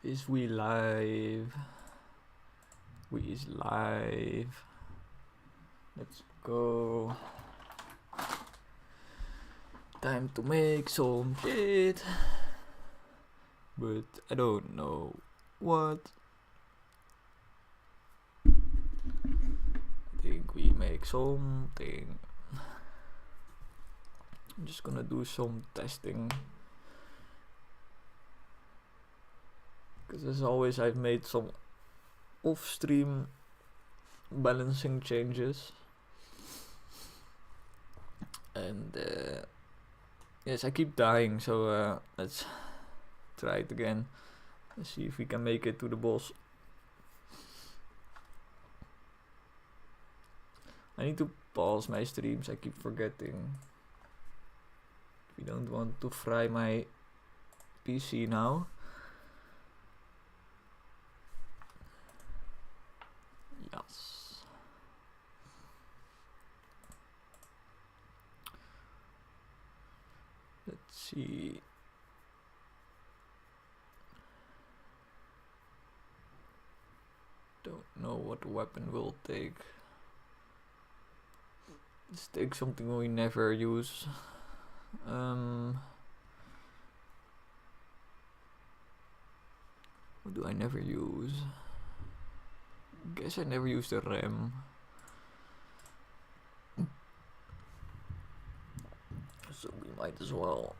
Is we live? We is live. Let's go. Time to make some shit. But I don't know what. I think we make something. I'm just gonna do some testing. Because as always, I've made some off-stream balancing changes. And yes, I keep dying, so let's try it again. Let's see if we can make it to the boss. I need to pause my streams, I keep forgetting. We don't want to fry my PC now. Yes. Let's see. Don't know what weapon we'll take. Let's take something we never use. What do I never use? Guess I never use the RAM. So we might as well.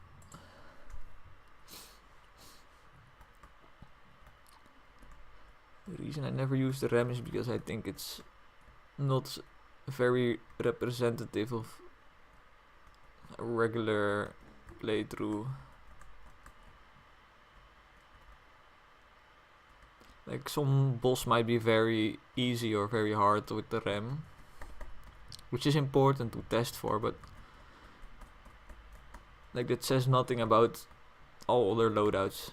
The reason I never use the RAM is because I think it's not very representative of a regular playthrough. Like some boss might be very easy or very hard with the RAM, which is important to test for, but like that says nothing about all other loadouts.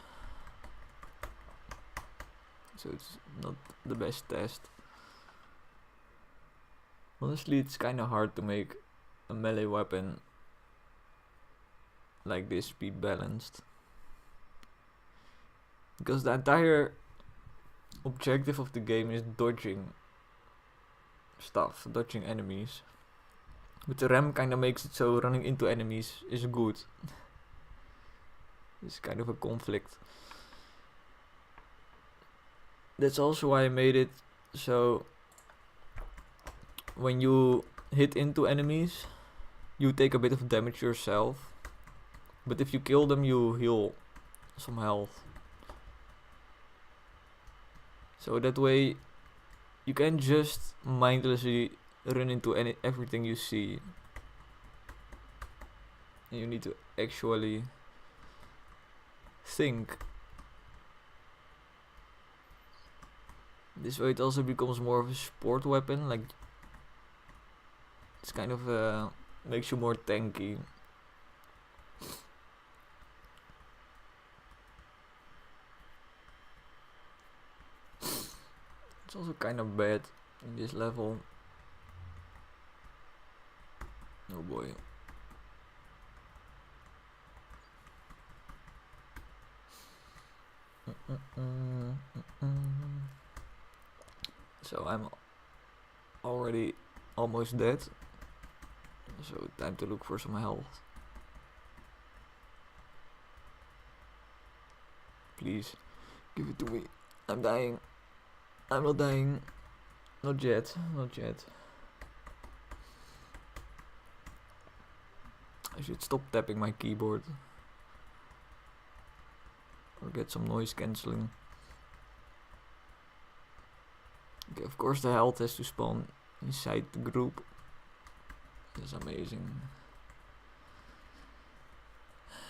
So it's not the best test. Honestly, it's kinda hard to make a melee weapon like this speed balanced. Because the entire objective of the game is dodging stuff, dodging enemies. But the RAM kinda makes it so running into enemies is good. It's kind of a conflict. That's also why I made it so when you hit into enemies, you take a bit of damage yourself. But if you kill them, you heal some health. So that way, you can just mindlessly run into everything you see. And you need to actually think. This way it also becomes more of a sport weapon, like it's kind of makes you more tanky. It's also kind of bad in this level. Oh boy. So I'm already almost dead. So time to look for some health. Please, give it to me. I'm dying. I'm not dying. Not yet. Not yet. I should stop tapping my keyboard. Or get some noise cancelling. Okay, of course the health has to spawn inside the group. That's amazing.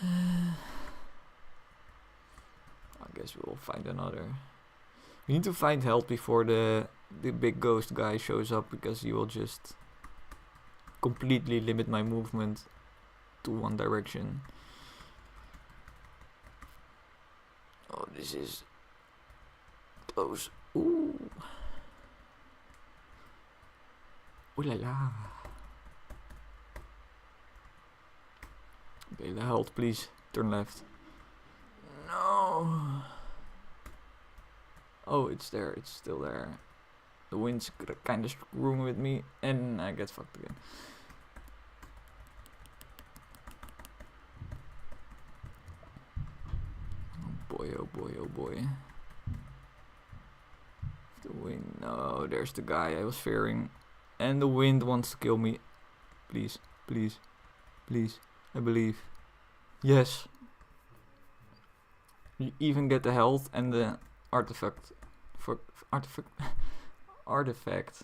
I guess we'll find another. We need to find health before the big ghost guy shows up, because he will just completely limit my movement to one direction. Oh, this is close. Ooh. Ooh la la. Okay, the health, please. Turn left. No. Oh, it's there. It's still there. The wind's kind of screwing with me, and I get fucked again. Oh boy, oh boy, oh boy. The wind. No, there's the guy I was fearing. And the wind wants to kill me. Please, please, please. I believe. Yes. You even get the health and the artifact. Artifact.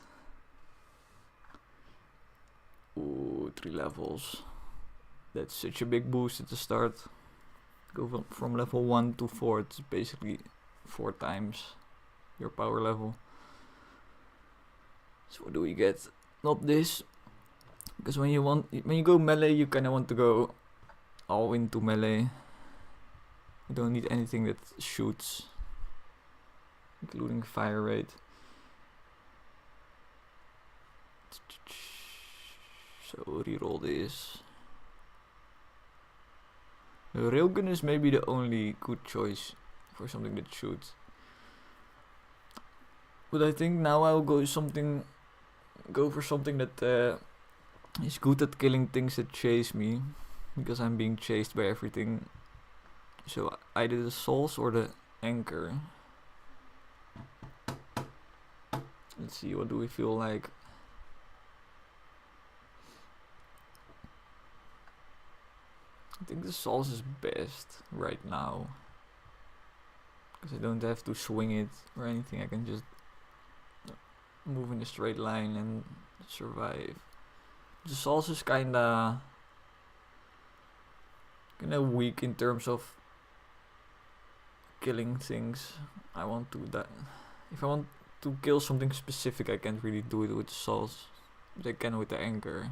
Ooh, 3 levels. That's such a big boost at the start. Go from level 1 to 4. It's basically 4 times your power level. So what do we get? Not this. Because when you go melee, you kinda want to go all into melee. You don't need anything that shoots, including fire rate. So reroll this. The railgun is maybe the only good choice for something that shoots. But I think now I'll go for something that is good at killing things that chase me, because I'm being chased by everything. So either the souls or the anchor. Let's see, what do we feel like? I think the souls is best right now, because I don't have to swing it or anything. I can just move in a straight line and survive. The souls is kinda weak in terms of killing things. I want to that. If I want to kill something specific, I can't really do it with the souls, but I can with the anchor.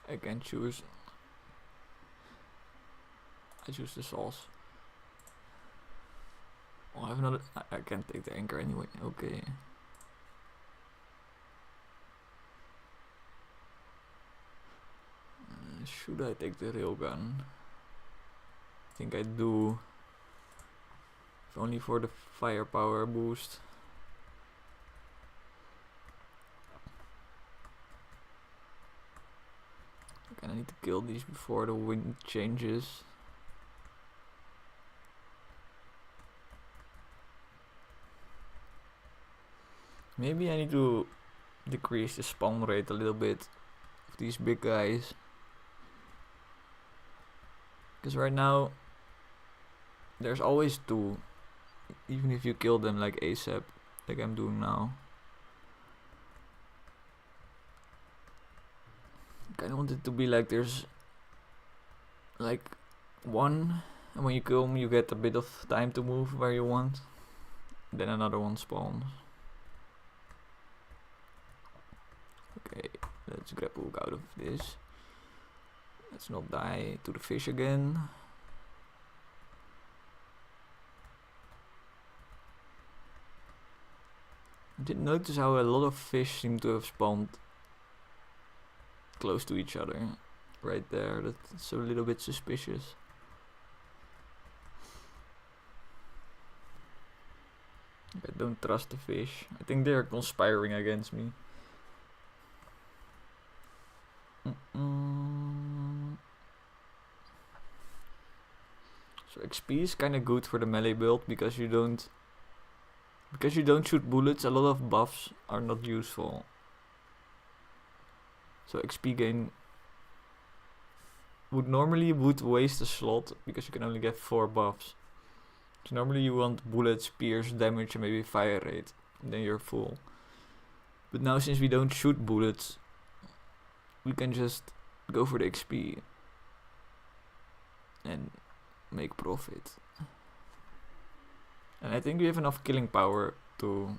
I can choose. I choose the souls. Oh, I have another. I can't take the anchor anyway. Okay. Should I take the railgun? I think I do. If only for the firepower boost. I need to kill these before the wind changes. Maybe I need to decrease the spawn rate a little bit of these big guys. Because right now, there's always 2. Even if you kill them like ASAP, like I'm doing now. I kinda want it to be like there's like 1, and when you kill them you get a bit of time to move where you want. Then another one spawns. Okay, let's grab hook out of this. Let's not die to the fish again. I did notice how a lot of fish seem to have spawned close to each other. Right there, that's a little bit suspicious. I don't trust the fish. I think they are conspiring against me. So XP is kinda good for the melee build because you don't shoot bullets. A lot of buffs are not useful. So XP gain would waste a slot because you can only get 4 buffs. So normally you want bullets, pierce, damage, and maybe fire rate, and then you're full. But now since we don't shoot bullets, we can just go for the XP and make profit. And I think we have enough killing power to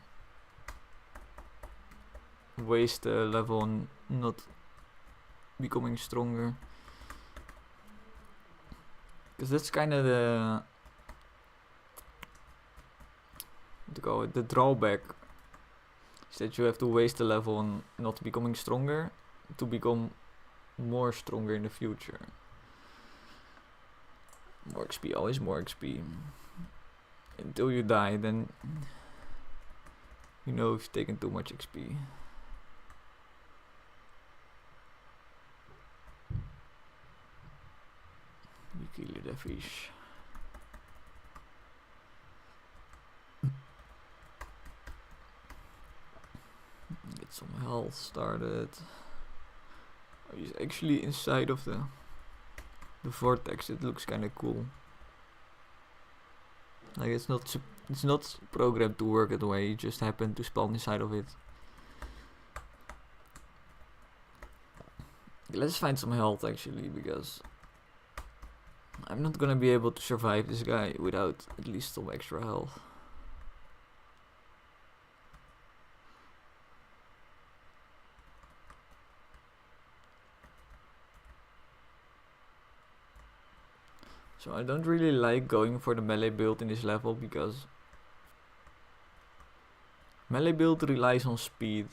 waste the level on not becoming stronger. Because that's kind of the drawback, is that you have to waste the level on not becoming stronger to become more stronger in the future. More XP, always more XP. Until you die, then you know if you've taken too much XP. You kill the fish. Get some health started. Oh, he's actually inside of the vortex. It looks kind of cool. Like it's not programmed to work that way. You just happen to spawn inside of it. Let's find some health actually, because I'm not gonna be able to survive this guy without at least some extra health. So I don't really like going for the melee build in this level, because melee build relies on speed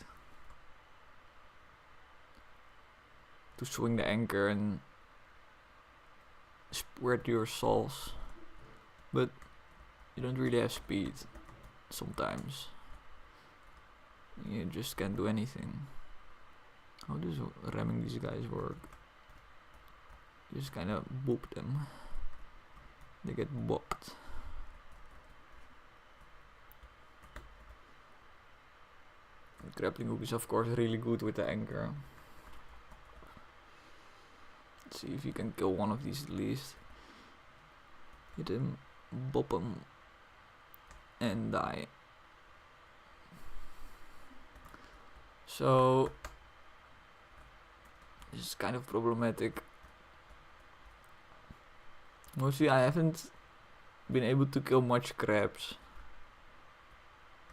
to swing the anchor and spread your souls, but you don't really have speed sometimes. You just can't do anything. How does ramming these guys work? You just kind of boop them. They get bopped. The grappling hook is of course really good with the anchor. Let's see if you can kill one of these at least. Hit him, bop him, and die. So this is kind of problematic. Mostly I haven't been able to kill much crabs.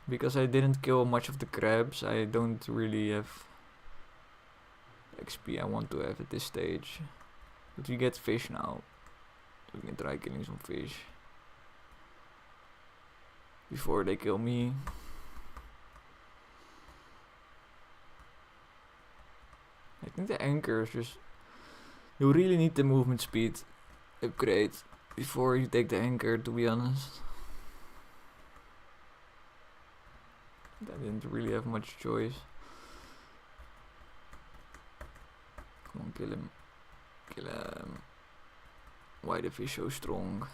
Because I didn't kill much of the crabs, I don't really have XP I want to have at this stage. But we get fish now. So we can try killing some fish before they kill me. I think the anchor is just... You really need the movement speed upgrade before you take the anchor, to be honest. I didn't really have much choice. Come on, kill him. Kill him. Why the fish so strong?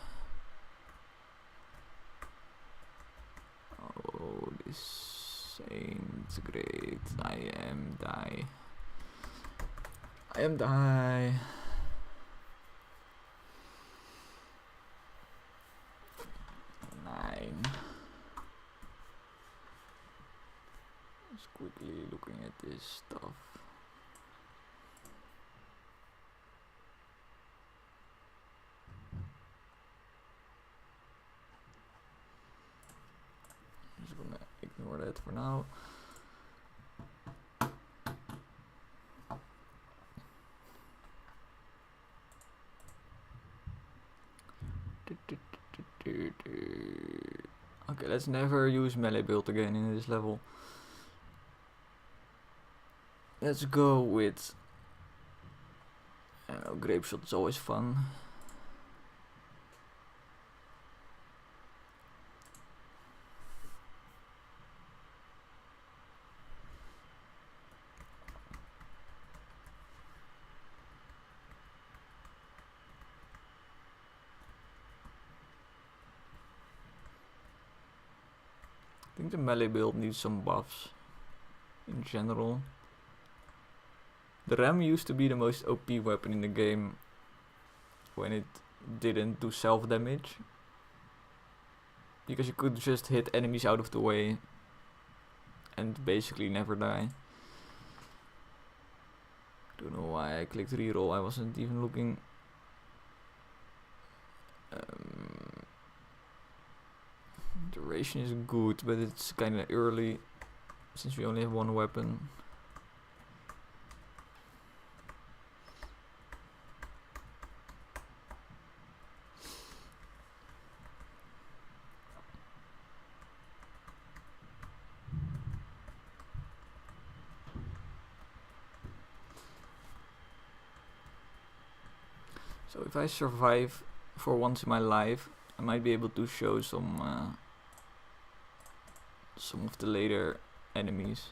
Oh, this ain't great. I am die. 9. Just quickly looking at this stuff. Just gonna ignore that for now. Okay, let's never use melee build again in this level. Let's go with... I don't know, grape shot is always fun. I think the melee build needs some buffs in general. The ram used to be the most OP weapon in the game when it didn't do self damage, because you could just hit enemies out of the way and basically never die. Don't know why I clicked reroll, I wasn't even looking. Duration is good, but it's kinda early since we only have one weapon. So if I survive for once in my life, I might be able to show some of the later enemies,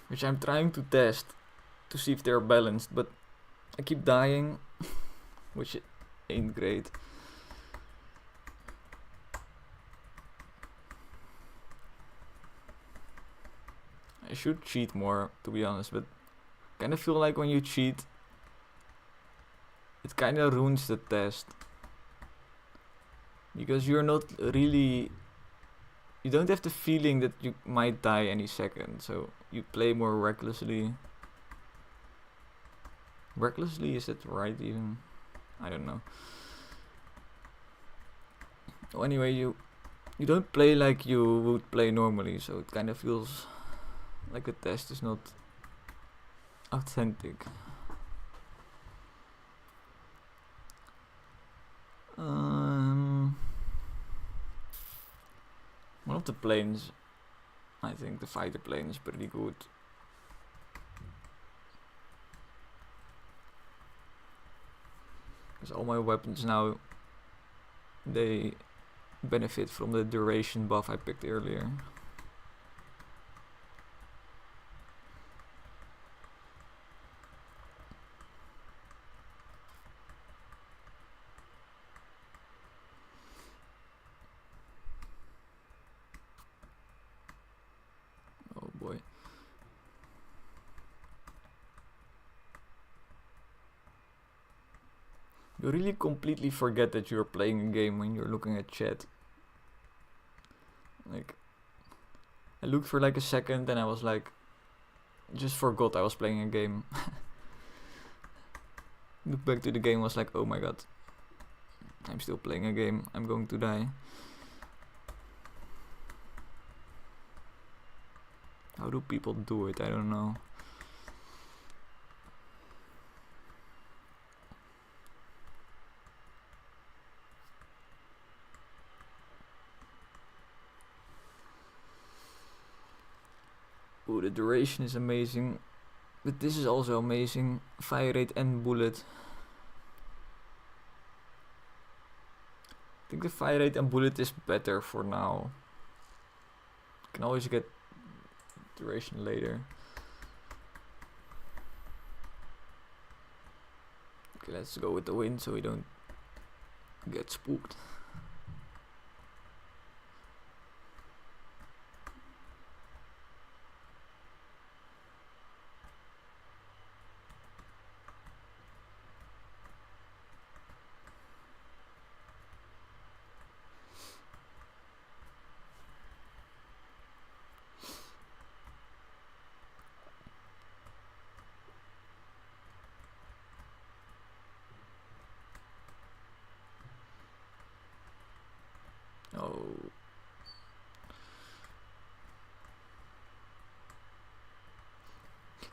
which I'm trying to test to see if they're balanced, but I keep dying, which ain't great. I should cheat more, to be honest, but kind of feel like when you cheat, it kind of ruins the test, because you're not really, you don't have the feeling that you might die any second, so you play more recklessly. Recklessly, is that right even? I don't know. Well, anyway, you don't play like you would play normally, so it kind of feels like the test is not authentic. One of the planes, I think the fighter plane is pretty good. Because all my weapons now, they benefit from the duration buff I picked earlier. Oh boy. You really completely forget that you're playing a game when you're looking at chat. Like, I looked for like a second and I was like, just forgot I was playing a game. Look back to the game, was like, oh my god, I'm still playing a game, I'm going to die. How do people do it? I don't know. Ooh, the duration is amazing, but this is also amazing. Fire rate and bullet. I think the fire rate and bullet is better for now. You can always get duration later. Okay, let's go with the wind so we don't get spooked. Oh.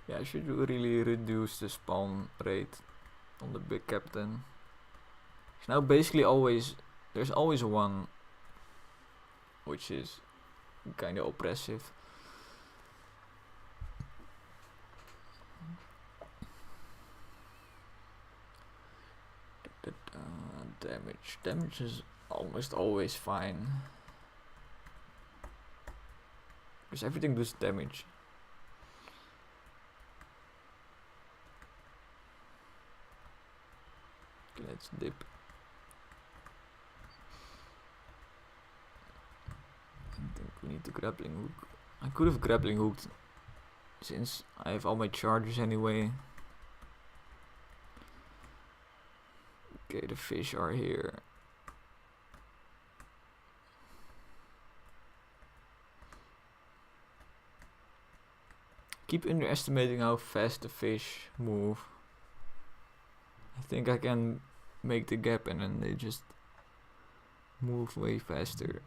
Yeah, I should really reduce the spawn rate on the big captain. It's now basically always, there's always one, which is kind of oppressive. Damage is almost always fine, because everything does damage. Okay, let's dip. I think we need to grappling hook. I could have grappling hooked, since I have all my charges anyway. Okay, the fish are here. Keep underestimating how fast the fish move. I think I can make the gap and then they just move way faster.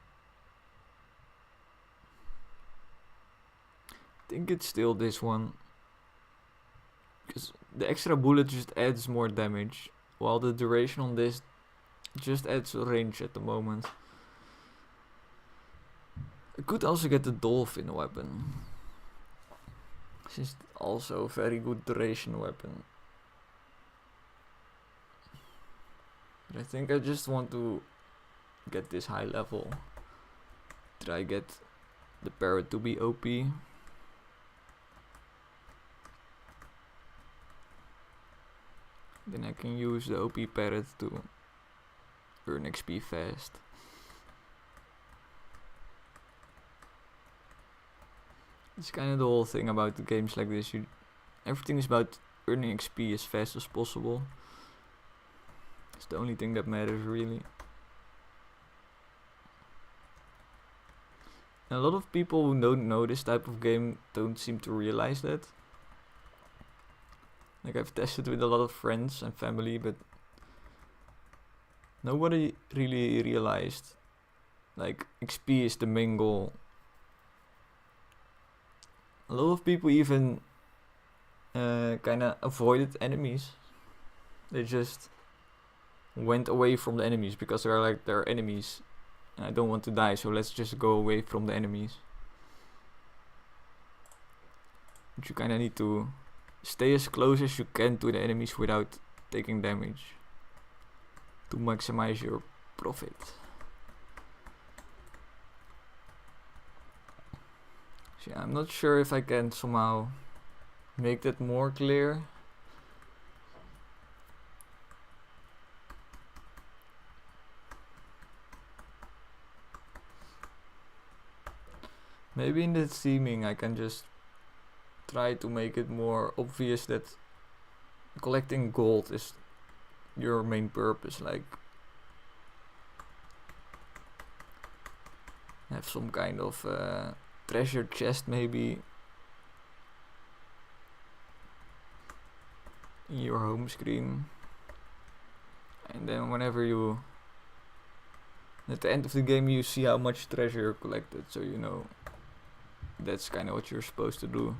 I think it's still this one, because the extra bullet just adds more damage, while the duration on this just adds range at the moment. I could also get the dolphin weapon, since it's also a very good duration weapon. But I think I just want to get this high level. Try get the parrot to be OP. Then I can use the OP parrot to earn XP fast. It's kind of the whole thing about the games like this. Everything is about earning XP as fast as possible. It's the only thing that matters really. And a lot of people who don't know this type of game don't seem to realize that. Like I've tested with a lot of friends and family, but nobody really realized like XP is the main goal. A lot of people even kinda avoided enemies. They just went away from the enemies because they're enemies and I don't want to die, so let's just go away from the enemies. But you kinda need to stay as close as you can to the enemies without taking damage to maximize your profit. So yeah, I'm not sure if I can somehow make that more clear. Maybe in the theming I can just try to make it more obvious that collecting gold is your main purpose. Like have some kind of treasure chest maybe in your home screen, and then whenever you at the end of the game you see how much treasure you collected, so you know that's kind of what you're supposed to do.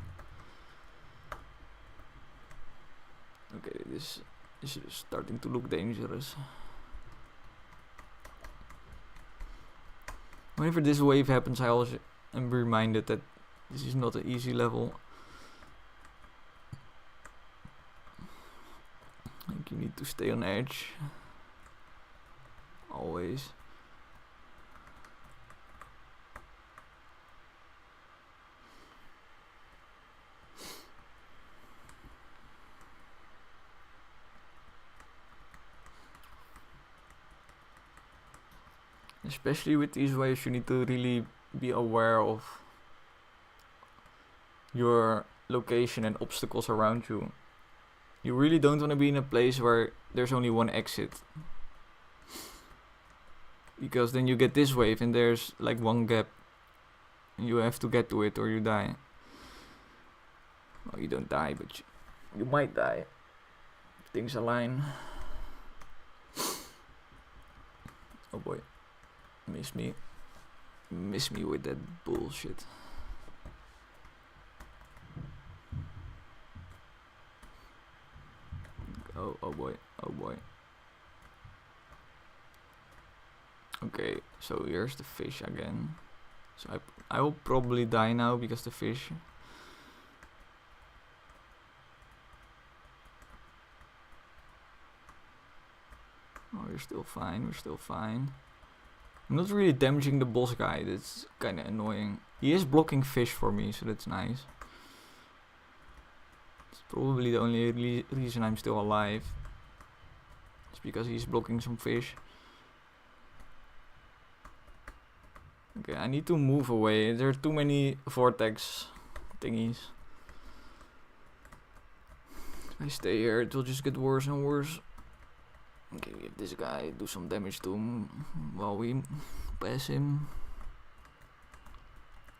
Okay, this is starting to look dangerous. Whenever this wave happens, I always am reminded that this is not an easy level. Like you need to stay on edge always. Especially with these waves, you need to really be aware of your location and obstacles around you. You really don't want to be in a place where there's only one exit, because then you get this wave and there's like one gap and you have to get to it or you die. Well, you don't die, but you might die if things align. Oh boy. Miss me with that bullshit. Oh boy. Okay, so here's the fish again. So I will probably die now because the fish. Oh, we're still fine. I'm not really damaging the boss guy, that's kinda annoying. He is blocking fish for me, so that's nice. It's probably the only reason I'm still alive. It's because he's blocking some fish. Okay, I need to move away. There are too many vortex thingies. If I stay here, it will just get worse and worse. Okay, give this guy, do some damage to him while we pass him.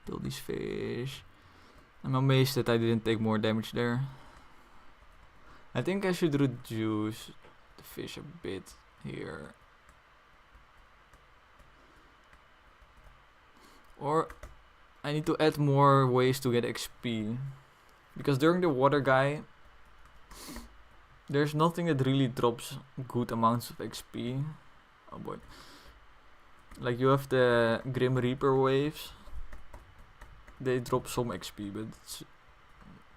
Kill these fish. I'm amazed that I didn't take more damage there. I think I should reduce the fish a bit here. Or I need to add more ways to get XP. Because during the water guy, there's nothing that really drops good amounts of XP. Oh boy. Like you have the Grim Reaper waves. They drop some XP, but it's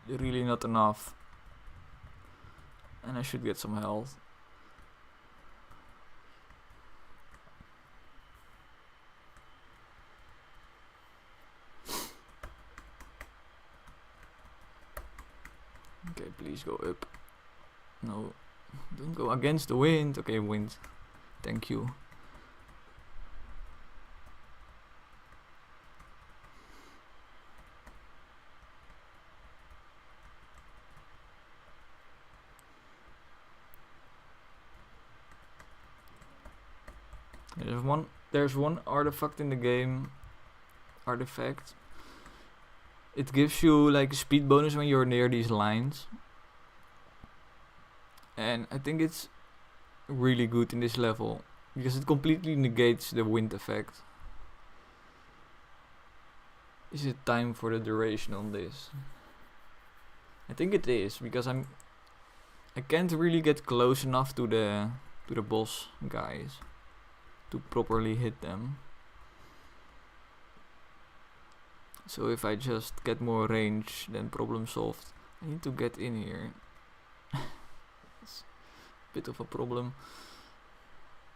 really not enough. And I should get some health. Okay, please go up. No, don't go against the wind. Okay, wind. Thank you. There's one artifact in the game. Artifact. It gives you like a speed bonus when you're near these lines. And I think it's really good in this level because it completely negates the wind effect. Is it time for the duration on this? I think it is because I can't really get close enough to the boss guys to properly hit them. So if I just get more range, then problem solved. I need to get in here. It's a bit of a problem.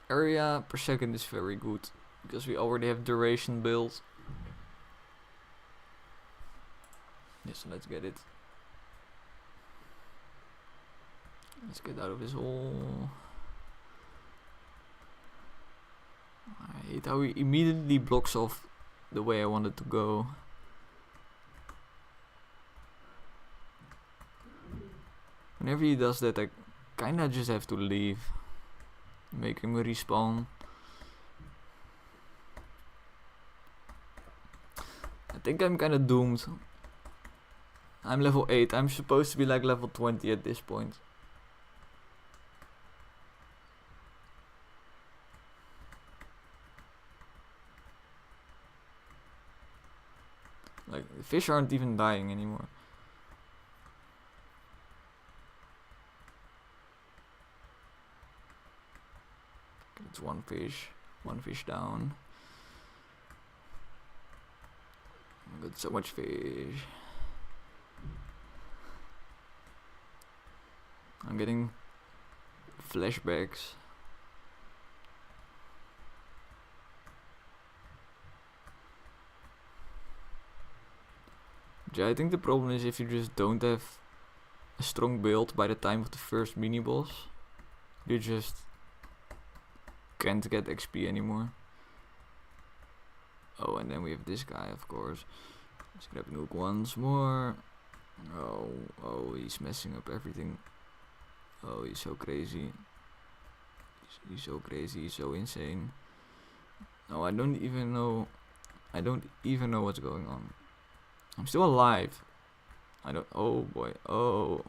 Area per second is very good because we already have duration built. Yes, let's get it. Let's get out of this hole. I hate how he immediately blocks off the way I wanted to go. Whenever he does that, I kinda just have to leave. Make him respawn. I think I'm kinda doomed. I'm level 8. I'm supposed to be like level 20 at this point. Like, the fish aren't even dying anymore. It's one fish down. I got so much fish. I'm getting flashbacks. Yeah, I think the problem is if you just don't have a strong build by the time of the first mini boss, you just can't get XP anymore. Oh, and then we have this guy, of course. Let's grab Nook once more. Oh, he's messing up everything. Oh, he's so crazy. He's so crazy, he's so insane. No, I don't even know what's going on. I'm still alive. Oh boy, oh.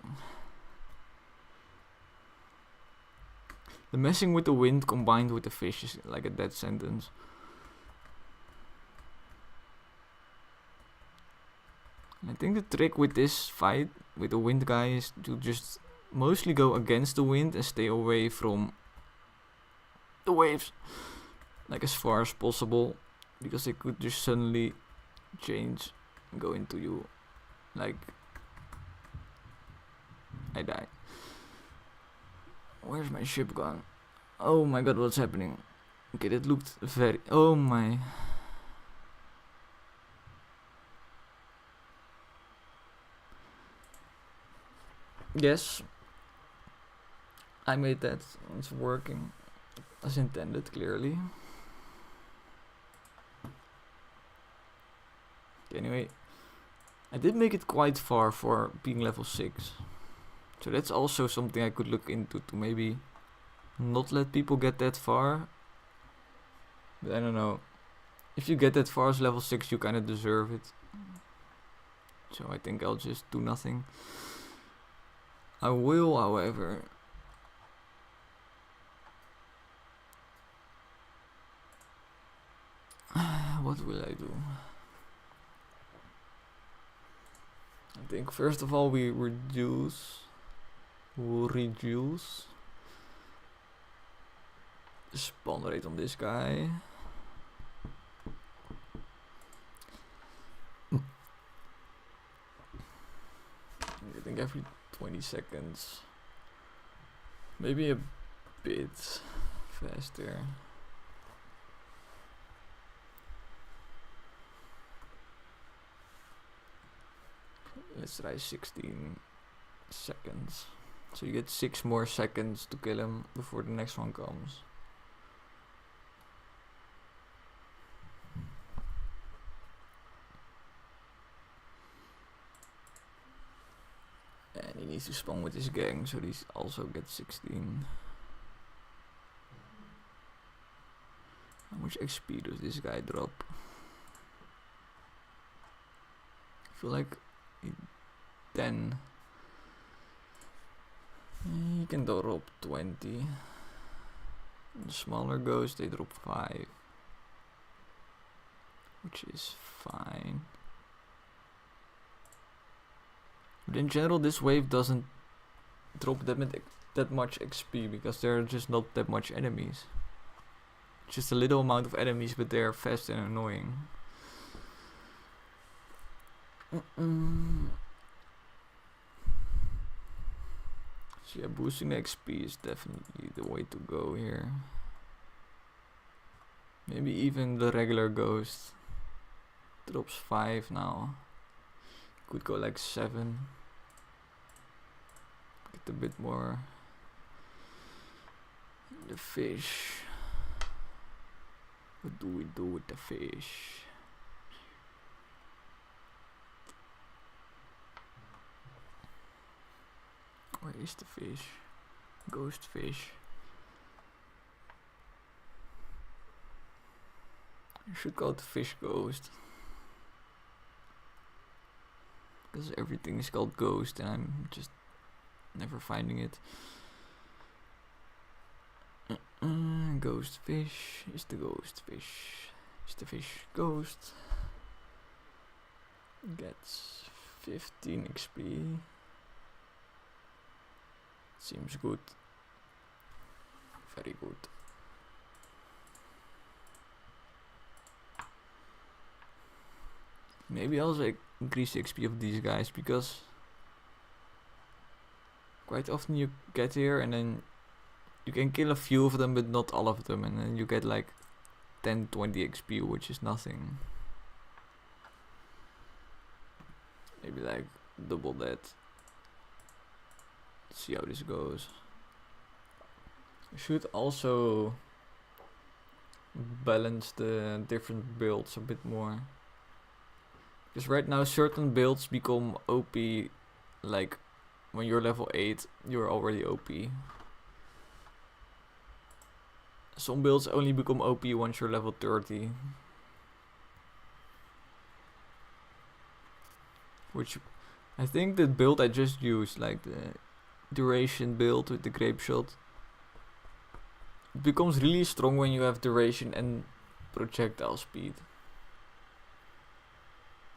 The messing with the wind combined with the fish is like a death sentence. I think the trick with this fight with the wind guy is to just mostly go against the wind and stay away from the waves, like as far as possible, because they could just suddenly change and go into you. Like, I die. Where's my ship gone? Oh my god, what's happening? Okay, that looked very... Oh my... Yes, I made that. It's working as intended, clearly. Anyway, I did make it quite far for being level 6. So that's also something I could look into, to maybe not let people get that far. But I don't know. If you get that far as level 6, you kind of deserve it. So I think I'll just do nothing. I will, however... What will I do? I think first of all we'll reduce the spawn rate on this guy. I think every 20 seconds, maybe a bit faster. Let's try 16. seconds. So you get 6 more seconds to kill him before the next one comes. And he needs to spawn with his gang, so he also gets 16. How much XP does this guy drop? I feel like 10. He can drop 20. The smaller ghosts, they drop 5. Which is fine. But in general, this wave doesn't drop that much XP because there are just not that much enemies. Just a little amount of enemies, but they're fast and annoying. So yeah, boosting the XP is definitely the way to go here. Maybe even the regular ghost drops 5 now. Could go like 7. Get a bit more. The fish. What do we do with the fish? Where is the fish? Ghost fish. I should call it fish ghost. Because everything is called ghost and I'm just never finding it. Ghost fish. Is the ghost fish. Is the fish ghost. Gets 15 XP. Seems good. Very good. Maybe also increase the XP of these guys because quite often you get here and then you can kill a few of them but not all of them, and then you get like 10-20 XP, which is nothing. Maybe like double that. See how this goes. I should also balance the different builds a bit more. Because right now certain builds become OP, like when you're level 8 you're already OP. Some builds only become OP once you're level 30. Which I think the build I just used, like the duration build with the grape shot, it becomes really strong when you have duration and projectile speed.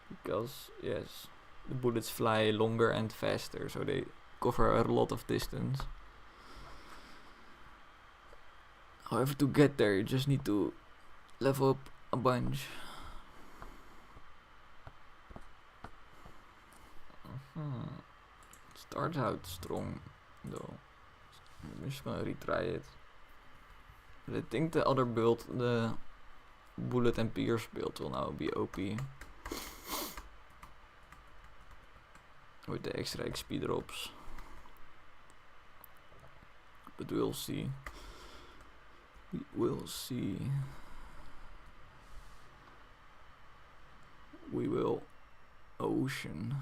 Because yes, the bullets fly longer and faster, so they cover a lot of distance. However, to get there you just need to level up a bunch. Starts out strong though. I'm just gonna retry it. But I think the other build, the bullet and pierce build, will now be OP. With the extra XP drops. But we'll see. We will see. We will ocean.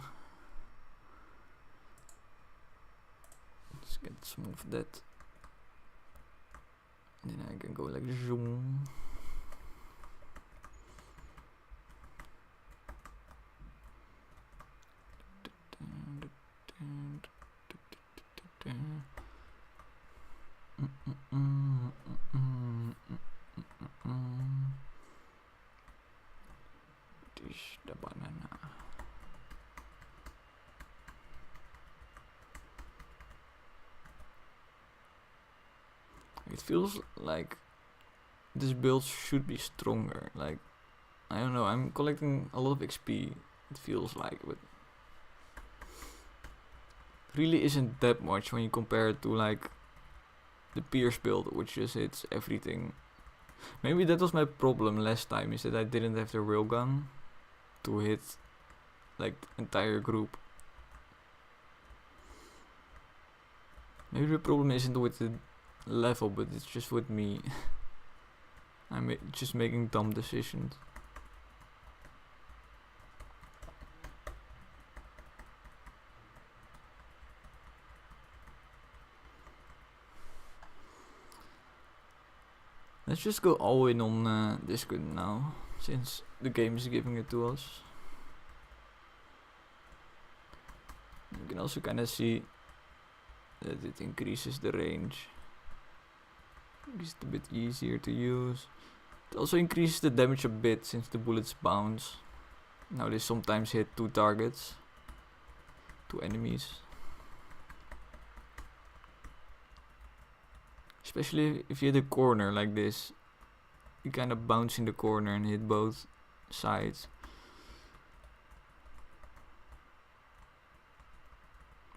Let's get some of that. Then I can go like zoom. Dish the banana. It feels like this build should be stronger. Like, I don't know, I'm collecting a lot of XP, it feels like, but really isn't that much when you compare it to like the Pierce build, which just hits everything. Maybe that was my problem last time, is that I didn't have the railgun to hit like the entire group. Maybe the problem isn't with the level, but it's just with me. I'm just making dumb decisions. Let's just go all in on this gun now, since the game is giving it to us. You can also kind of see that it increases the range. Makes it a bit easier to use. It also increases the damage a bit since the bullets bounce. Now they sometimes hit 2 targets, 2 enemies. Especially if you hit a corner like this, you kind of bounce in the corner and hit both sides.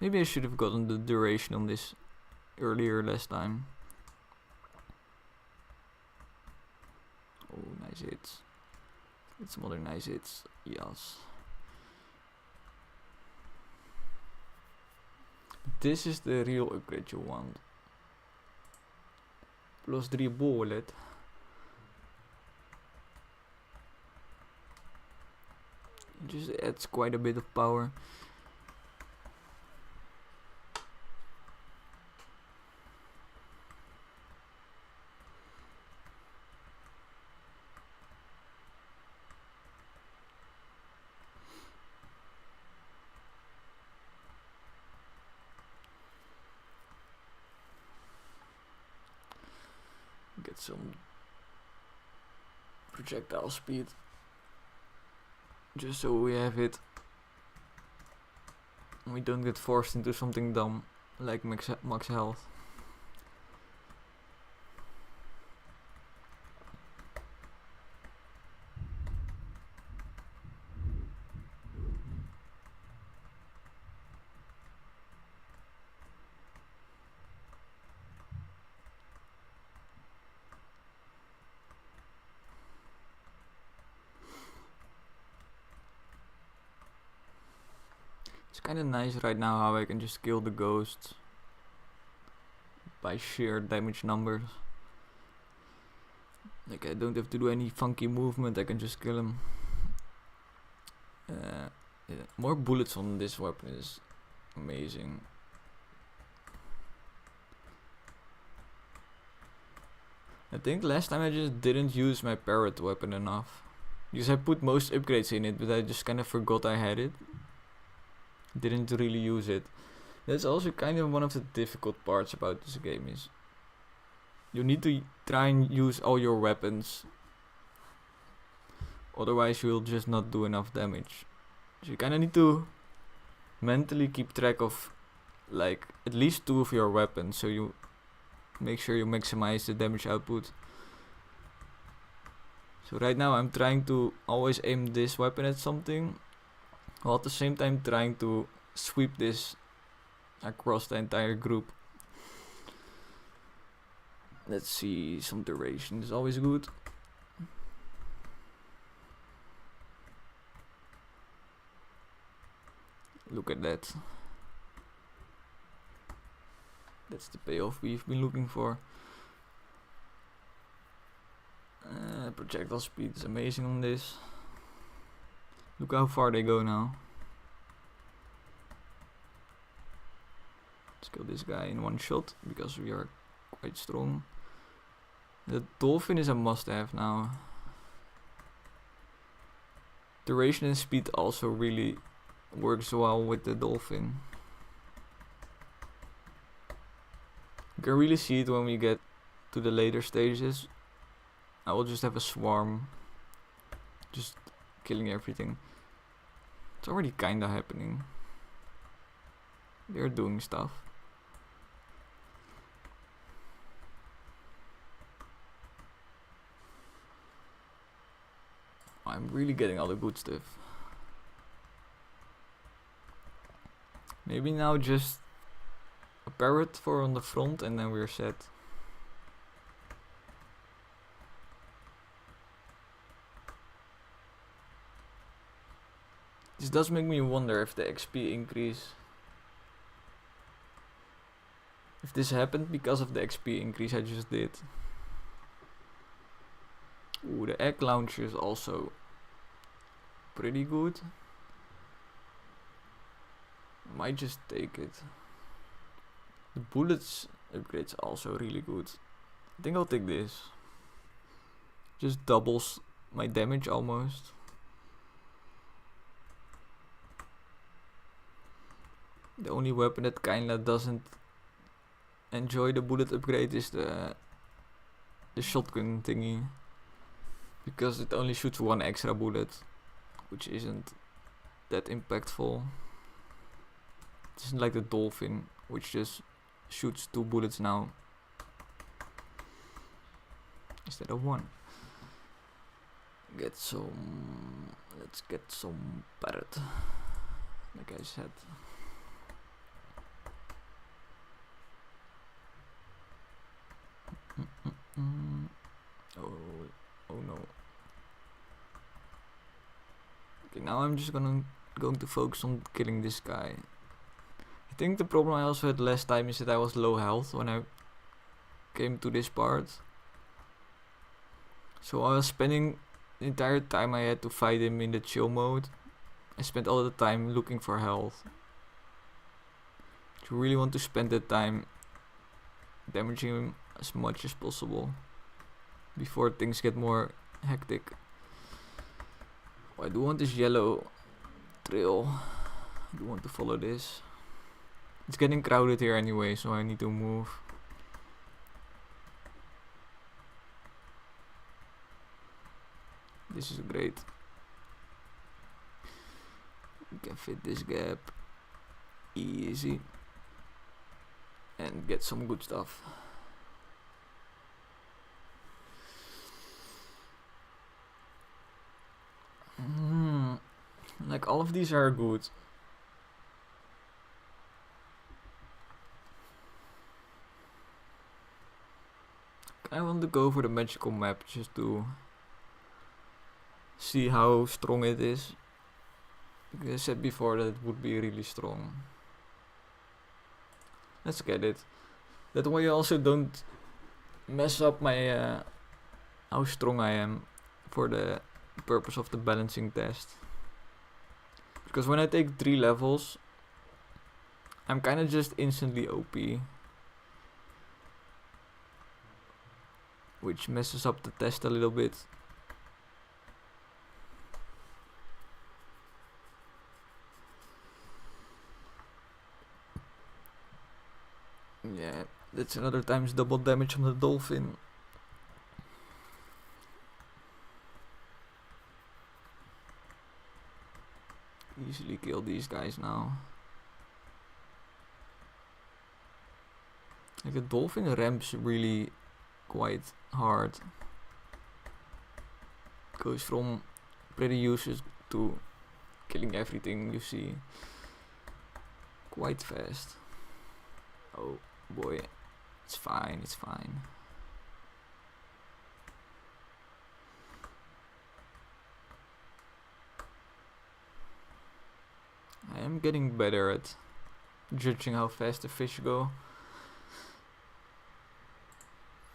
Maybe I should have gotten the duration on this earlier last time. Oh, nice hits. Get some other nice hits. Yes. This is the real upgrade you want. Plus 3 bullet. It just adds quite a bit of power. Get some projectile speed, just so we have it and we don't get forced into something dumb like max health. It's kind of nice right now how I can just kill the ghosts by sheer damage numbers. Like I don't have to do any funky movement, I can just kill him. Yeah. More bullets on this weapon is amazing. I think last time I just didn't use my parrot weapon enough. Because I put most upgrades in it, but I just kind of forgot I had it. Didn't really use it. That's also kind of one of the difficult parts about this game is you need to try and use all your weapons, otherwise you'll just not do enough damage. So you kind of need to mentally keep track of like at least 2 of your weapons, so you make sure you maximize the damage output. So right now I'm trying to always aim this weapon at something, while at the same time trying to sweep this across the entire group. Let's see, some duration is always good. Look at that. That's the payoff we've been looking for. Projectile speed is amazing on this. Look how far they go now. Let's kill this guy in 1 shot because we are quite strong. The dolphin is a must-have now. Duration and speed also really works well with the dolphin. You can really see it when we get to the later stages. I will just have a swarm, just killing everything. It's already kinda happening. They're doing stuff. I'm really getting all the good stuff. Maybe now just a parrot for on the front and then we're set. This does make me wonder if the XP increase if this happened because of the XP increase I just did. Ooh, the egg launcher is also pretty good. Might just take it. The bullets upgrade's also really good. I think I'll take this. Just doubles my damage almost. The only weapon that kinda doesn't enjoy the bullet upgrade is the shotgun thingy, because it only shoots one extra bullet, which isn't that impactful. It isn't like the dolphin, which just shoots 2 bullets now instead of 1. Let's get some parrot, like I said. Oh no. Okay, now I'm just going to focus on killing this guy. I think the problem I also had last time is that I was low health when I came to this part. So I was spending the entire time I had to fight him in the chill mode. I spent all the time looking for health. You really want to spend that time damaging him as much as possible before things get more hectic. Oh, I do want this yellow trail. I do want to follow this. It's getting crowded here anyway, so I need to move. This is great. We can fit this gap easy and get some good stuff. Like all of these are good. I want to go for the magical map just to see how strong it is. Because I said before that it would be really strong. Let's get it. That way I also don't mess up my how strong I am for the purpose of the balancing test. Because when I take 3 levels, I'm kinda just instantly OP, which messes up the test a little bit. Yeah, that's another times double damage on the dolphin. Easily kill these guys now. Like the dolphin ramps really quite hard. Goes from pretty useless to killing everything you see quite fast. Oh boy, it's fine, it's fine. I am getting better at judging how fast the fish go,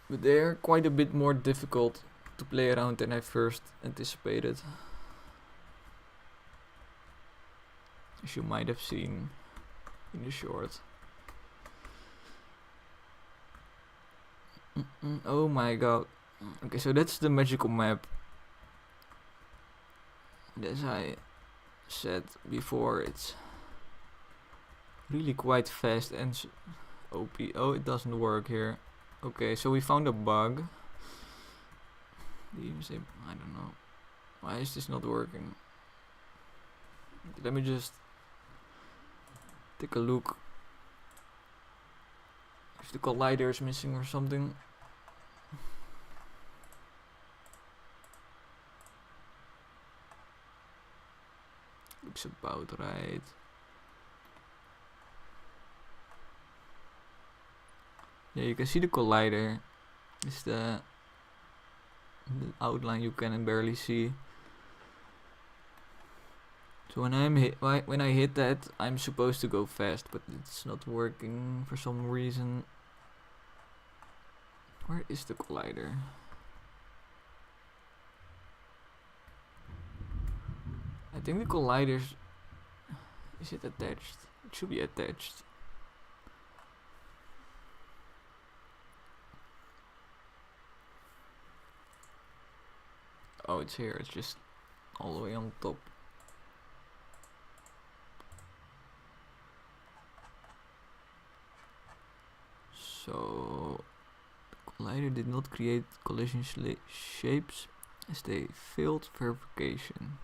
but they're quite a bit more difficult to play around than I first anticipated, as you might have seen in the short. Oh my god. Okay, so that's the magical map. As I said before, it's really quite fast and OP. Oh, it doesn't work here. Okay, so we found a bug. Did you even say, I don't know. Why is this not working? Let me just take a look if the collider is missing or something. Looks about right. Yeah, you can see the collider. It's the outline you can barely see. So when when I hit that, I'm supposed to go fast, but it's not working for some reason. Where is the collider? I think the collider's... Is it attached? It should be attached. Oh, it's here. It's just all the way on top. So, the collider did not create collision shapes as they failed verification.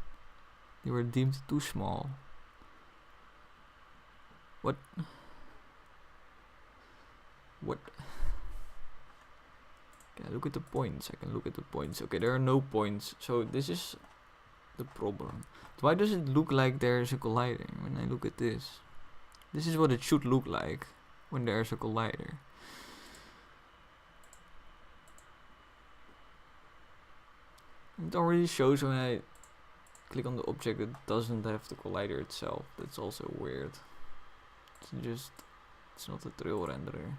They were deemed too small. What? What? Can I look at the points? I can look at the points. Okay, there are no points. So this is the problem. Why does it look like there's a collider when I look at this? This is what it should look like when there's a collider. It already shows when I click on the object it doesn't have the collider itself. That's also weird. It's not a trail renderer.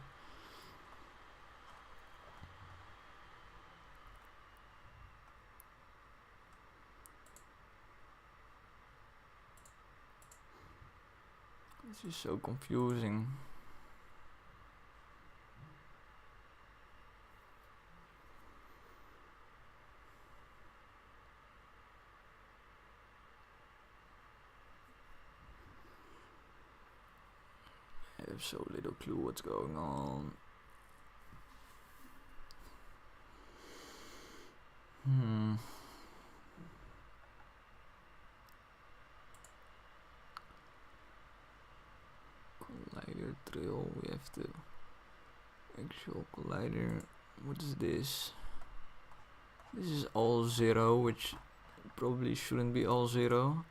This is so confusing. I have so little clue what's going on. Collider trail, we have the actual collider. What is this? This is all 0, which probably shouldn't be all 0.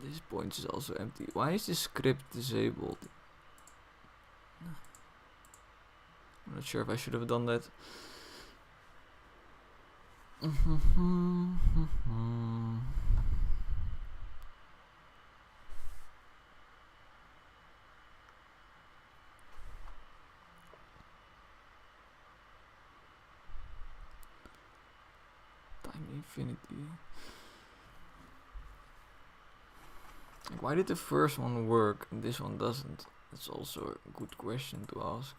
This point is also empty. Why is this script disabled? I'm not sure if I should have done that. Time infinity. Like, why did the first one work and this one doesn't? That's also a good question to ask.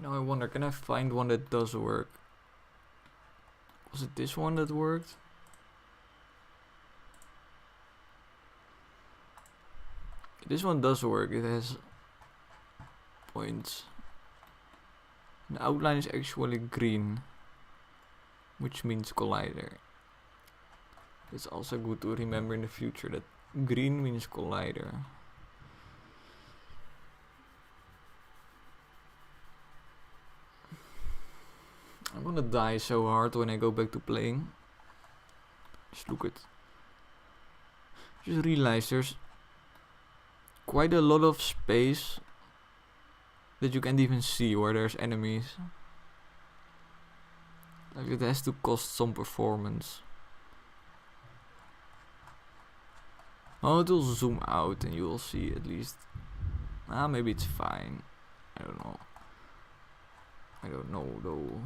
Now I wonder, can I find one that does work? Was it this one that worked? This one does work, it has points. The outline is actually green, which means collider. It's also good to remember in the future that green means collider. I'm gonna die so hard when I go back to playing. Just look at. Just realize there's quite a lot of space that you can't even see where there's enemies. Like, it has to cost some performance. Oh, it will zoom out and you will see at least. Maybe it's fine. I don't know. I don't know though.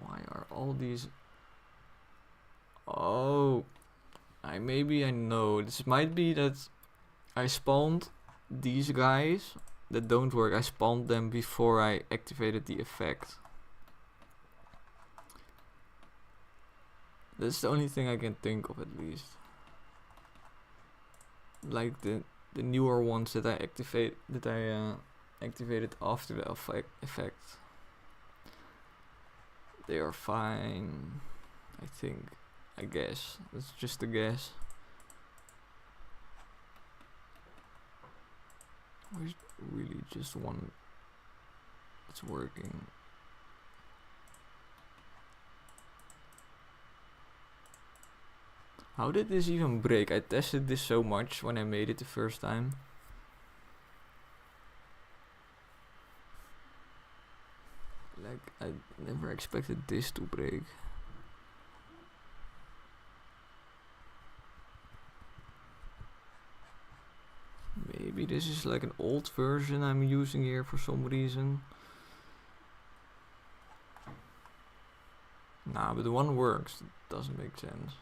Why are all these... Oh, maybe I know. This might be that I spawned these guys that don't work. I spawned them before I activated the effect. That's the only thing I can think of, at least. Like the newer ones that I activated after the effect. They are fine, I think. I guess. That's just a guess. There's really just one that's working. How did this even break? I tested this so much when I made it the first time. Like, I never expected this to break. Maybe this is like an old version I'm using here for some reason. Nah, but the one works. It doesn't make sense.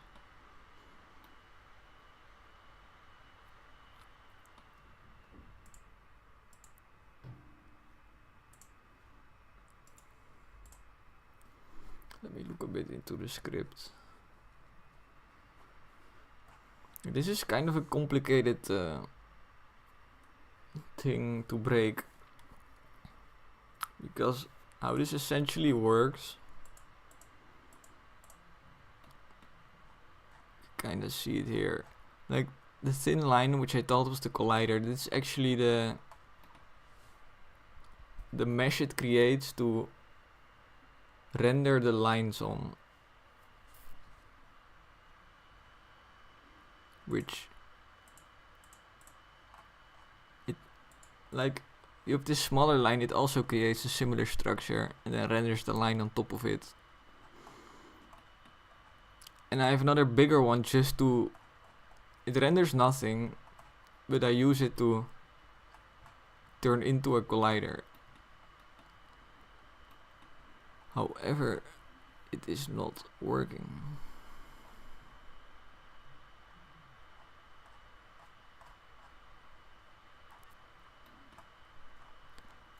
Let me look a bit into the script. This is kind of a complicated thing to break, because how this essentially works, you kind of see it here. Like the thin line, which I thought was the collider, this is actually the mesh it creates to render the lines on, which it, like, you have this smaller line, it also creates a similar structure and then renders the line on top of it. And I have another bigger one just to, it renders nothing, but I use it to turn into a collider. However, it is not working.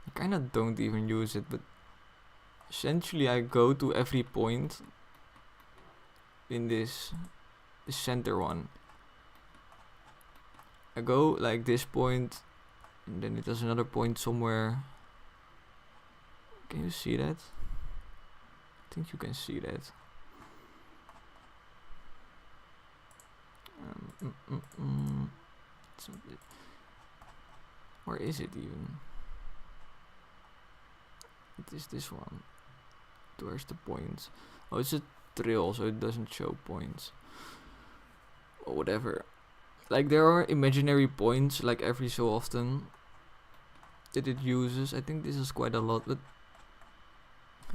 I kinda don't even use it, but essentially I go to every point in this center one. I go like this point, and then it has another point somewhere. Can you see that? I think you can see that. Where is it even? It is this one. Where's the points? Oh, it's a trail, so it doesn't show points. Or whatever. Like, there are imaginary points, like every so often, that it uses. I think this is quite a lot, but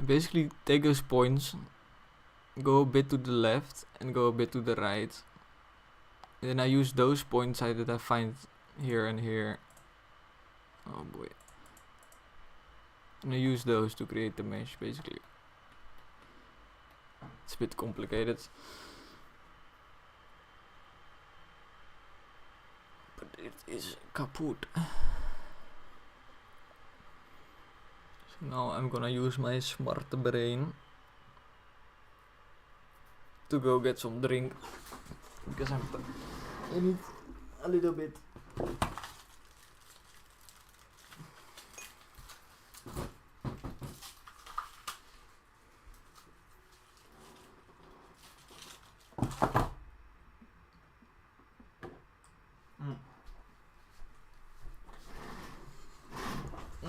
basically take those points, go a bit to the left and go a bit to the right, and then I use those points that I find here and here. Oh boy. And I use those to create the mesh, basically. It's a bit complicated, but it is kaput. So now I'm gonna use my smart brain to go get some drink, because I need a little bit.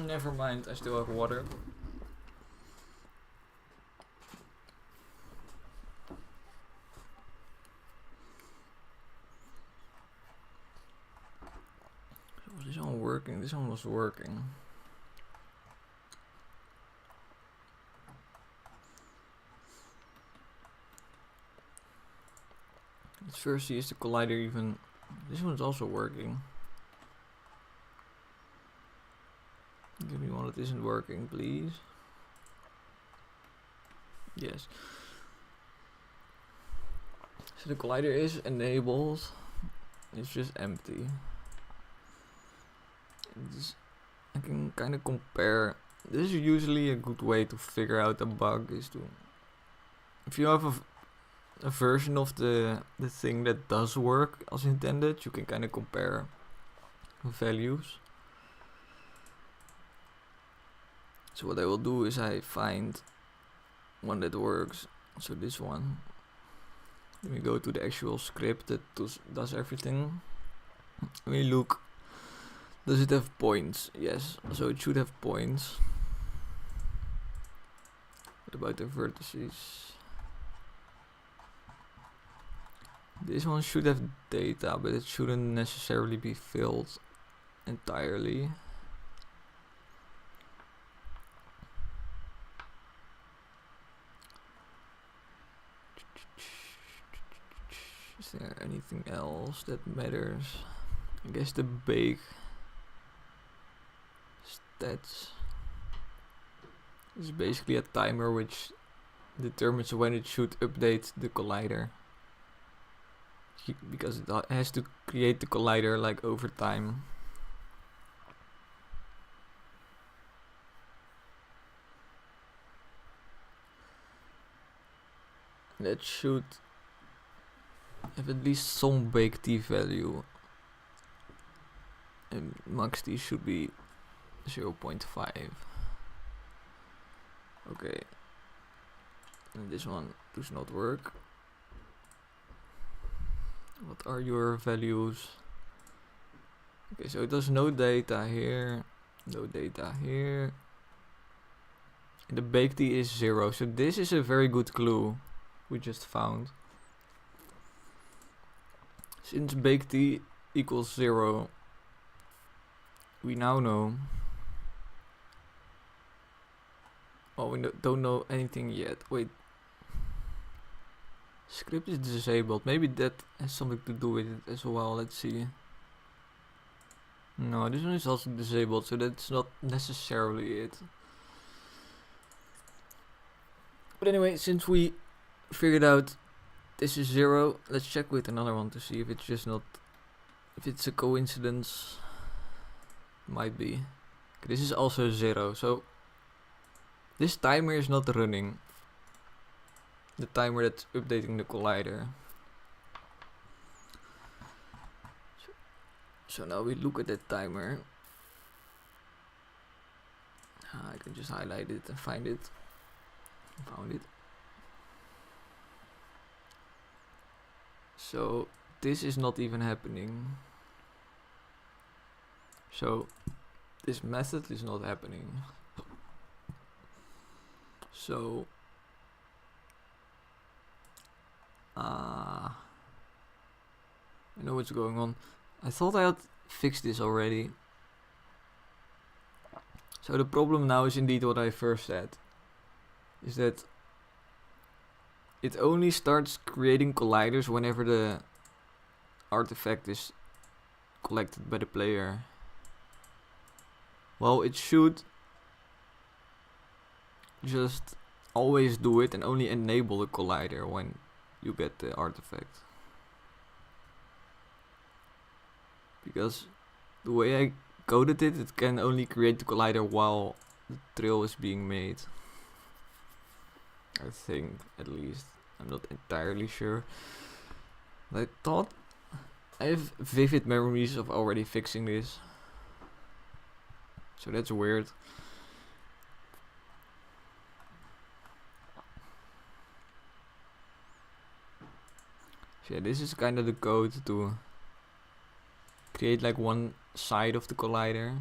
Never mind, I still have water. Was this one working? This one was working. Let's first see, is the collider even... This one's also working. Give me one that isn't working, please. Yes. So the collider is enabled. It's just empty. I can kind of compare. This is usually a good way to figure out a bug, is to, if you have a version of the thing that does work as intended, you can kind of compare values. So what I will do is I find one that works. So this one. Let me go to the actual script that does everything. Let me look. Does it have points? Yes. So it should have points. What about the vertices? This one should have data, but it shouldn't necessarily be filled entirely. Is there anything else that matters? I guess the bake stats is basically a timer which determines when it should update the collider. Because it has to create the collider like over time. That should have at least some bake T value. And max T should be 0.5. Okay. And this one does not work. What are your values? Okay, so it does no data here, no data here. And the bake T is 0. So this is a very good clue we just found. Since bake T equals 0, we now know. Oh, we don't know anything yet. Wait. Script is disabled. Maybe that has something to do with it as well. Let's see. No, this one is also disabled, so that's not necessarily it. But anyway, since we figured out this is 0, let's check with another one to see if it's just not, if it's a coincidence. Might be. Okay, this is also 0, so this timer is not running. The timer that's updating the collider. So now we look at that timer. I can just highlight it and find it. Found it. So this is not even happening. So this method is not happening. So I know what's going on. I thought I had fixed this already. So the problem now is indeed what I first said. Is that it only starts creating colliders whenever the artifact is collected by the player. Well, it should just always do it and only enable the collider when you get the artifact. Because the way I coded it, it can only create the collider while the trail is being made. I think, at least. I'm not entirely sure. But I thought I have vivid memories of already fixing this. So that's weird. So yeah, this is kind of the code to create like one side of the collider.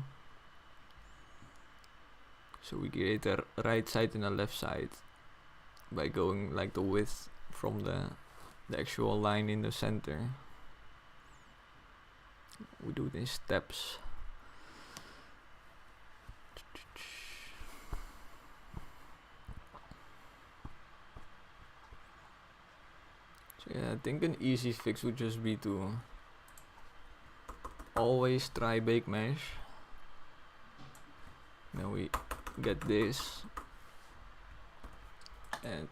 So we create a right side and a left side by going like the width from the actual line in the center. We do it in steps. So yeah, I think an easy fix would just be to always try bake mesh. Then we get this, and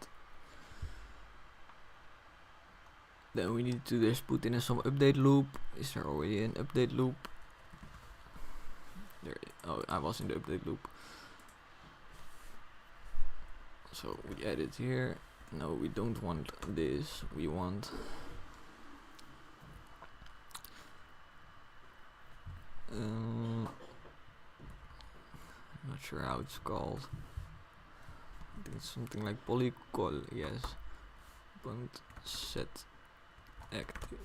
then we need to just put in some update loop. Is there already an update loop? There. Oh, I was in the update loop. So we add it here. No, we don't want this. We want I'm not sure how it's called. I think it's something like polycol. Yes. Don't set active.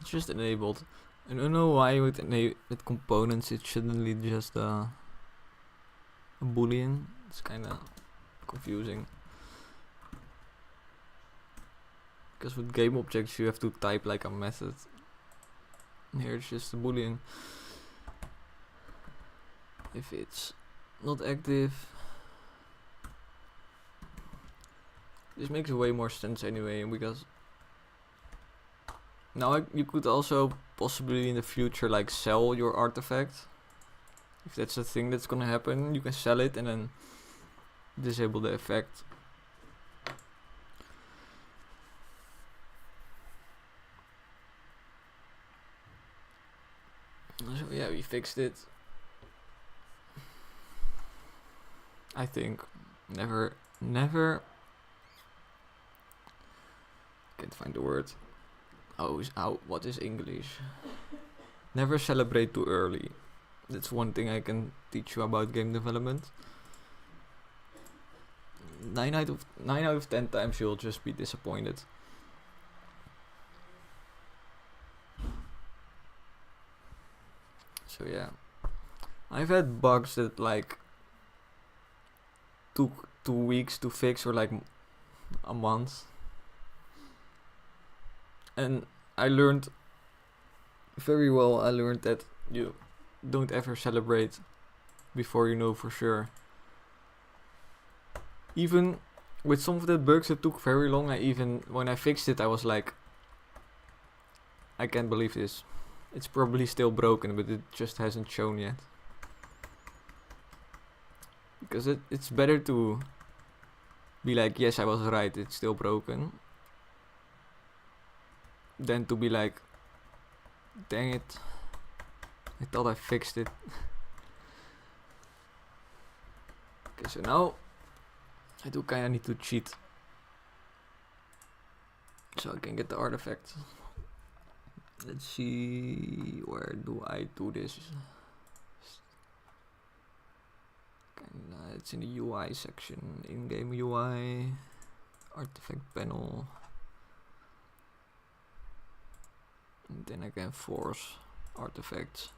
It's just enabled. I don't know why with components it's suddenly just a boolean. It's kind of confusing. Because with game objects you have to type like a method. Here it's just a boolean. If it's not active, this makes way more sense anyway, because now you could also possibly in the future like sell your artifact. If that's a thing that's gonna happen, you can sell it and then disable the effect. So yeah, we fixed it. I think never can't find the word. What is English? Never celebrate too early. That's one thing I can teach you about game development. 9 out of 10 times you'll just be disappointed. So yeah, I've had bugs that like took 2 weeks to fix, or like a month, and I learned very well. I learned that you don't ever celebrate before you know for sure. Even with some of the bugs that took very long, when I fixed it, I was like, I can't believe this. It's probably still broken, but it just hasn't shown yet. Because it's better to be like, yes, I was right, it's still broken, than to be like, dang it, I thought I fixed it. Okay, so now I do kinda need to cheat so I can get the artifact. Let's see, where do I do this? It's in the UI section, in-game UI, artifact panel, and then I can force artifacts.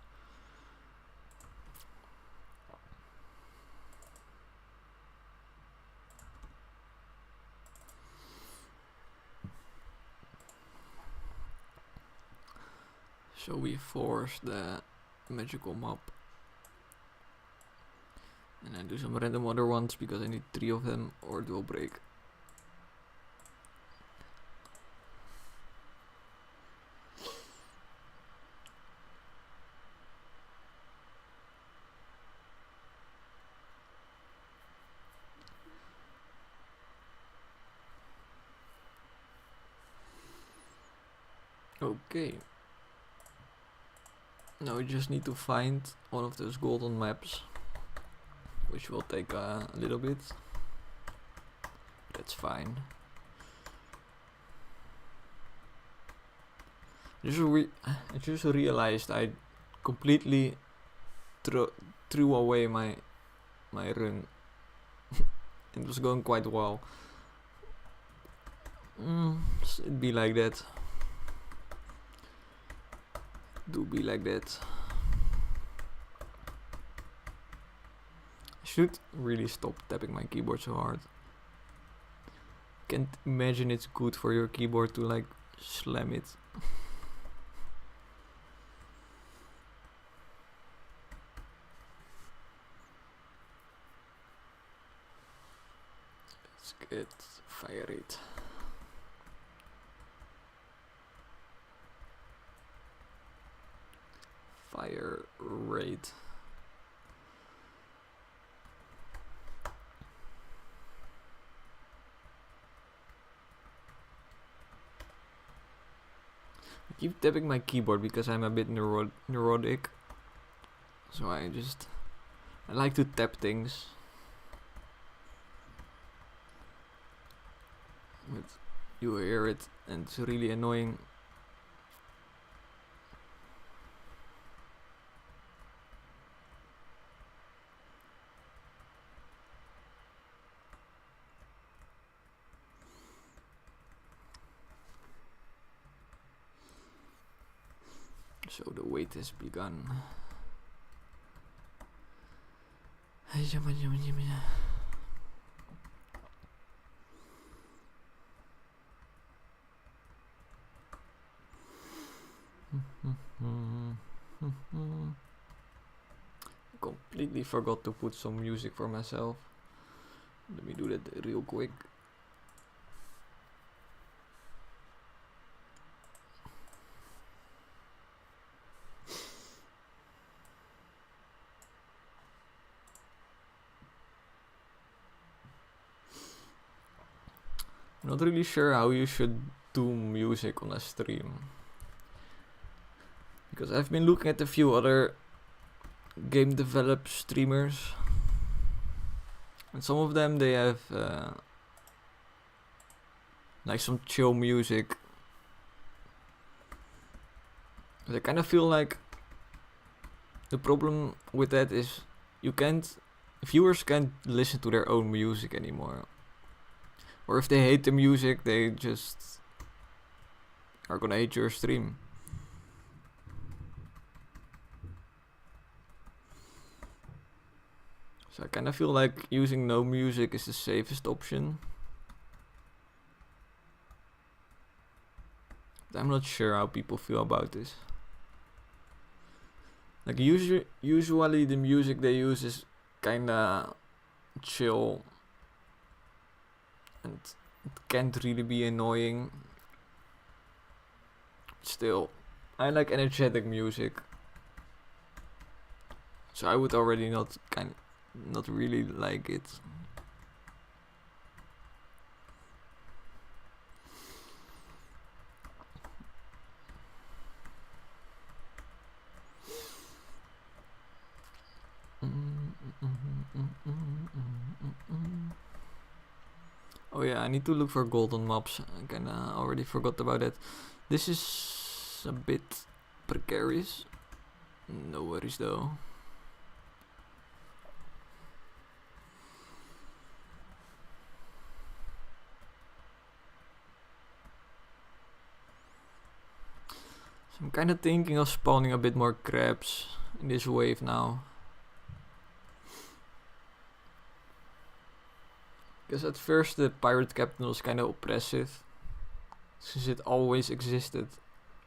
So we force the magical mob. And I do some random other ones because I need 3 of them or it will break. Okay. Now we just need to find one of those golden maps, which will take a little bit. That's fine. I just realized I completely threw away my run. It was going quite well. It'd be like that. Do be like that. I should really stop tapping my keyboard so hard. Can't imagine it's good for your keyboard to like slam it. Let's get fire rate. Fire rate. I keep tapping my keyboard because I'm a bit neurotic. So I like to tap things. But you hear it and it's really annoying. So the wait has begun. completely forgot to put some music for myself. Let me do that real quick. I'm not really sure how you should do music on a stream, because I've been looking at a few other game develop streamers, and some of them, they have like some chill music. But I kind of feel like the problem with that is viewers can't listen to their own music anymore. Or if they hate the music, they just are gonna hate your stream. So I kind of feel like using no music is the safest option. But I'm not sure how people feel about this. Like usually the music they use is kinda chill, and it can't really be annoying. Still, I like energetic music, so I would already not really like it. Oh yeah, I need to look for golden mobs. I kinda already forgot about that. This is a bit precarious. No worries though. So I'm kinda thinking of spawning a bit more crabs in this wave now. Because at first the pirate captain was kinda oppressive, since it always existed.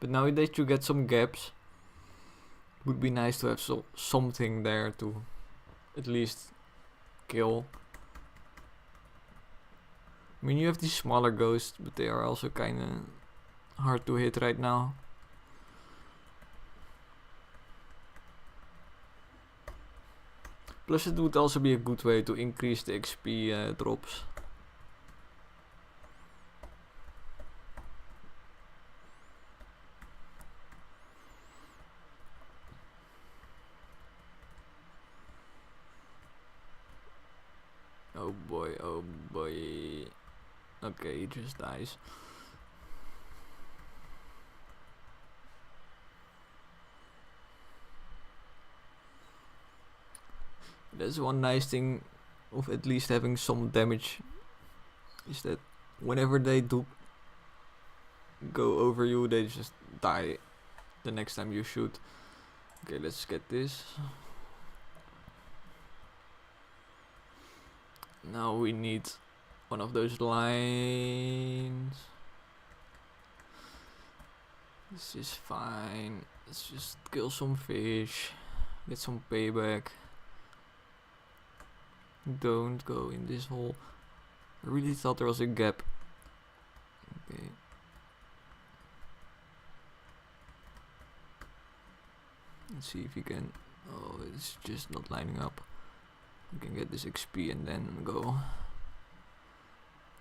But now that you get some gaps, it would be nice to have something there to at least kill. I mean, you have these smaller ghosts, but they are also kinda hard to hit right now. Plus it would also be a good way to increase the XP drops. Oh boy, oh boy. Okay, he just dies. That's one nice thing of at least having some damage, is that whenever they do go over you, they just die the next time you shoot. Okay, let's get this. Now we need one of those lines. This is fine. Let's just kill some fish, get some payback. Don't go in this hole. I really thought there was a gap. Okay. Let's see if you can. Oh, it's just not lining up. We can get this XP and then go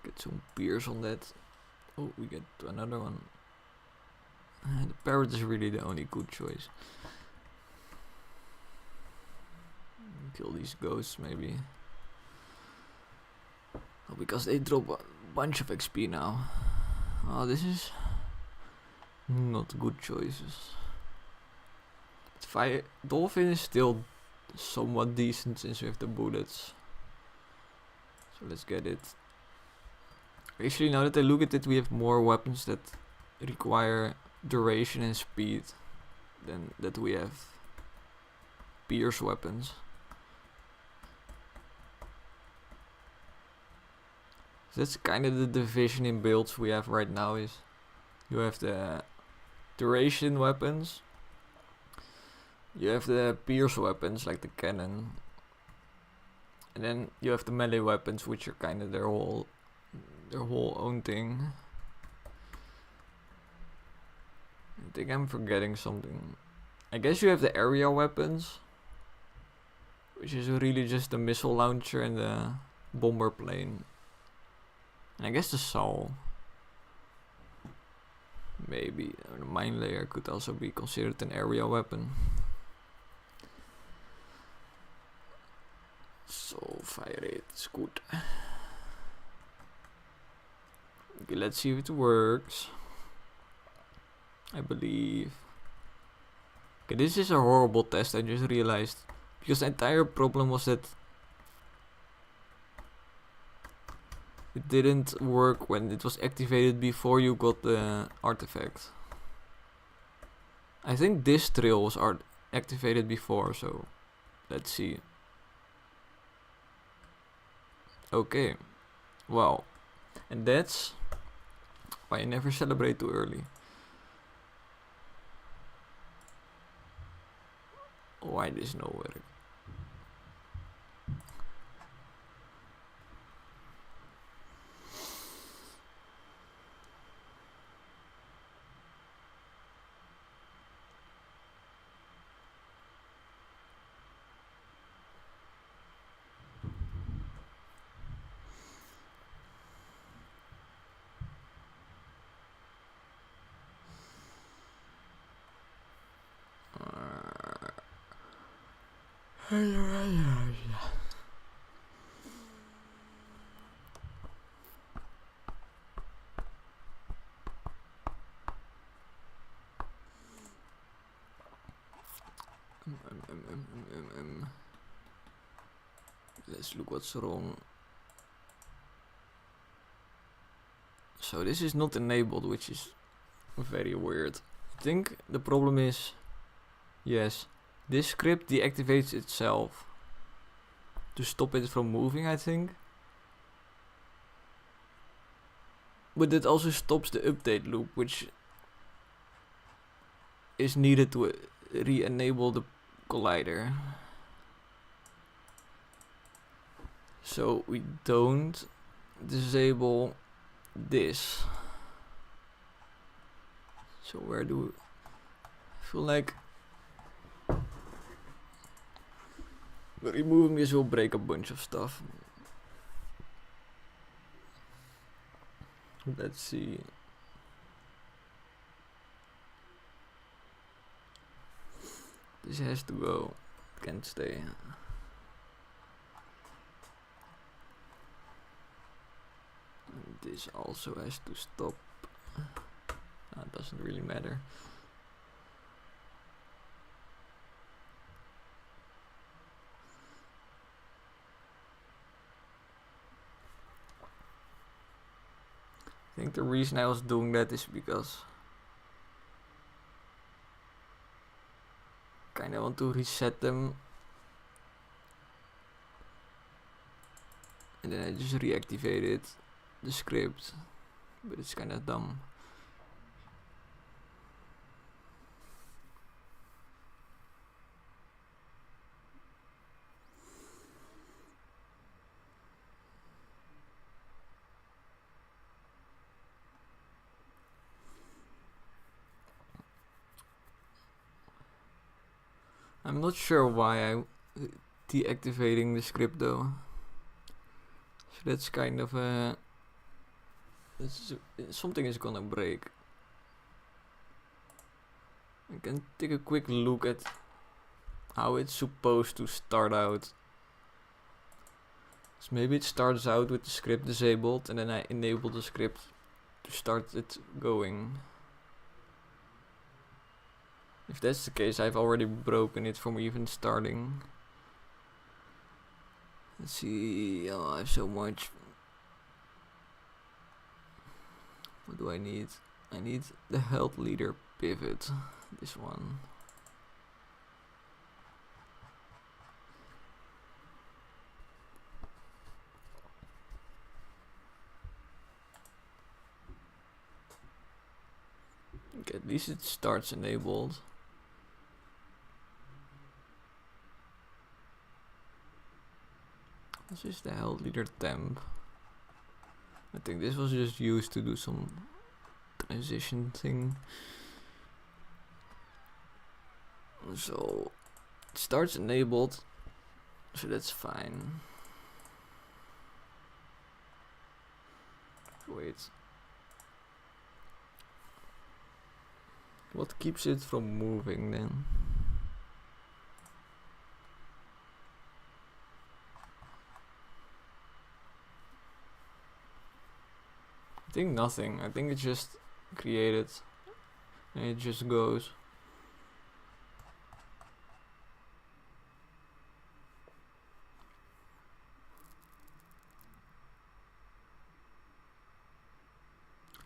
get some pierce on that. Oh, we get another one. The parrot is really the only good choice. Kill these ghosts maybe. Oh, because they drop a bunch of XP now. Oh, this is not good choices. Dolphin is still somewhat decent since we have the bullets. So let's get it. Actually, now that I look at it, we have more weapons that require duration and speed than that we have pierce weapons. So that's kind of the division in builds we have right now. Is you have the duration weapons, you have the pierce weapons like the cannon, And then you have the melee weapons, which are kind of their whole own thing. I think I'm forgetting something. I guess you have the area weapons, which is really just the missile launcher and the bomber plane. And I guess the saw. Maybe the mine layer could also be considered an area weapon. So fire rate is good. Okay, let's see if it works. I believe. Okay, this is a horrible test, I just realized. Because the entire problem was that it didn't work when it was activated before you got the artifact. I think this drill was activated before, so let's see. Okay, well, and that's why I never celebrate too early. Why this no work? Let's look what's wrong. So this is not enabled, which is very weird. I think the problem is, yes, this script deactivates itself to stop it from moving, I think. But it also stops the update loop, which is needed to re-enable the collider. So we don't disable this. So where do we feel like removing this will break a bunch of stuff. Let's see. This has to go. Can't stay. And this also has to stop. That doesn't really matter. I think the reason I was doing that is because I kinda want to reset them. And then I just reactivated the script. But it's kinda dumb. I'm not sure why I'm deactivating the script though. So that's kind of something is gonna break. I can take a quick look at how it's supposed to start out. So maybe it starts out with the script disabled and then I enable the script to start it going. If that's the case, I've already broken it from even starting. Let's see. Oh, I have so much. What do I need? I need the health leader pivot. This one. Okay, at least it starts enabled. This is the health leader temp. I think this was just used to do some transition thing. So it starts enabled, so that's fine. Wait. What keeps it from moving then? I think nothing. I think it's just created and it just goes.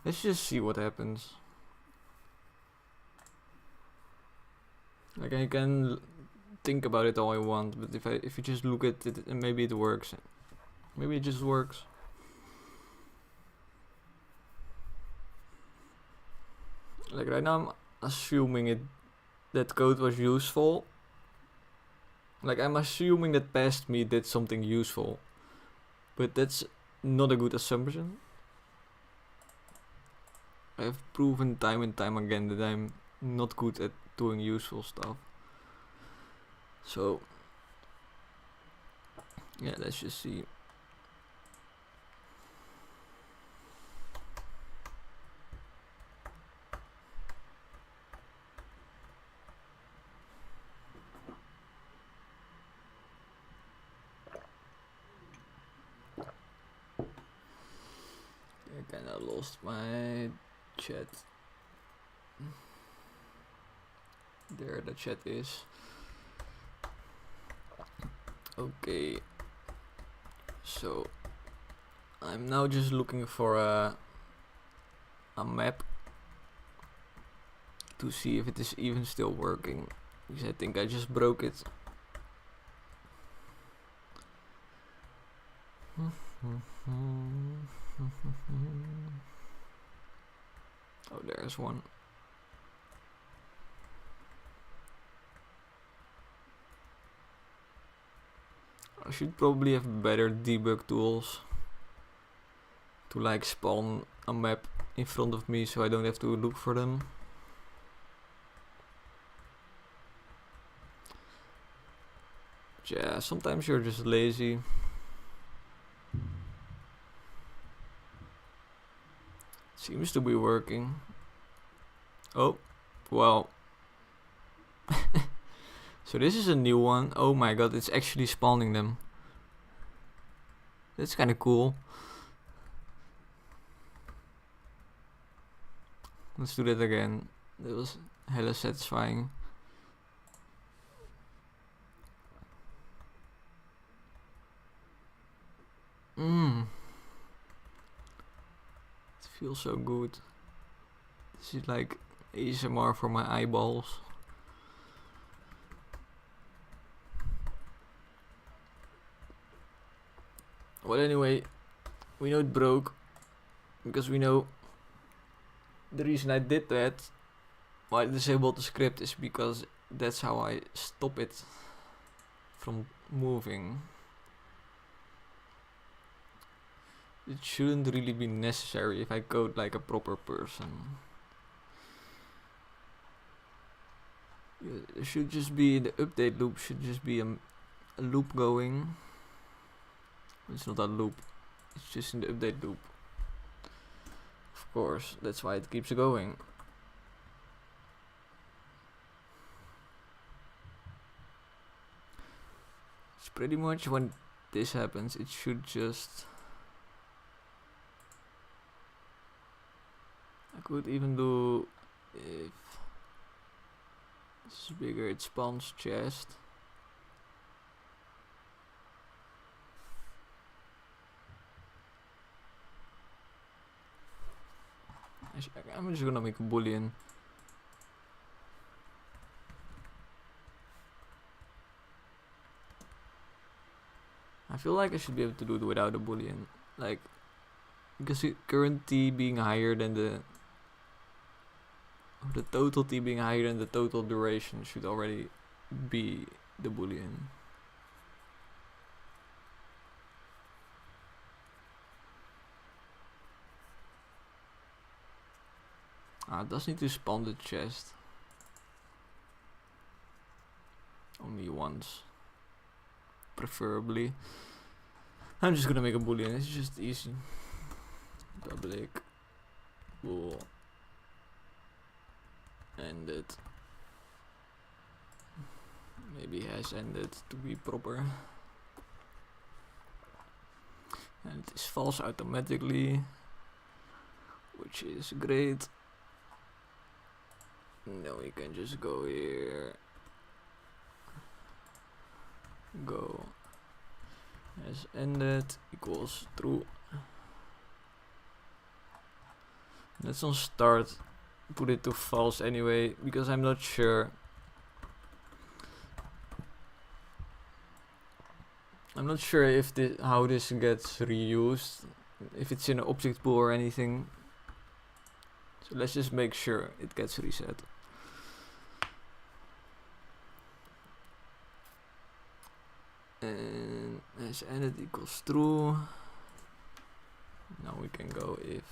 Let's just see what happens. Like, I can think about it all I want, but if you just look at it, maybe it works. Maybe it just works. Like right now I'm assuming that code was useful. Like I'm assuming that past me did something useful. But that's not a good assumption. I have proven time and time again that I'm not good at doing useful stuff. So yeah, let's just see. I kinda lost my chat. There the chat is. Okay. So I'm now just looking for a map to see if it is even still working, because I think I just broke it. Oh, there's one. I should probably have better debug tools to like spawn a map in front of me so I don't have to look for them. But yeah, sometimes you're just lazy. Seems to be working. Oh, well. So this is a new one. Oh my god, it's actually spawning them. That's kind of cool. Let's do that again. That was hella satisfying. It feels so good. This is like ASMR for my eyeballs. Well, anyway, we know it broke because we know the reason I did that, why I disabled the script, is because that's how I stop it from moving. It shouldn't really be necessary if I code like a proper person. It should just be, the update loop should just be a loop going. It's not a loop, it's just in the update loop. Of course, that's why it keeps going. It's pretty much when this happens, it should just... I could even do, if this is bigger, it spawns chest. I'm just gonna make a boolean. I feel like I should be able to do it without a boolean, like, because the current t being higher than the total t being higher than the total duration should already be the boolean. It does need to spawn the chest. Only once. Preferably. I'm just gonna make a boolean, it's just easy. Public bool ended. Maybe has ended to be proper. And it is false automatically, which is great. Now we can just go here. Go has ended equals true. Let's on start put it to false anyway, because I'm not sure. I'm not sure if how this gets reused, if it's in an object pool or anything. So let's just make sure it gets reset. And as ended equals true. Now we can go if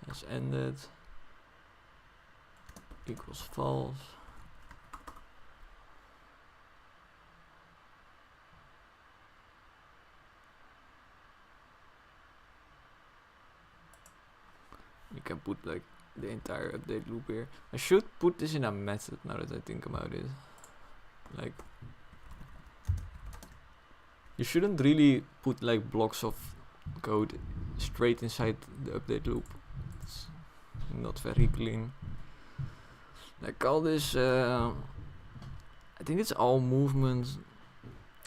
as ended equals false. You can put like the entire update loop here. I should put this in a method now that I think about it. Like, you shouldn't really put like blocks of code straight inside the update loop. It's not very clean. Like all this, I think it's all movement.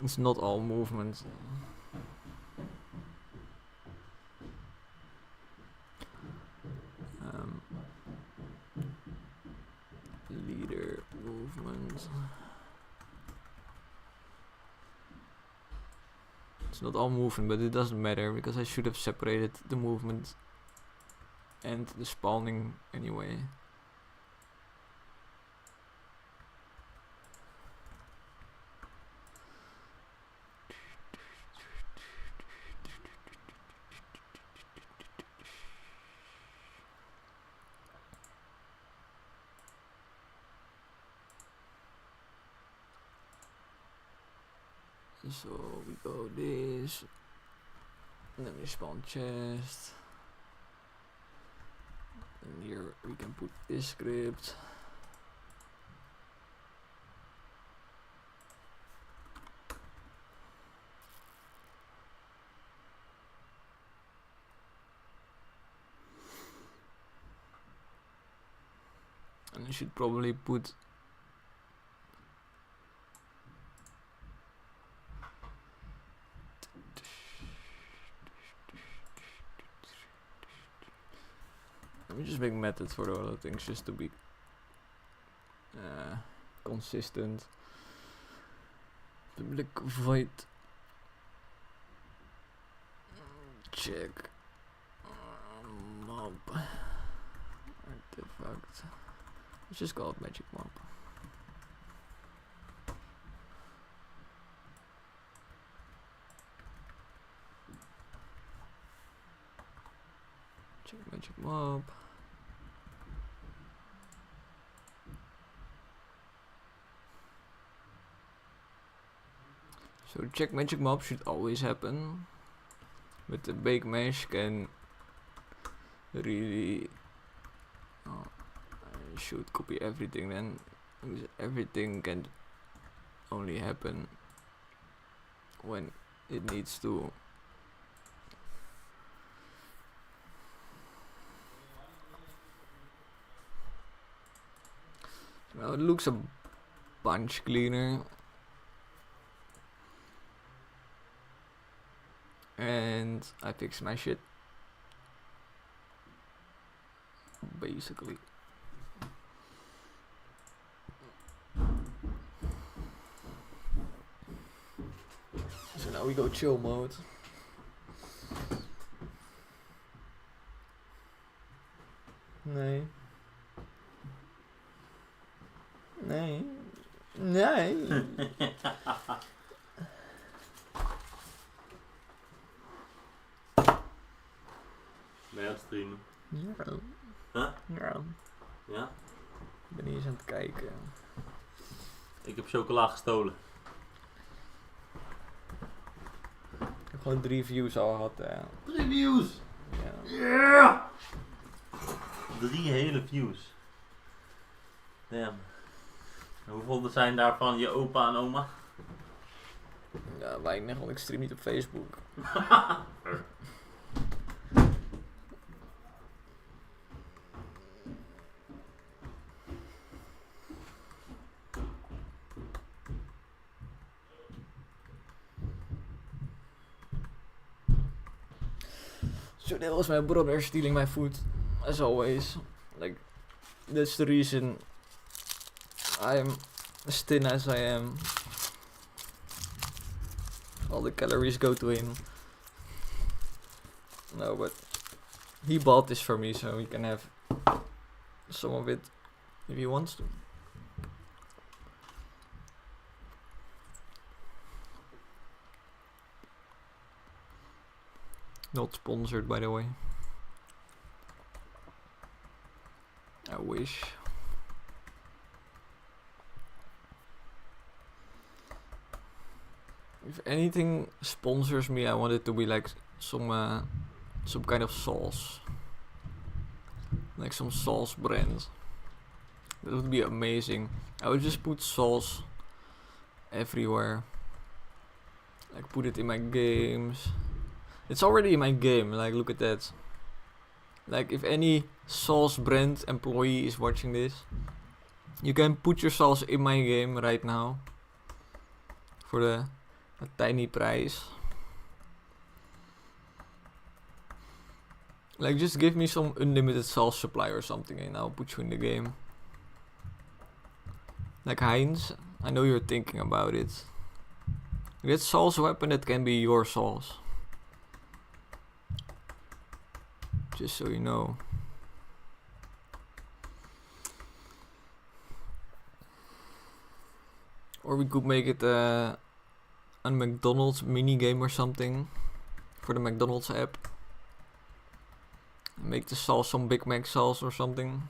It's not all movement. Leader movement. It's not all movement, but it doesn't matter because I should have separated the movement and the spawning anyway. So we go this, and then we spawn chest, and here we can put this script. And I should probably put we just make methods for the other things just to be consistent. Public void check mob artifact. Let's just call it magic mob. Check magic mob. So check magic mob should always happen, but the bake mesh can really I should copy everything then, because everything can only happen when it needs to. Now it looks a bunch cleaner. And I fixed my shit. Basically. So now we go chill mode. Nee. Nee. Nee. Ben je aan het streamen? Ja. Huh? Ja. Ja? Ik ben niet eens aan het kijken. Ik heb chocola gestolen. Ik heb gewoon 3 views al gehad. 3 views! Ja. Yeah! 3 hele views. Damn. En hoeveel zijn daarvan je opa en oma? Ja, weinig, want ik stream niet op Facebook. So that was my brother stealing my food, as always. Like, that's the reason I'm as thin as I am. All the calories go to him. No, but he bought this for me, so he can have some of it if he wants to. Not sponsored, by the way. I wish. If anything sponsors me, I want it to be like some kind of sauce. Like some sauce brand. That would be amazing. I would just put sauce everywhere. Like put it in my games. It's already in my game, like look at that. Like if any sauce brand employee is watching this, you can put your sauce in my game right now. For a tiny price. Like just give me some unlimited sauce supply or something and I'll put you in the game. Like Heinz, I know you're thinking about it. That sauce weapon, that can be your sauce. Just so you know. Or we could make it a McDonald's mini game or something for the McDonald's app. Make the sauce some Big Mac sauce or something.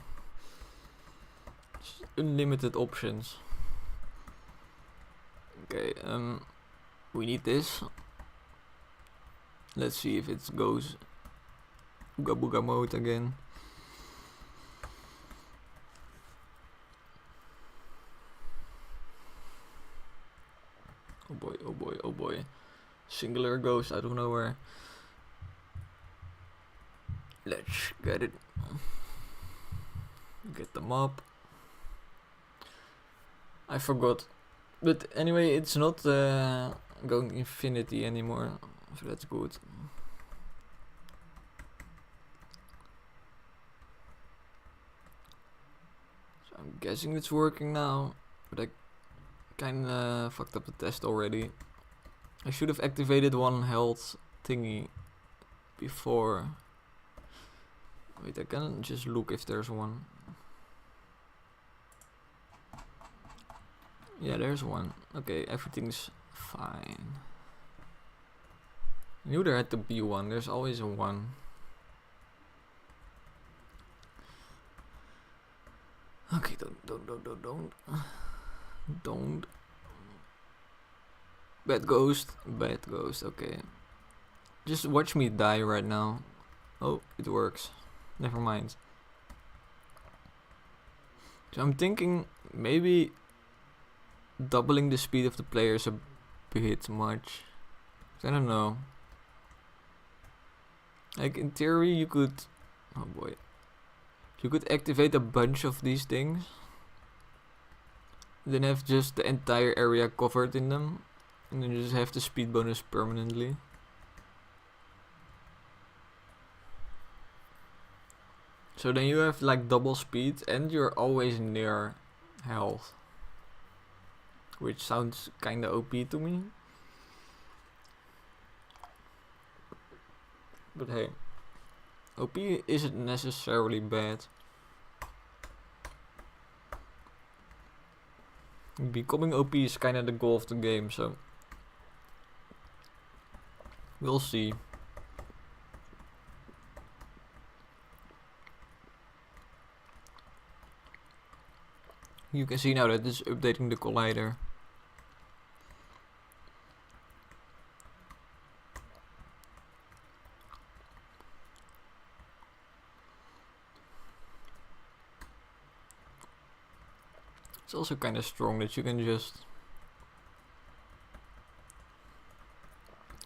Just unlimited options. Okay, we need this. Let's see if it goes Ooga Booga mode again. Oh boy, oh boy, oh boy. Singular ghost out of nowhere. Let's get it. Get them up. I forgot. But anyway, it's not going infinity anymore. So that's good. So I'm guessing it's working now. But I kinda fucked up the test already. I should have activated one health thingy before. Wait, I can just look if there's one. Yeah, there's one. Okay, everything's fine. I knew there had to be one. There's always a one. Okay, don't. Bad ghost, okay. Just watch me die right now. Oh, it works. Never mind. So I'm thinking maybe doubling the speed of the player is a bit much. I don't know. Like in theory you could... Oh boy. You could activate a bunch of these things. Then have just the entire area covered in them. And then you just have the speed bonus permanently. So then you have like double speed and you're always near health. Which sounds kinda OP to me. But hey, OP isn't necessarily bad. Becoming OP is kinda the goal of the game, so we'll see. You can see now that it's updating the collider. It's also kind of strong that you can just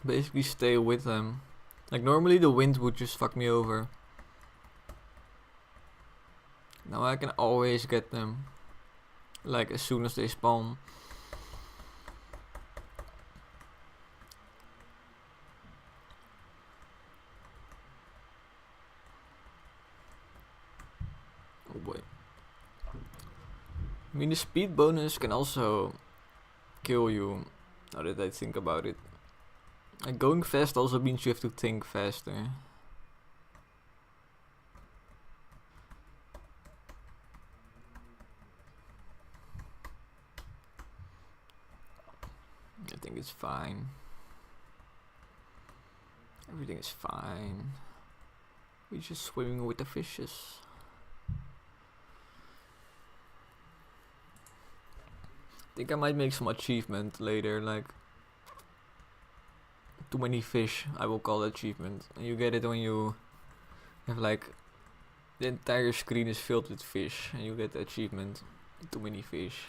basically stay with them. Like normally the wind would just fuck me over. Now I can always get them. Like as soon as they spawn. Oh boy. I mean the speed bonus can also kill you, now that I think about it. Like going fast also means you have to think faster. I think it's fine. Everything is fine. We're just swimming with the fishes. I think I might make some achievement later, like too many fish, I will call it achievement. And you get it when you have like the entire screen is filled with fish and you get the achievement, too many fish.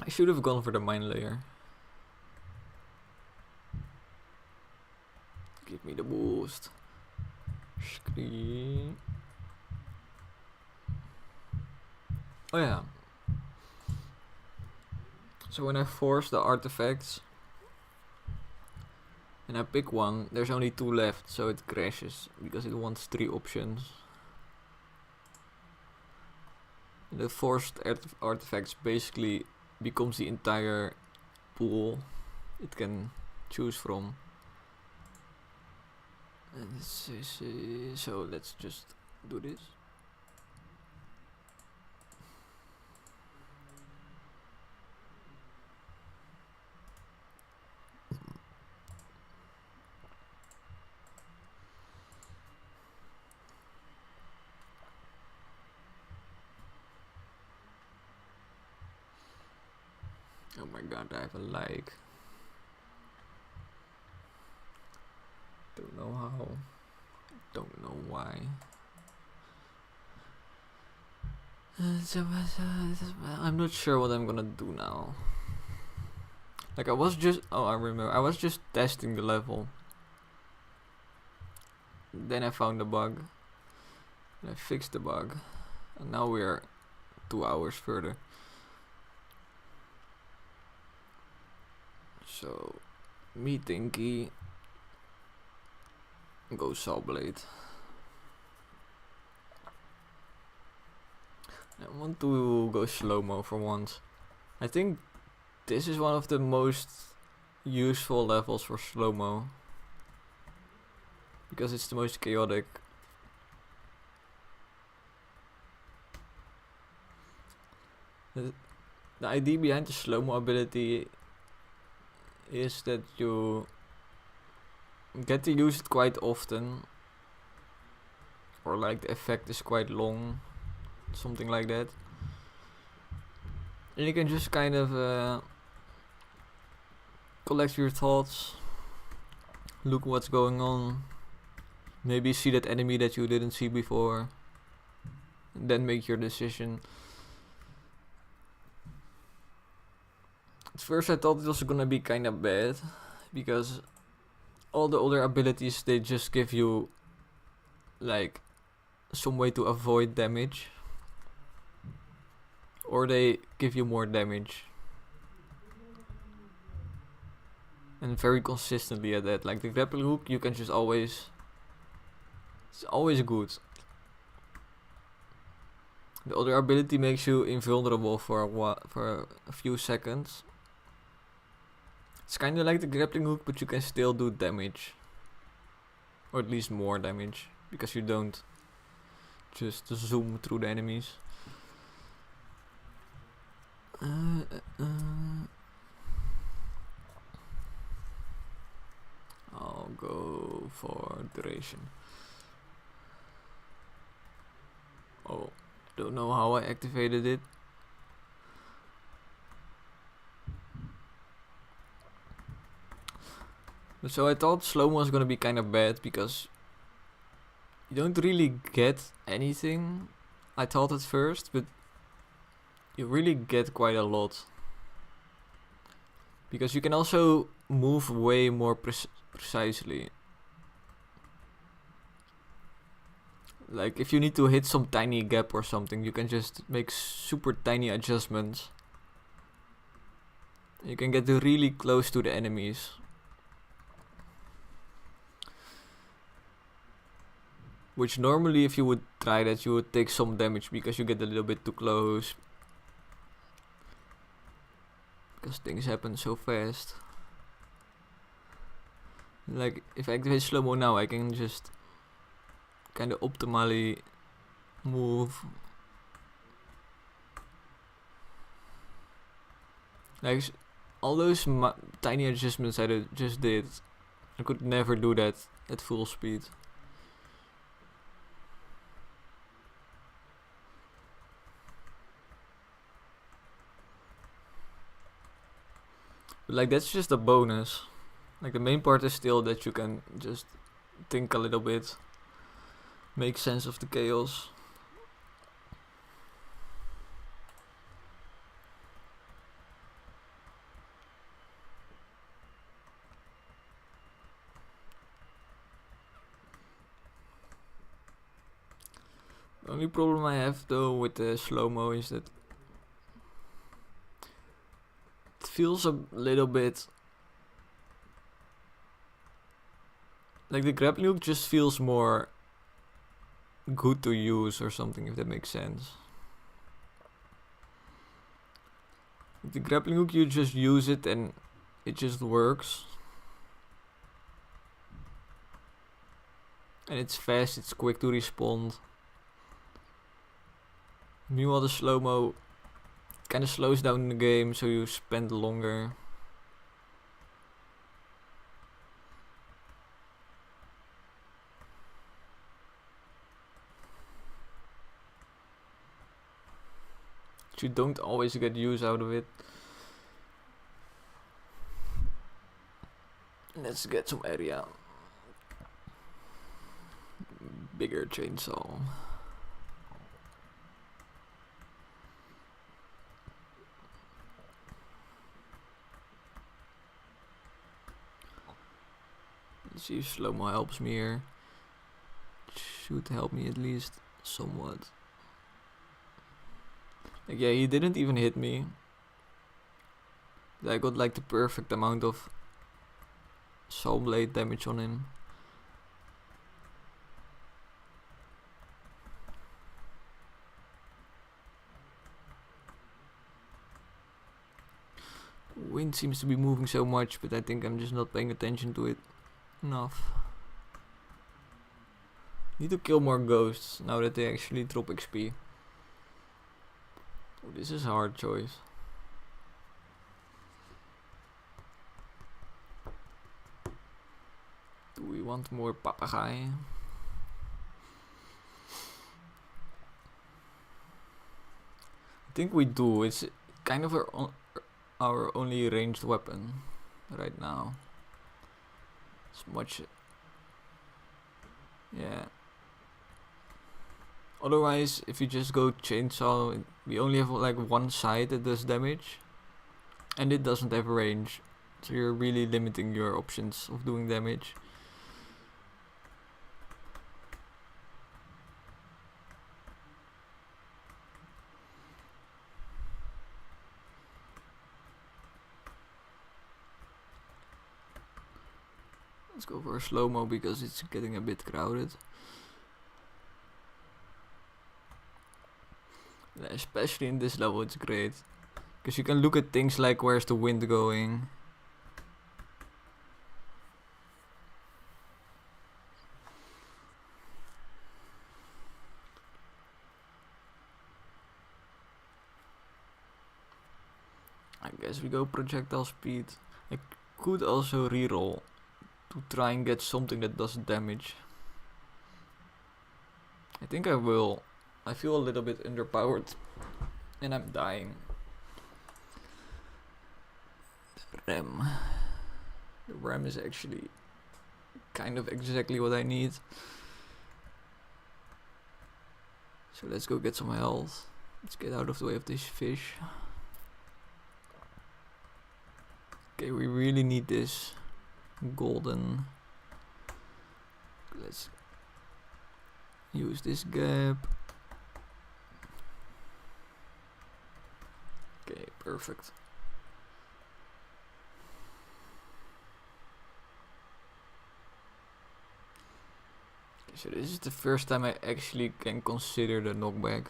I should have gone for the mine layer. Give me the boost. Screen. Oh yeah. So when I force the artifacts and I pick one, there's only 2 left, so it crashes because it wants 3 options. And the forced artifacts basically becomes the entire pool it can choose from. And so let's just do this. Oh my god, I have a like. Don't know how. Don't know why. I'm not sure what I'm gonna do now. Like I was just, oh I remember, I was just testing the level. Then I found the bug. And I fixed the bug. And now we're 2 hours further. So, me thinky, go saw blade. I want to go slow-mo for once. I think this is one of the most useful levels for slow-mo. Because it's the most chaotic. The idea behind the slow-mo ability is that you get to use it quite often, or like the effect is quite long, something like that, and you can just kind of collect your thoughts, look what's going on, maybe see that enemy that you didn't see before, and then make your decision. At first I thought it was gonna be kinda bad, because all the other abilities, they just give you like some way to avoid damage, or they give you more damage, and very consistently at that. Like the grappling hook, you can just always, it's always good. The other ability makes you invulnerable for a few seconds. It's kind of like the grappling hook, but you can still do damage, or at least more damage, because you don't just zoom through the enemies. I'll go for duration. don't know how I activated it. So I thought slow-mo was gonna be kind of bad because you don't really get anything. I thought at first, but you really get quite a lot. Because you can also move way more precisely. Like if you need to hit some tiny gap or something, you can just make super tiny adjustments. You can get really close to the enemies. Which normally if you would try that you would take some damage because you get a little bit too close. Because things happen so fast. Like if I activate slow-mo now, I can just kind of optimally move. Like all those tiny adjustments I just did, I could never do that at full speed. But like that's just a bonus. Like the main part is still that you can just think a little bit, make sense of the chaos. The only problem I have though with the slow-mo is that it feels a little bit like the grappling hook just feels more good to use or something, if that makes sense. With the grappling hook you just use it and it just works. And it's fast, it's quick to respond. Meanwhile the slow-mo kind of slows down the game, so you spend longer. But you don't always get use out of it. Let's get some area. Bigger chainsaw. Let's see if slow-mo helps me here. Should help me at least somewhat. Like, yeah, he didn't even hit me. I got like the perfect amount of saw blade damage on him. Wind seems to be moving so much, but I think I'm just not paying attention to it enough. Need to kill more ghosts now that they actually drop XP. Oh, this is a hard choice. Do we want more papagaai? I think we do. It's kind of our only ranged weapon right now. It's much. Yeah. Otherwise, if you just go chainsaw, we only have like one side that does damage, and it doesn't have range, so you're really limiting your options of doing damage. Let's go for a slow-mo because it's getting a bit crowded. Especially in this level it's great. Because you can look at things like where's the wind going. I guess we go projectile speed. I could also reroll to try and get something that does damage. I think I will. I feel a little bit underpowered and I'm dying. RAM. The RAM is actually kind of exactly what I need. So let's go get some health. Let's get out of the way of this fish. Okay, we really need this golden. Let's use this gap. Okay, perfect. Okay, so this is the first time I actually can consider the knockback.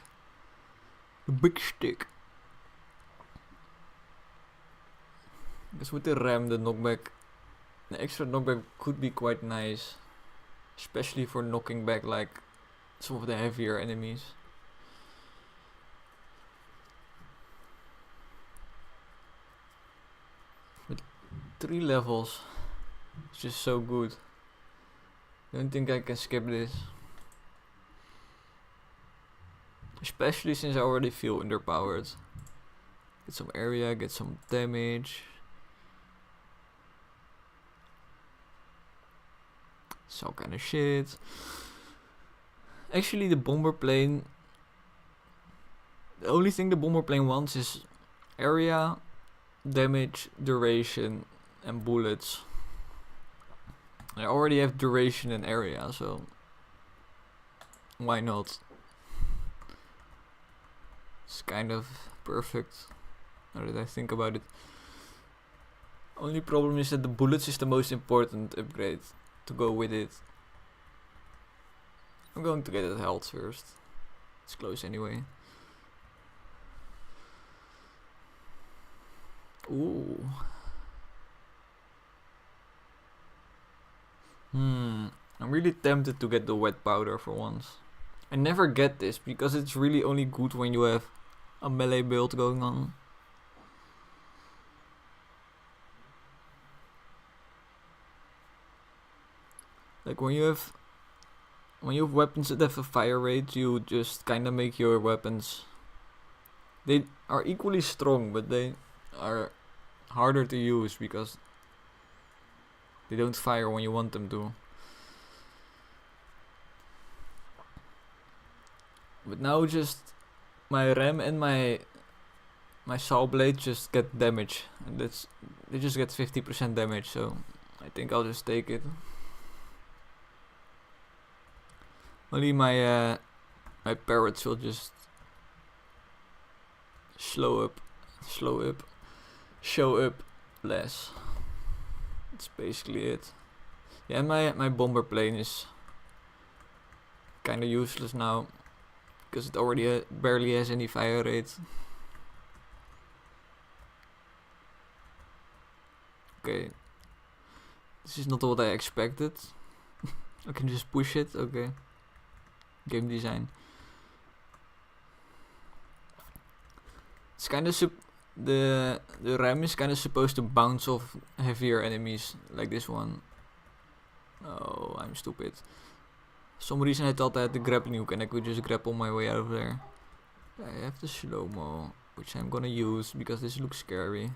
The big stick. Because with the RAM, the extra knockback could be quite nice. Especially for knocking back like some of the heavier enemies. With 3 levels, it's just so good. Don't think I can skip this. Especially since I already feel underpowered. Get some area, get some damage. Some kind of shit. Actually, the bomber plane. The only thing the bomber plane wants is area, damage, duration, and bullets. I already have duration and area, so why not? It's kind of perfect now that I think about it. Only problem is that the bullets is the most important upgrade to go with it. I'm going to get it health first. It's close anyway. Ooh. I'm really tempted to get the wet powder for once. I never get this because it's really only good when you have a melee build going on. Like when you have weapons that have a fire rate, you just kinda make your weapons. They are equally strong, but they are harder to use because they don't fire when you want them to. But now just my ram and my saw blade just get damage, and they just get 50% damage. So I think I'll just take it. Only my parrots will just show up less. That's basically it. Yeah, and my bomber plane is kinda useless now because it already barely has any fire rate. Okay, this is not what I expected. I can just push it. Okay. Game design. It's kind of the ram is kind of supposed to bounce off heavier enemies like this one. Oh, I'm stupid. For some reason I thought I had the grappling hook and I could just grapple my way out of there. I have the slow-mo, which I'm gonna use because this looks scary.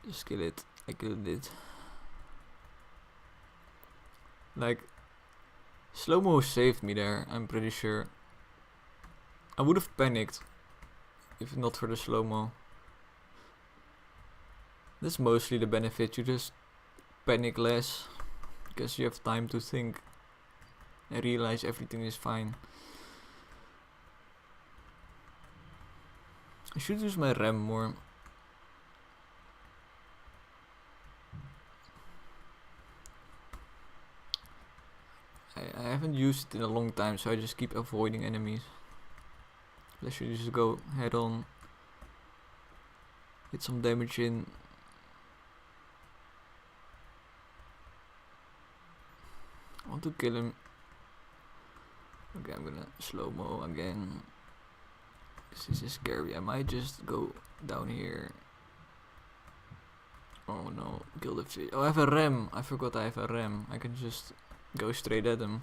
Just kill it. I killed it. Like, slow-mo saved me there, I'm pretty sure. I would have panicked if not for the slow-mo. That's mostly the benefit, you just panic less because you have time to think and realize everything is fine. I should use my RAM more. I haven't used it in a long time, so I just keep avoiding enemies. I should just go head on, get some damage in. I want to kill him. Okay, I'm gonna slow-mo again. This is scary. I might just go down here. Oh no, kill the fish. Oh, I have a ram. I forgot I have a ram. I can just go straight at him.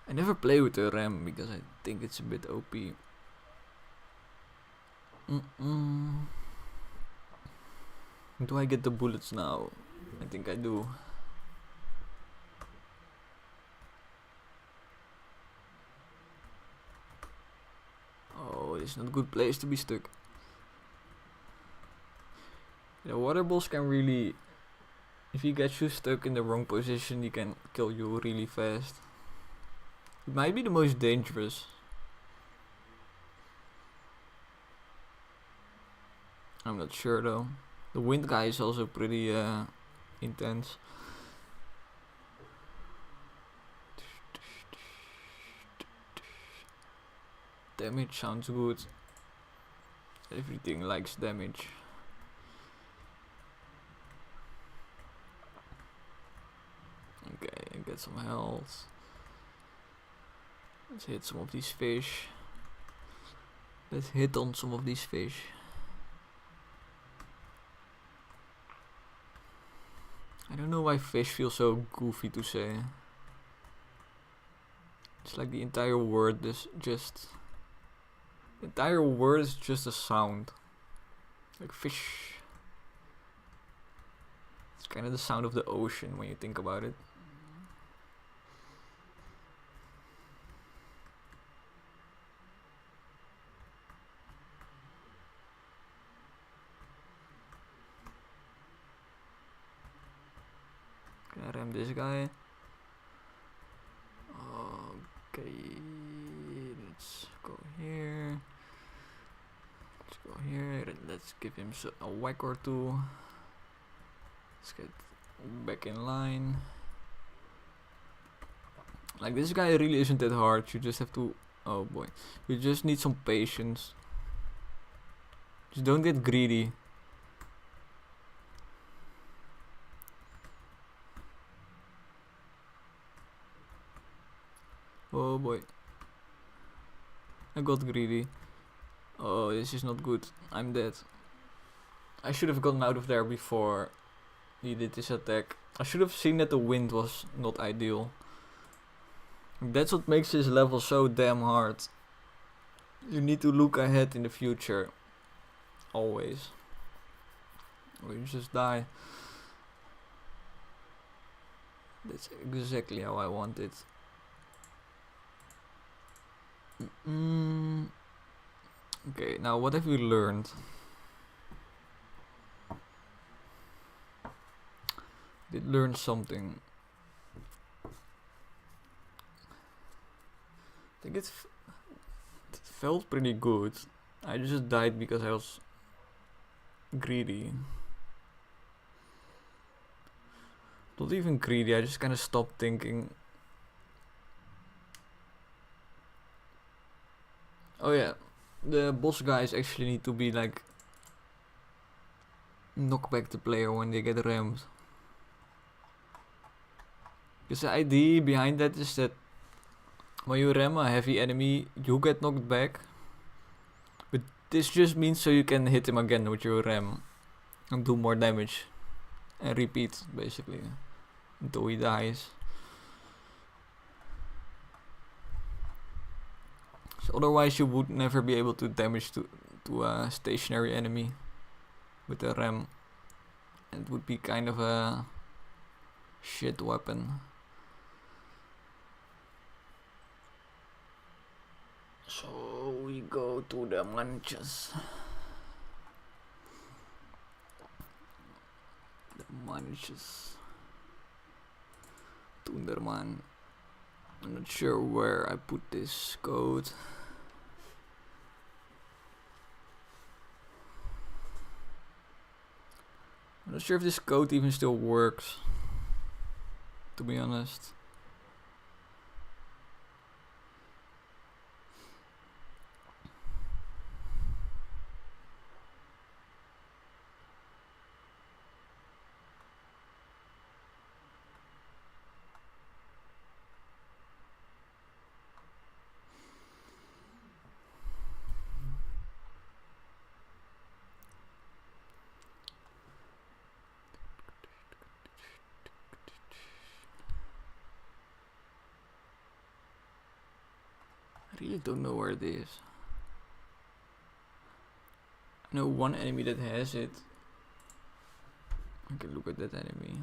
I never play with the RAM because I think it's a bit OP. Do I get the bullets now? I think I do. Oh, it's not a good place to be stuck. The water boss can really... If he gets you stuck in the wrong position, he can kill you really fast. It might be the most dangerous. I'm not sure though. The wind guy is also pretty intense. Damage sounds good. Everything likes damage. Okay, get some health. Let's hit some of these fish. Let's hit on some of these fish. I don't know why fish feels so goofy to say. It's like the entire word is just... The entire word is just a sound. Like fish. It's kind of the sound of the ocean when you think about it. Can I ram this guy? Okay, let's go here. Let's go here. Let's give him a whack or two. Let's get back in line. Like, this guy really isn't that hard. You just have to... Oh boy. You just need some patience. Just don't get greedy. Oh boy. I got greedy. Oh, this is not good. I'm dead. I should have gotten out of there before he did this attack. I should have seen that the wind was not ideal. That's what makes this level so damn hard. You need to look ahead in the future. Always. Or you just die. That's exactly how I want it. Okay, now what have we learned? Did learn something. I think it felt pretty good. I just died because I was greedy. Not even greedy, I just kind of stopped thinking. Oh yeah, the boss guys actually need to be like knock back the player when they get rammed. Because the idea behind that is that when you ram a heavy enemy, you get knocked back. But this just means so you can hit him again with your ram and do more damage. And repeat, basically, until he dies. So otherwise you would never be able to damage to a stationary enemy with a ram. And it would be kind of a shit weapon. So we go to the manches. The manches. Tunderman. I'm not sure where I put this code. I'm not sure if this code even still works, to be honest. I don't know where it is. I know one enemy that has it. I can look at that enemy.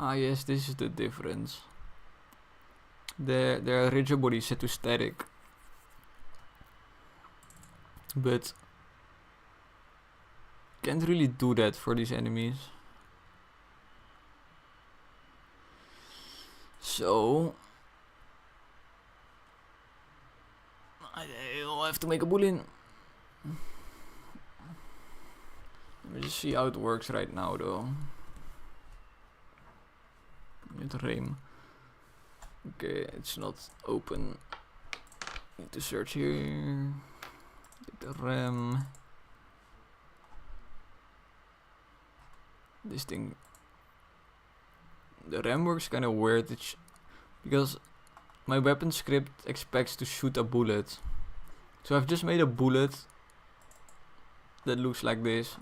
Ah yes, this is the difference. Their rigid body is set to static. But can't really do that for these enemies. So I'll have to make a boolean. Let me just see how it works right now though. With rem. Okay, it's not open. Need to search here. Get the RAM. This thing. The RAM works kind of weird. Because my weapon script expects to shoot a bullet. So I've just made a bullet that looks like this.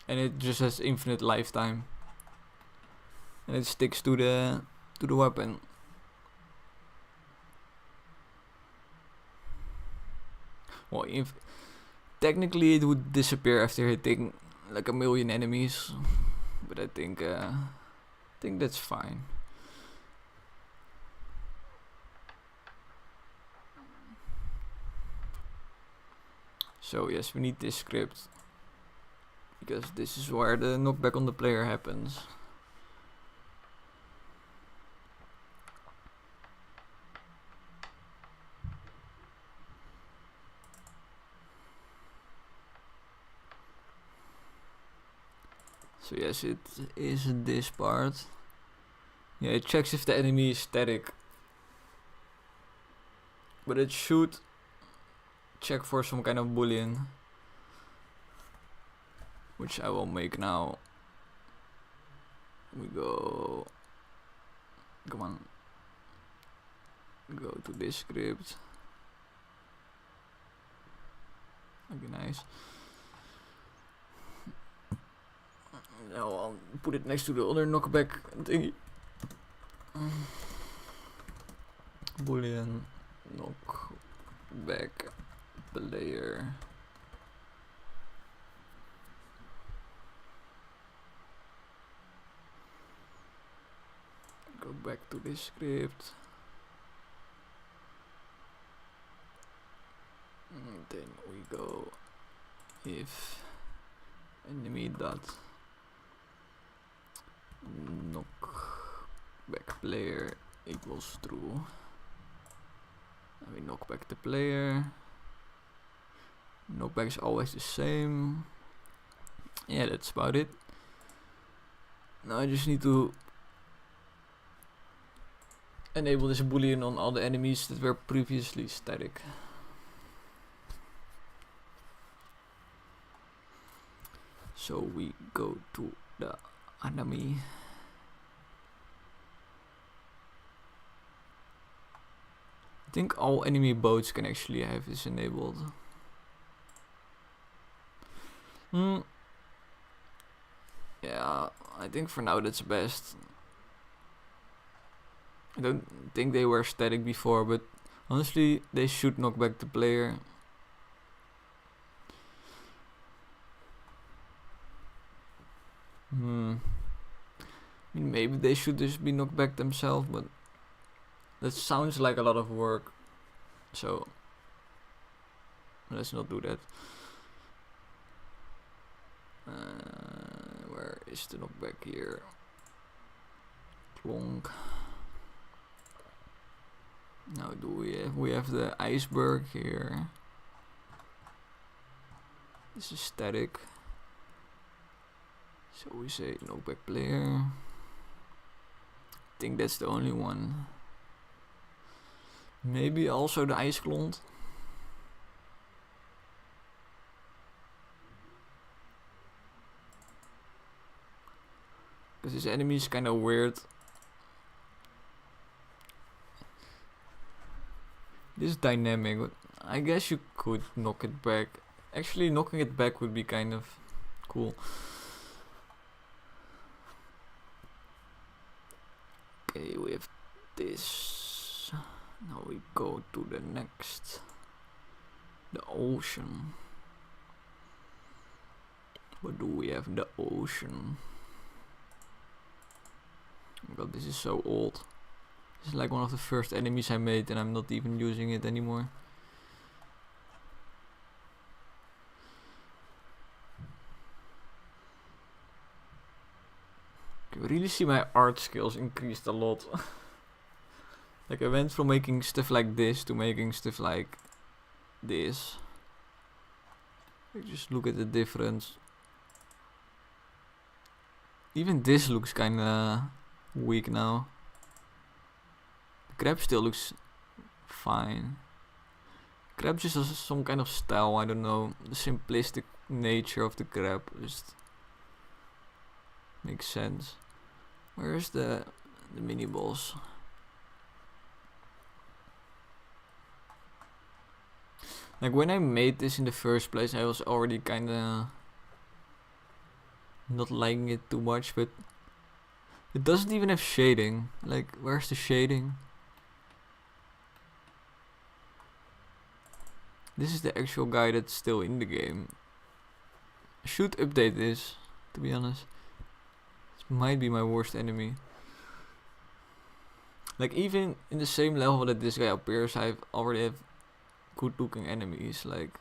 And it just has infinite lifetime. And it sticks to the weapon. Well, if technically it would disappear after hitting like 1,000,000 enemies, but I think that's fine. So yes, we need this script because this is where the knockback on the player happens. So yes, it is this part. Yeah, it checks if the enemy is static. But it should check for some kind of boolean. Which I will make now. We go... Come on. Go to this script. Okay, nice. Now I'll put it next to the other knockback thingy. Boolean knockback player. Go back to this script. And then we go if enemy dot knockback player equals true. And we knock back the player. Knockback is always the same. Yeah, that's about it. Now I just need to enable this boolean on all the enemies that were previously static. So we go to the enemy. I think all enemy boats can actually have this enabled. Yeah, I think for now that's best. I don't think they were static before, but honestly they should knock back the player. I mean, maybe they should just be knocked back themselves, but that sounds like a lot of work. So let's not do that. Where is the knockback here? Plonk. Now do we have the iceberg here. This is static. So we say knockback player. I think that's the only one. Maybe also the ice clont. Because this enemy is kind of weird. This is dynamic, but I guess you could knock it back. Actually, knocking it back would be kind of cool. Okay, we have this. Now we go to the next. The ocean. What do we have? The ocean. Oh god, this is so old. This is like one of the first enemies I made and I'm not even using it anymore. I really see my art skills increased a lot. Like I went from making stuff like this to making stuff like this. Like just look at the difference. Even this looks kinda weak now. The crab still looks fine. Crab just has some kind of style, I don't know. The simplistic nature of the crab just makes sense. Where's the mini boss? Like when I made this in the first place, I was already kinda not liking it too much, but it doesn't even have shading. Like, where's the shading? This is the actual guy that's still in the game. I should update this, to be honest. This might be my worst enemy. Like, even in the same level that this guy appears, I already have good looking enemies. Like,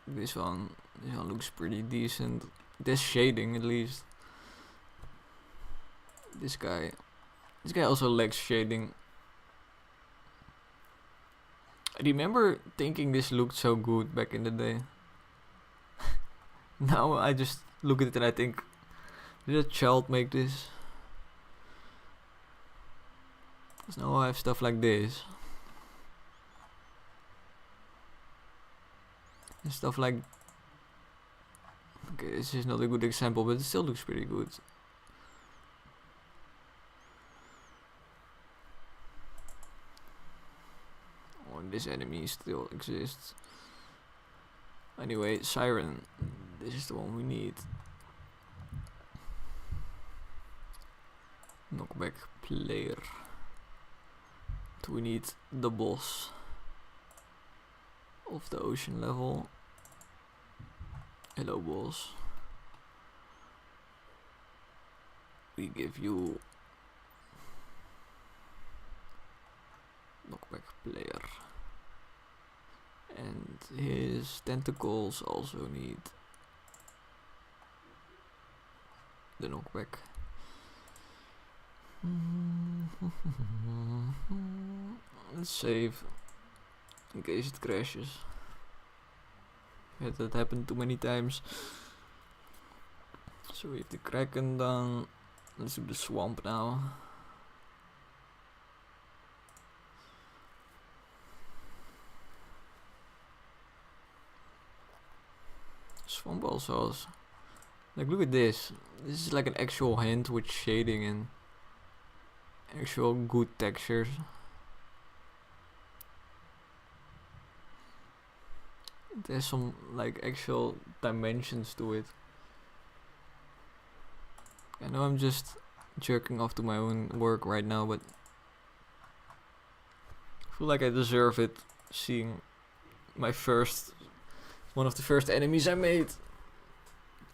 this one looks pretty decent. There's shading at least. This guy also lacks shading. I remember thinking this looked so good back in the day. Now I just look at it and I think, did a child make this? Because now I have stuff like this. And stuff like... Okay, this is not a good example, but it still looks pretty good. Oh, and this enemy still exists. Anyway, Siren. This is the one we need. Knockback player. Do we need the boss of the ocean level? Hello boss. We give you knockback player. And his tentacles also need the knockback. Let's save in case it crashes. Had that happened too many times. So we have the Kraken done. Let's do the swamp now. Swamp also has, like, look at this. This is like an actual hand with shading and actual good textures. There's some like actual dimensions to it. I know I'm just jerking off to my own work right now, but I feel like I deserve it, seeing my first, one of the first enemies I made.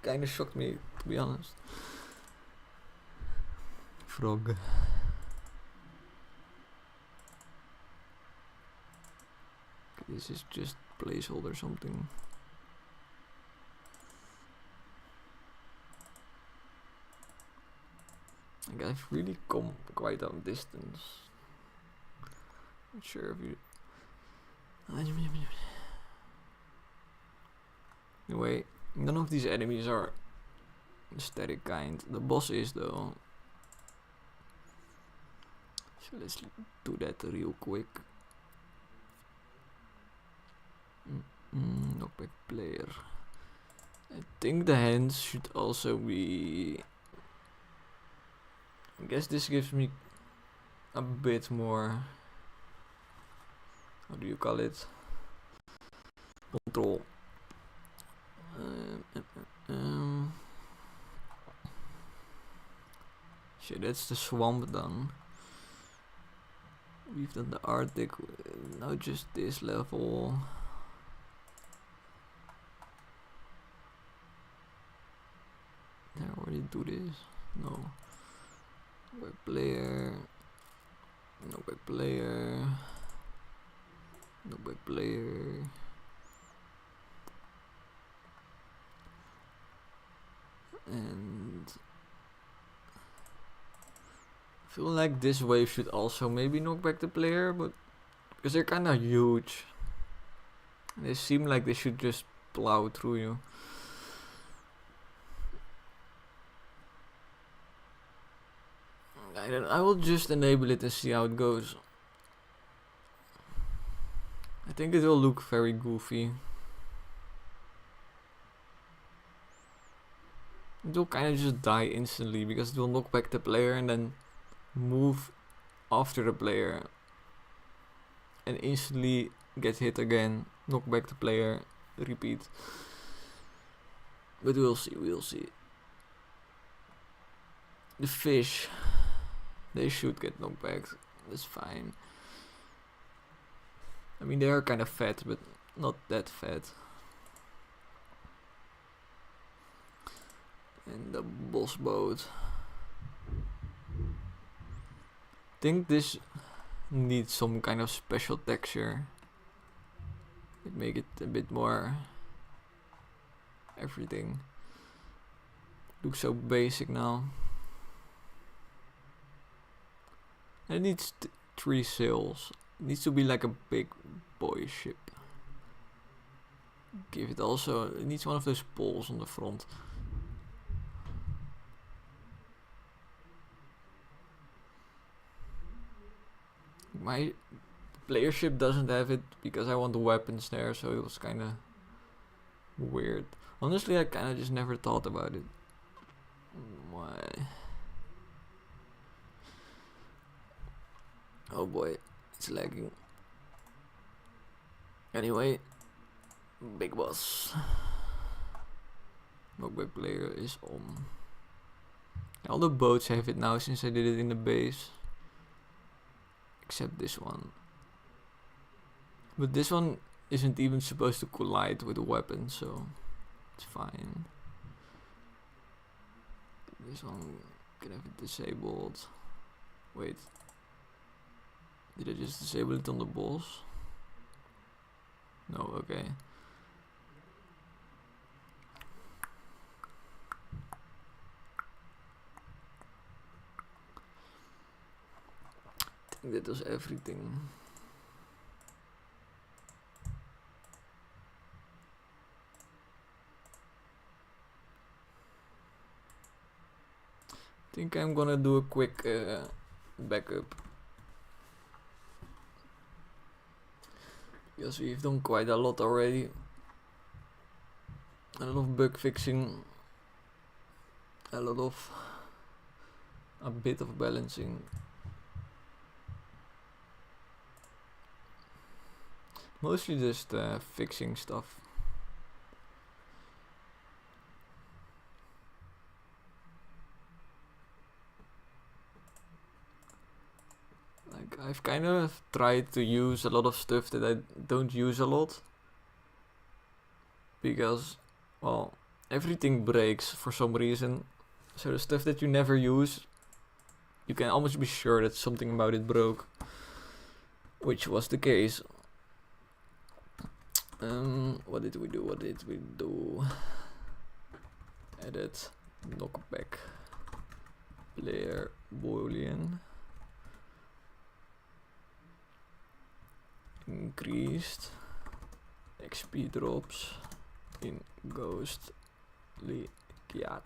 Kinda shocked me, to be honest. Frog. This is just placeholder something. Like, I've really come quite a distance. Not sure if you... Anyway, none of these enemies are the static kind. The boss is though. So let's do that real quick. Knockback player. I think the hands should also be... I guess this gives me a bit more... How do you call it? Control. Shit, that's the swamp done. We've done the Arctic, now just this level. Did I already do this? No. By player. No by player. No by player. And I feel like this wave should also maybe knock back the player, but because they're kinda huge. They seem like they should just plow through you. I will just enable it and see how it goes. I think it will look very goofy. It will kind of just die instantly because it will knock back the player and then move after the player and instantly get hit again, knock back the player, repeat. But we'll see. The fish, they should get knocked back, that's fine. I mean, they are kind of fat, but not that fat. And the boss boat. I think this needs some kind of special texture. It make it a bit more everything. Looks so basic now. And it needs 3 sails. It needs to be like a big boy ship. Give it also, it needs one of those poles on the front. My player ship doesn't have it because I want the weapons there, so it was kinda weird. Honestly, I kinda just never thought about it. Why? Oh boy, it's lagging. Anyway, big boss. Knockback player is on. All the boats have it now since I did it in the base. Except this one. But this one isn't even supposed to collide with the weapon, so it's fine. This one can have it disabled. Wait. Did I just disable it on the boss? No, okay. I think that was everything. I think I'm gonna do a quick backup. Because we've done quite a lot already. A lot of bug fixing. A bit of balancing. Mostly just fixing stuff. Like, I've kind of tried to use a lot of stuff that I don't use a lot. Because, well, everything breaks for some reason. So the stuff that you never use, you can almost be sure that something about it broke. Which was the case. What did we do? Edit, knockback, player, boolean, increased, XP drops in ghostly cat,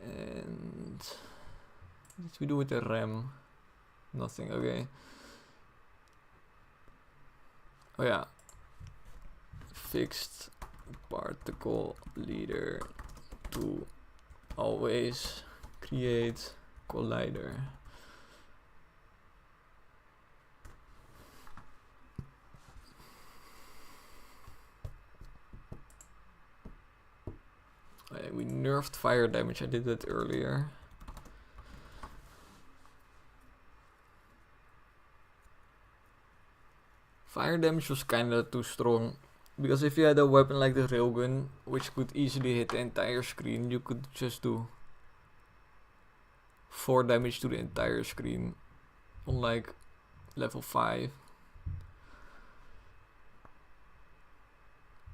and what did we do with the RAM? Nothing, okay. Oh yeah, fixed particle leader to always create collider. We nerfed fire damage, I did that earlier. Fire damage was kinda too strong, because if you had a weapon like the railgun, which could easily hit the entire screen, you could just do 4 damage to the entire screen on like level 5.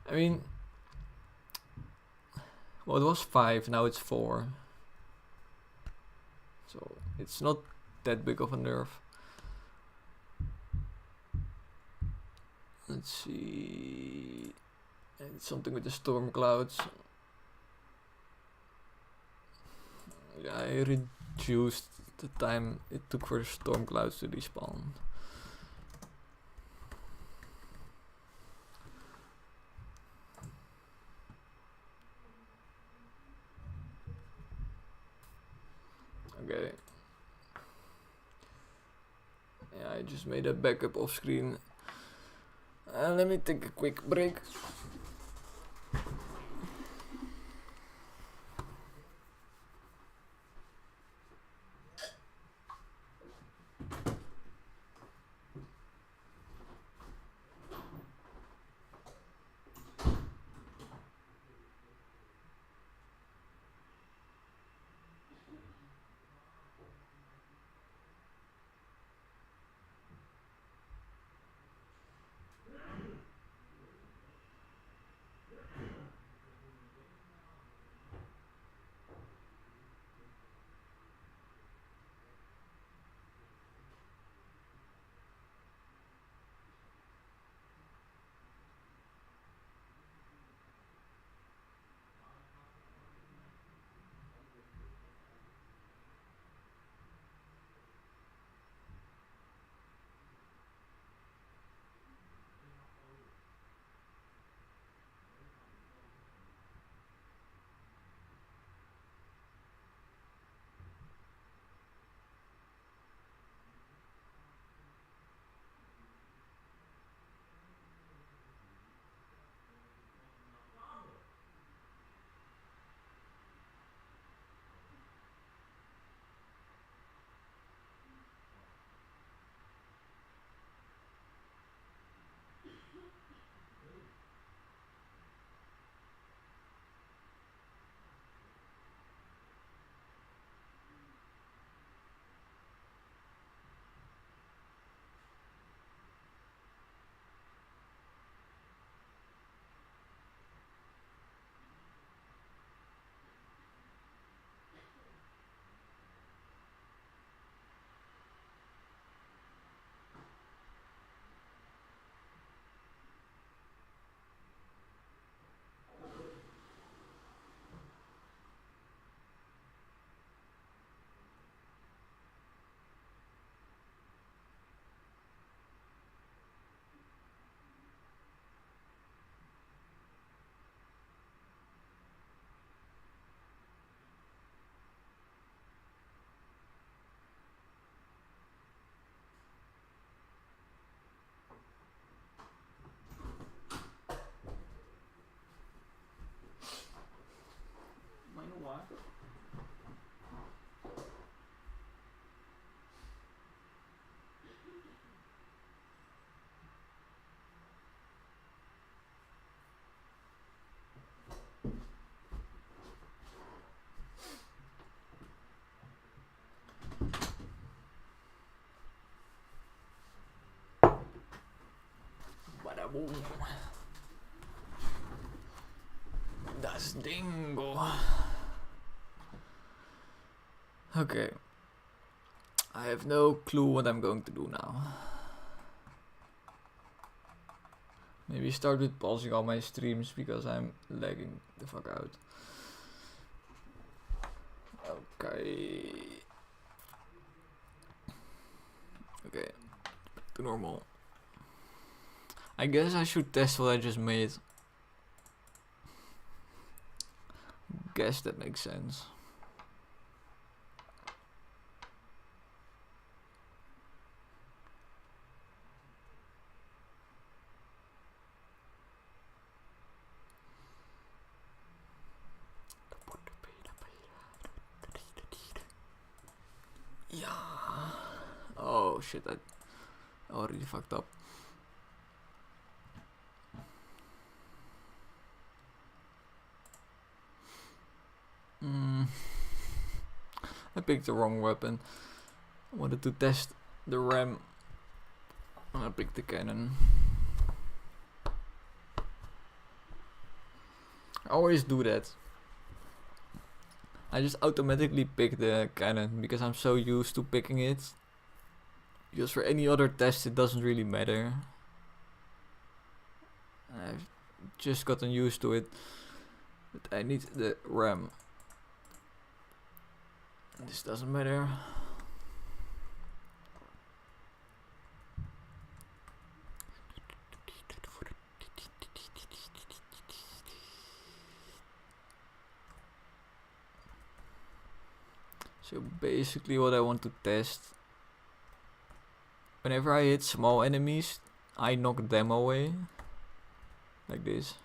I mean, well, it was 5, now it's 4. So it's not that big of a nerf. Let's see. And something with the storm clouds. Yeah, I reduced the time it took for the storm clouds to despawn. Okay. Yeah, I just made a backup off screen. Let me take a quick break. Boom. Das Dingo. Okay. I have no clue what I'm going to do now. Maybe start with pausing all my streams because I'm lagging the fuck out. Okay. Okay. To normal. I guess I should test what I just made guess that makes sense. Yeah. Oh shit, I already fucked up. I picked the wrong weapon. I wanted to test the RAM. And I picked the cannon. I always do that. I just automatically pick the cannon because I'm so used to picking it. Because for any other test it doesn't really matter. I've just gotten used to it. But I need the RAM. This doesn't matter. So basically what I want to test, whenever I hit small enemies, I knock them away, like this.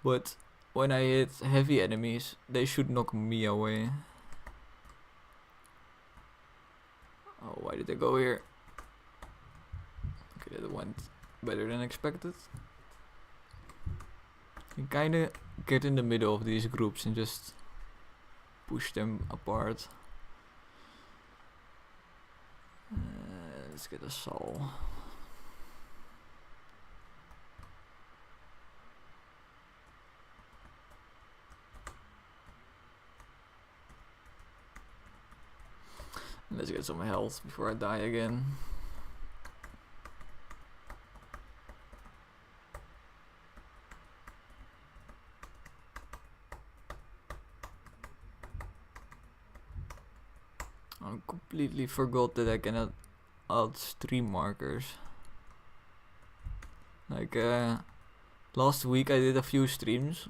But when I hit heavy enemies, they should knock me away. Oh, why did I go here? Okay, that went better than expected. You can kinda get in the middle of these groups and just push them apart. Let's get a soul. Let's get some health before I die again. I completely forgot that I cannot add stream markers. Like last week I did a few streams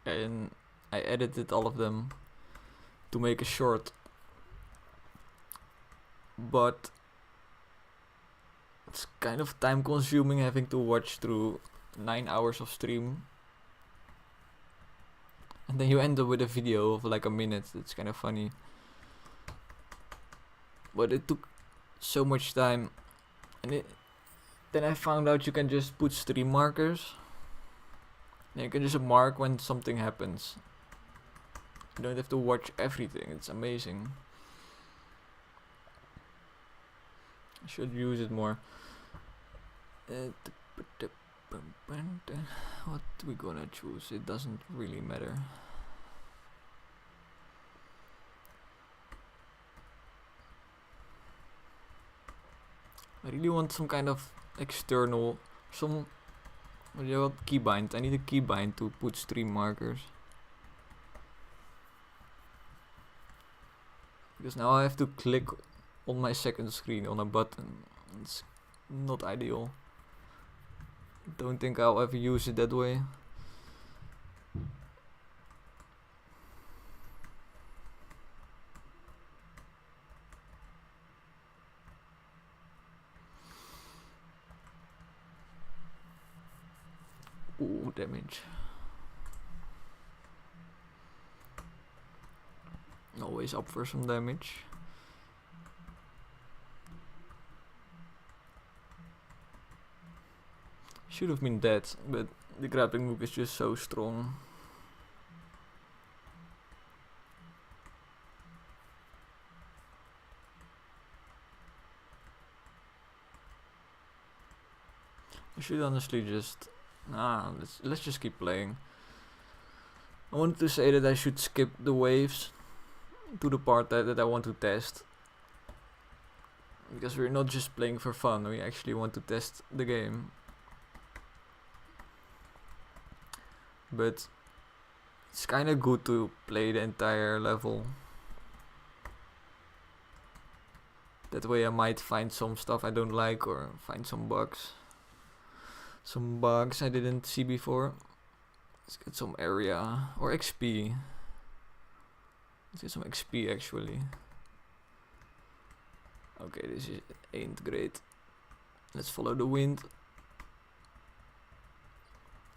and I edited all of them to make a short, but it's kind of time consuming having to watch through 9 hours of stream and then you end up with a video of like a minute. It's kind of funny, but it took so much time, and then I found out you can just put stream markers and you can just mark when something happens. You don't have to watch everything. It's amazing. I should use it more. What we gonna choose? It doesn't really matter. I really want some kind of external, what do you call keybind. I need a keybind to put stream markers. Because now I have to click on my second screen on a button. It's not ideal. Don't think I'll ever use it that way. Ooh, damage. Always up for some damage. Should have been dead, but the grappling hook is just so strong. I should honestly just let's just keep playing. I wanted to say that I should skip the waves to the part that I want to test, because we're not just playing for fun, we actually want to test the game. But it's kinda good to play the entire level. That way I might find some stuff I don't like or find some bugs. Some bugs I didn't see before. Let's get some area or XP. Let's get some XP actually. Okay, this ain't great. Let's follow the wind.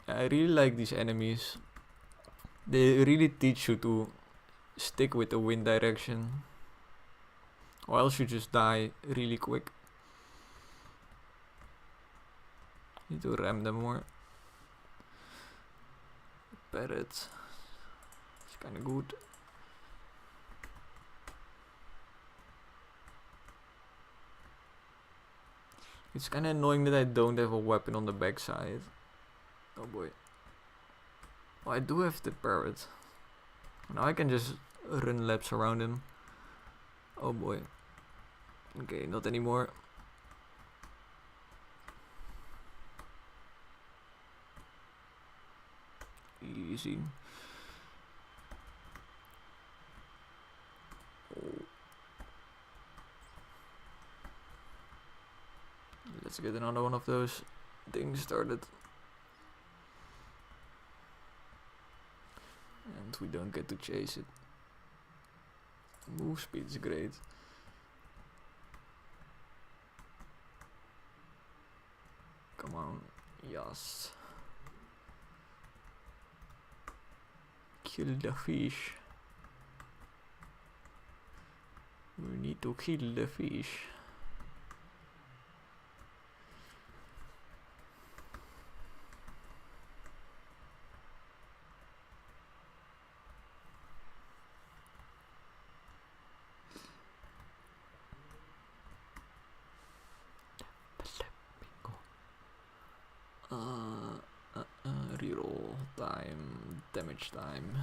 I really like these enemies. They really teach you to stick with the wind direction, or else you just die really quick. Need to ram them more. Parrot. It's kinda good. It's kinda annoying that I don't have a weapon on the backside. Oh boy. Oh, I do have the parrot. Now I can just run laps around him. Oh boy. Okay, not anymore. Easy. Oh. Let's get another one of those things started. And we don't get to chase it. Move speed is great. Come on. Yes. Kill the fish. We need to kill the fish. Reroll time, damage time.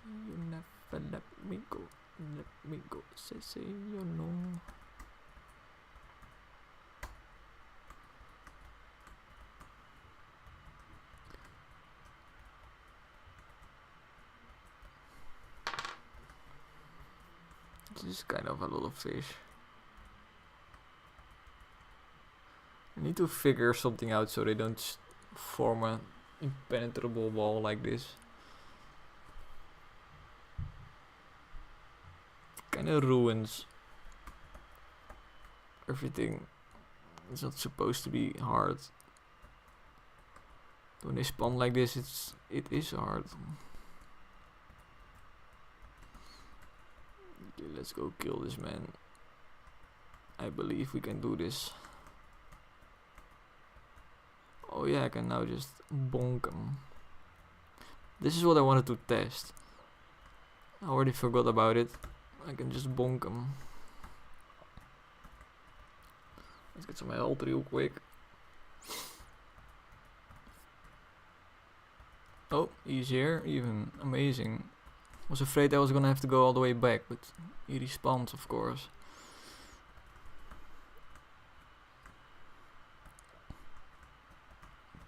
You never let me go, say you know. This is kind of a lot of fish. I need to figure something out so they don't form an impenetrable wall like this. Kinda ruins everything. It's not supposed to be hard. When they spawn like this, it is hard. Okay, let's go kill this man. I believe we can do this. Oh yeah, I can now just bonk him. This is what I wanted to test. I already forgot about it. I can just bonk him. Let's get some health real quick. Oh, he's here, even. Amazing. Was afraid I was gonna have to go all the way back, but he respawns, of course.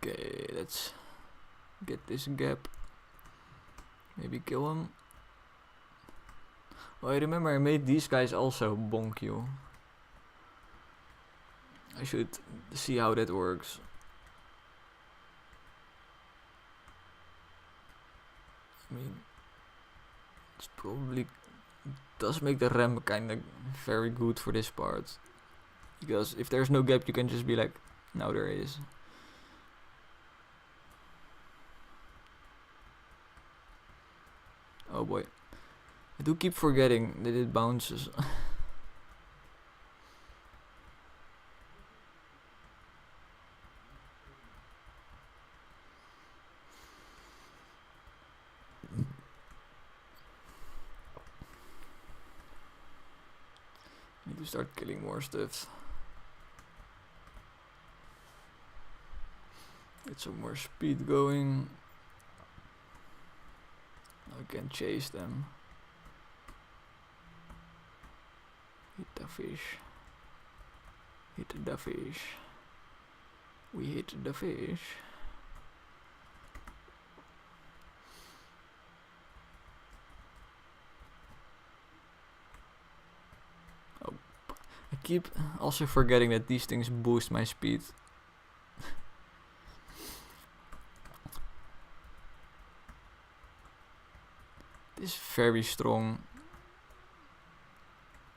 Okay, let's get this gap. Maybe kill him. Oh, I remember I made these guys also bonk you. I should see how that works. I mean, it's probably does make the ramp kinda very good for this part. Because if there's no gap, you can just be like, now there is. Oh boy. I do keep forgetting that it bounces. Need to start killing more stuff. Get some more speed going. I can chase them. Hit the fish. Hit the fish. We hit the fish. Oh, I keep also forgetting that these things boost my speed. very strong.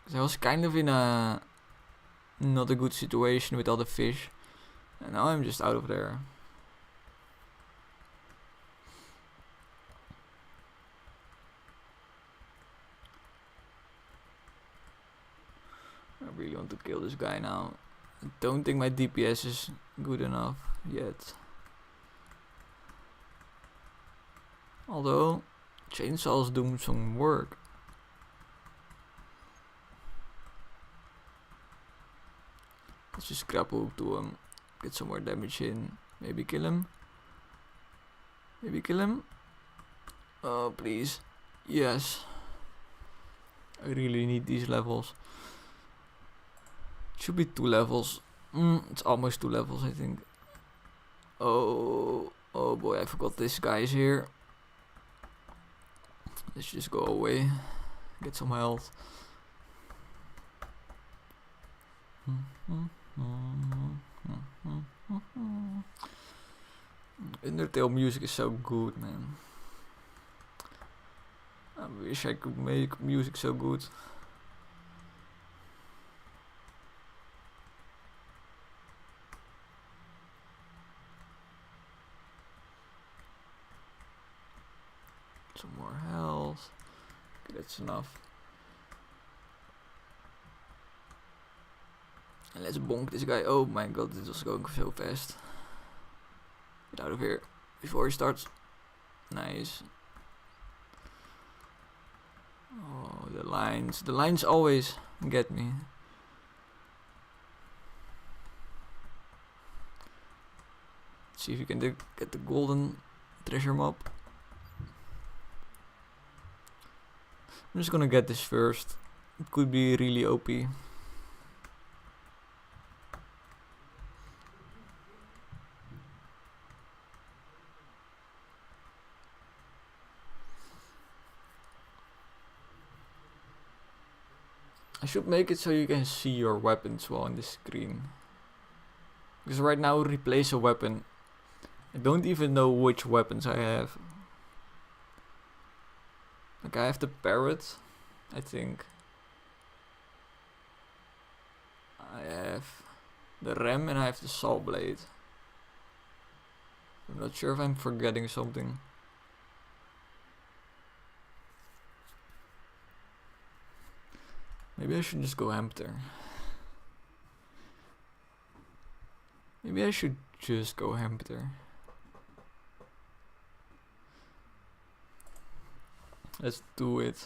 Because I was kind of in a not a good situation with all the fish. And now I'm just out of there. I really want to kill this guy now. I don't think my DPS is good enough yet. Although, chainsaws do some work. Let's just grapple hook to him. Get some more damage in. Maybe kill him. Maybe kill him. Oh, please. Yes. I really need these levels. Should be 2 levels. It's almost 2 levels, I think. Oh boy, I forgot this guy is here. Let's just go away. Get some health. Undertale music is so good, man. I wish I could make music so good. Some more health. Okay, that's enough. And let's bonk this guy. Oh my god, this was going so fast. Get out of here before he starts. Nice. Oh, the lines. The lines always get me. Let's see if you can get the golden treasure mob. I'm just gonna get this first. It could be really OP. I should make it so you can see your weapons while on the screen. Because right now, replace a weapon. I don't even know which weapons I have. Like I have the parrot, I think. I have the ram and I have the saw blade. I'm not sure if I'm forgetting something. Maybe I should just go hamster. Maybe I should just go hamster. Let's do it.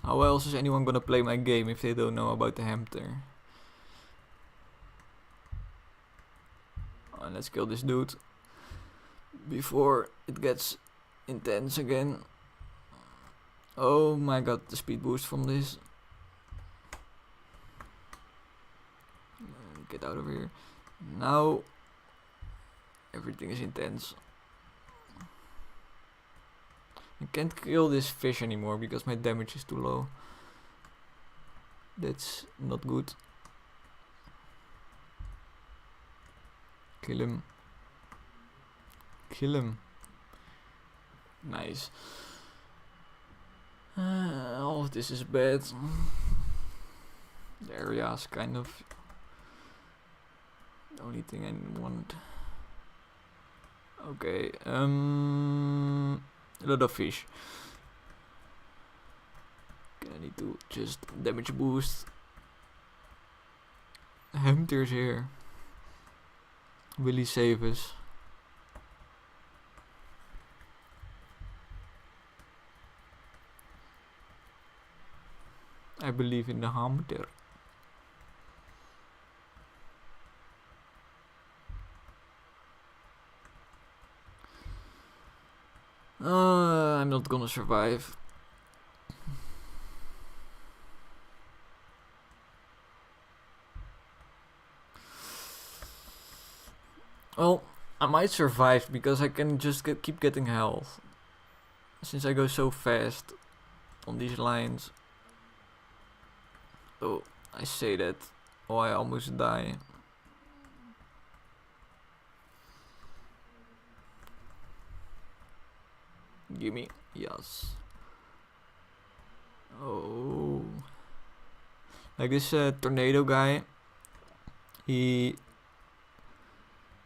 How else is anyone gonna play my game if they don't know about the hamster? Oh, let's kill this dude before it gets intense again. Oh my god, the speed boost from this. Get out of here. Now everything is intense. I can't kill this fish anymore because my damage is too low. That's not good. Kill him. Kill him. Nice. All of this is bad. The area is kind of the only thing I want. Okay, a lot of fish. Okay, I need to just damage boost. Hamster's here. Will he save us? I believe in the hamster. I'm not gonna survive. Well, I might survive because I can just keep getting health. Since I go so fast on these lines. Oh, I say that. Oh, I almost die. Gimme. Yes. Oh. Like this tornado guy. He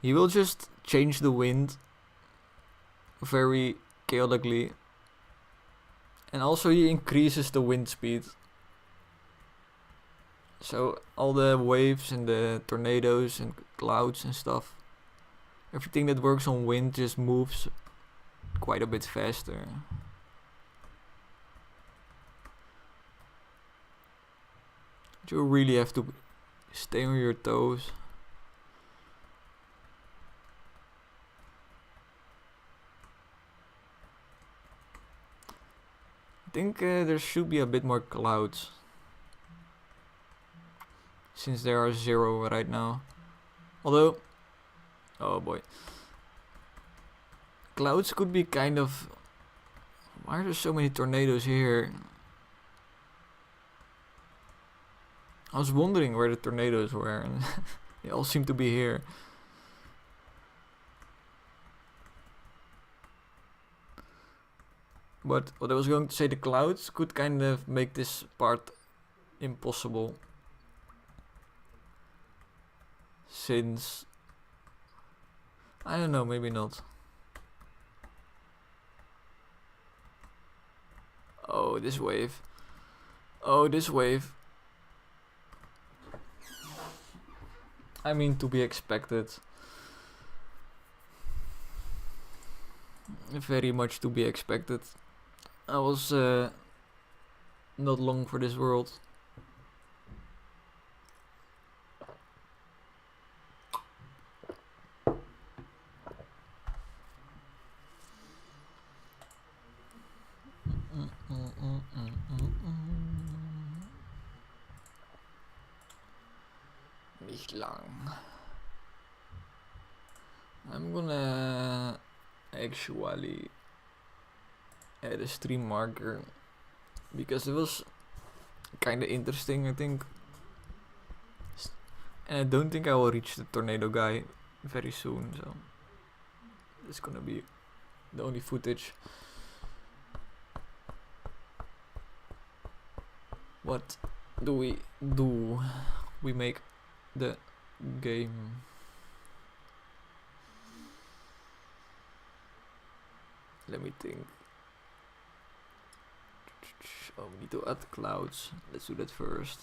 will just change the wind very chaotically. And also he increases the wind speed. So all the waves and the tornadoes and clouds and stuff, everything that works on wind just moves quite a bit faster. You really have to stay on your toes. I think there should be a bit more clouds, since there are 0 right now. Although, oh boy, clouds could be kind of. Why are there so many tornadoes here? I was wondering where the tornadoes were, and they all seem to be here. But what I was going to say, the clouds could kind of make this part impossible. Since, I don't know, maybe not. Oh, this wave. Oh, this wave. I mean, to be expected. Very much to be expected. I was not long for this world. Nicht lang. I'm gonna actually add a stream marker because it was kinda interesting, I think. And I don't think I will reach the tornado guy very soon, so it's gonna be the only footage. What do we do? We make the game. Let me think. Oh, we need to add clouds. Let's do that first.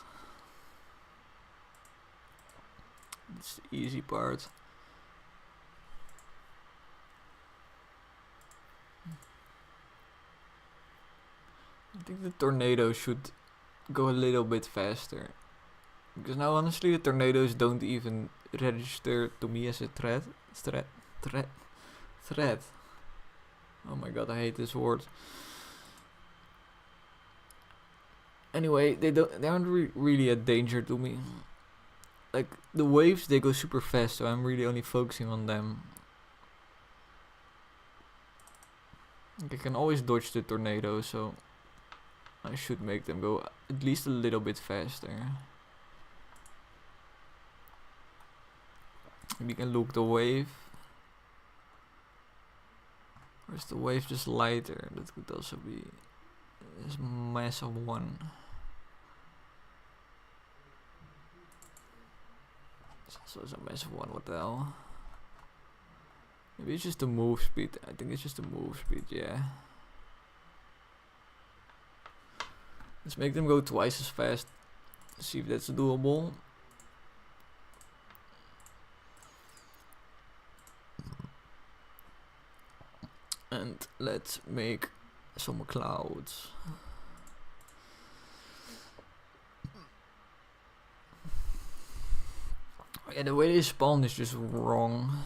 It's the easy part. I think the tornado should go a little bit faster. Because now honestly the tornadoes don't even register to me as a threat. Threat. Oh my god, I hate this word. Anyway, they aren't really a danger to me. Like the waves, they go super fast, so I'm really only focusing on them. Like, I can always dodge the tornado, so I should make them go at least a little bit faster. We can look the wave. Or is the wave just lighter? That could also be this massive one. It's also a massive one, what the hell? Maybe it's just the move speed. I think it's just the move speed, yeah. Let's make them go twice as fast. See if that's doable. And let's make some clouds. Oh yeah, the way they spawn is just wrong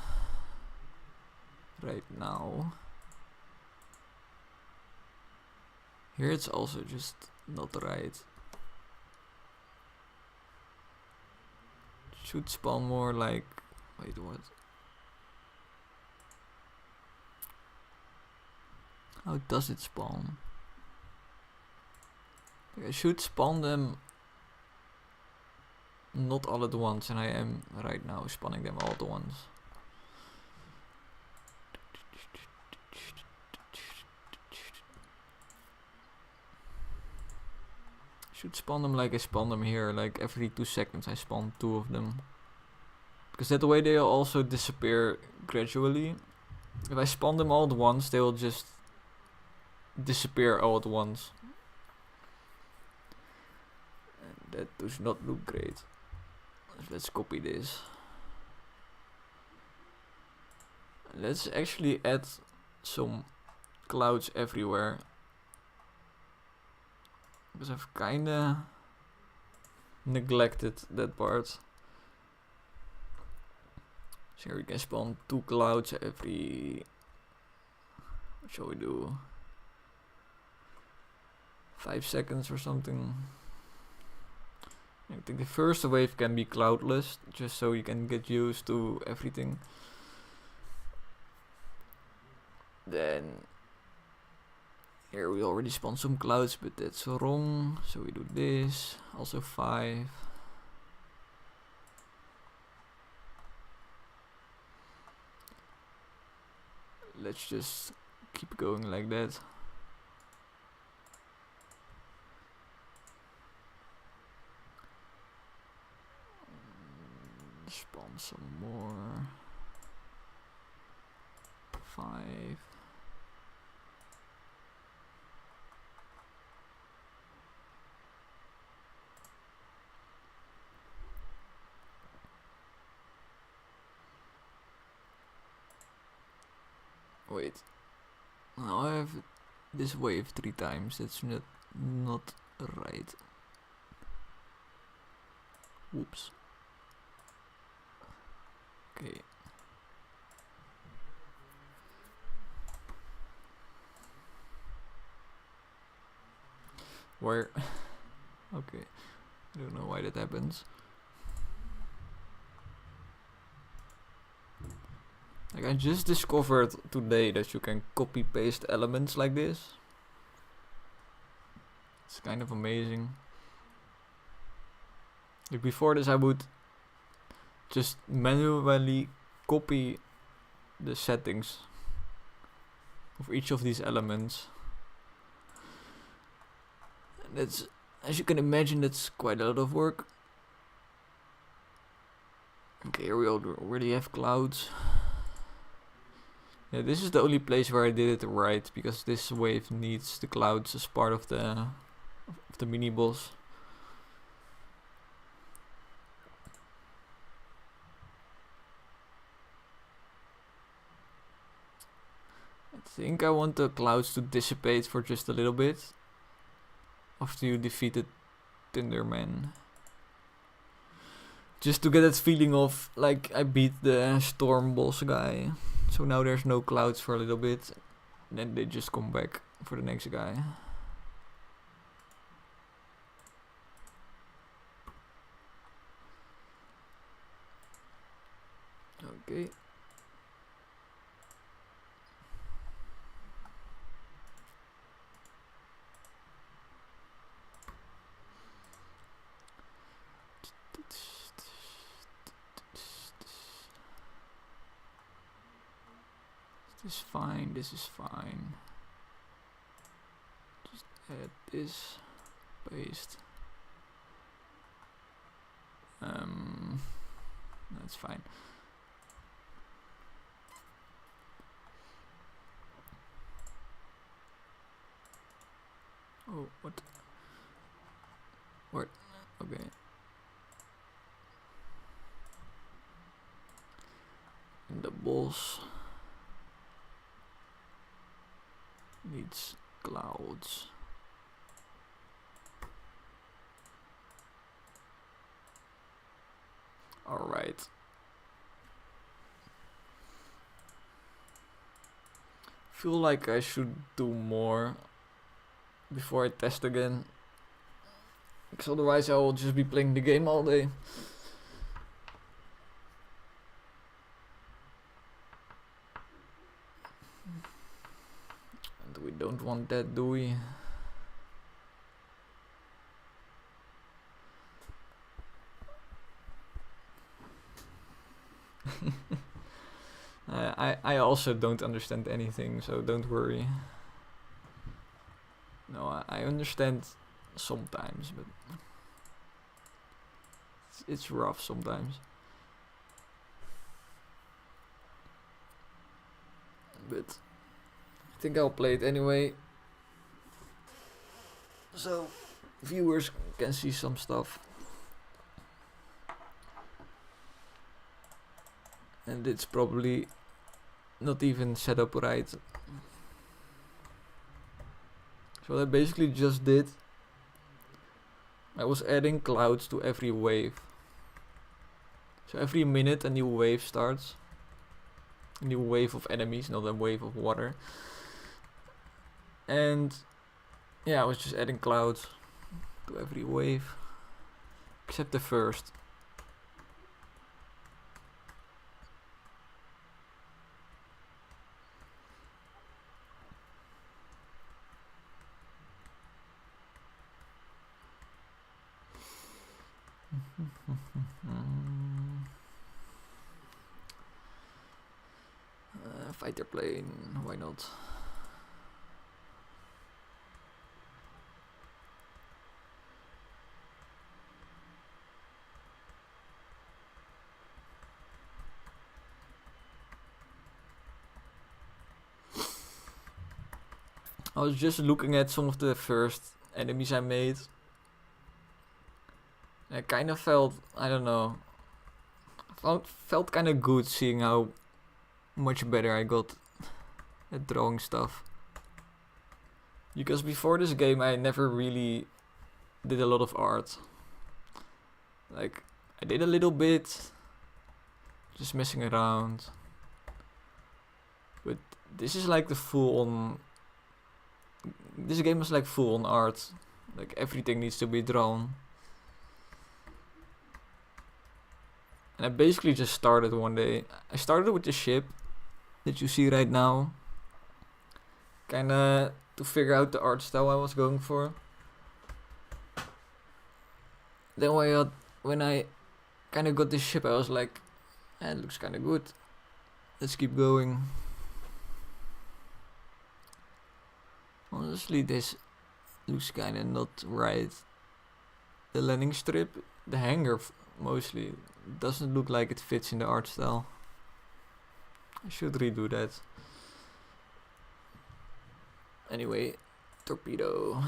right now. Here it's also just not right. Should spawn more like, wait, what? How does it spawn? I should spawn them not all at once, and I am right now spawning them all at once. should spawn them like I spawn them here, like every 2 seconds I spawn 2 of them. Because that way they'll also disappear gradually. If I spawn them all at once, they will just disappear all at once. And that does not look great. Let's copy this. Let's actually add some clouds everywhere. Because I've kinda neglected that part. So here we can spawn 2 clouds every... What shall we do? 5 seconds or something. I think the first wave can be cloudless, just so you can get used to everything. Then here we already spawned some clouds, but that's wrong. So we do this, also 5. Let's just keep going like that. Spawn some more. 5. Wait. Now I have this wave 3 times. That's not right. Whoops. Okay. Where? Okay. I don't know why that happens. Like, I just discovered today that you can copy paste elements like this. It's kind of amazing. Like, before this I would just manually copy the settings of each of these elements. And that's, as you can imagine, that's quite a lot of work. Okay, here we already have clouds. Yeah, this is the only place where I did it right, because this wave needs the clouds as part of the mini boss. I think I want the clouds to dissipate for just a little bit after you defeated Thunderman. Just to get that feeling of, like, I beat the storm boss guy. So now there's no clouds for a little bit. Then they just come back for the next guy. Okay. This is fine, this is fine. Just add this, paste. That's fine. Oh, what? What? Okay. And the boss needs clouds. All right. Feel like I should do more before I test again, because otherwise I will just be playing the game all day. And we don't want that, do we? I also don't understand anything, so don't worry. No, I understand sometimes, but it's rough sometimes. But I think I'll play it anyway, so viewers can see some stuff. And it's probably not even set up right. So what I basically just did, I was adding clouds to every wave. So every minute a new wave starts. A new wave of enemies, not a wave of water. And yeah, I was just adding clouds to every wave. Except the first. Fighter plane, why not? I was just looking at some of the first enemies I made. I kind of felt, I don't know, felt kind of good seeing how much better I got at drawing stuff. Because before this game I never really did a lot of art. Like, I did a little bit, just messing around. But this is like the full on... This game is like full on art. Like, everything needs to be drawn. And I basically just started one day. I started with the ship that you see right now. Kinda to figure out the art style I was going for. Then when I kinda got this ship, I was like, it looks kinda good. Let's keep going. Honestly, this looks kinda not right. The landing strip, the hangar mostly, doesn't look like it fits in the art style. I should redo that. Anyway, torpedo.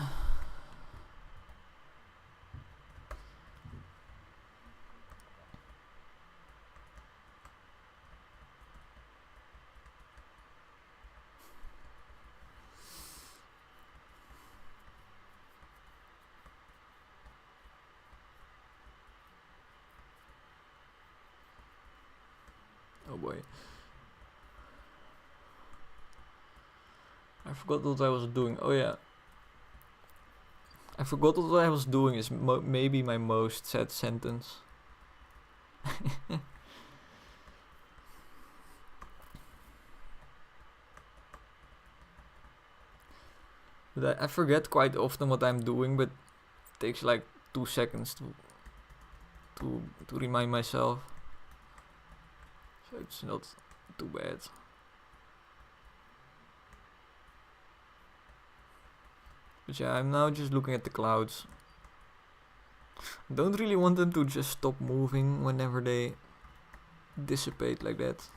Oh boy. I forgot what I was doing. Oh yeah. I forgot what I was doing is maybe my most sad sentence. But I forget quite often what I'm doing, but it takes like 2 seconds to remind myself. So it's not too bad. But yeah, I'm now just looking at the clouds. I don't really want them to just stop moving whenever they dissipate like that.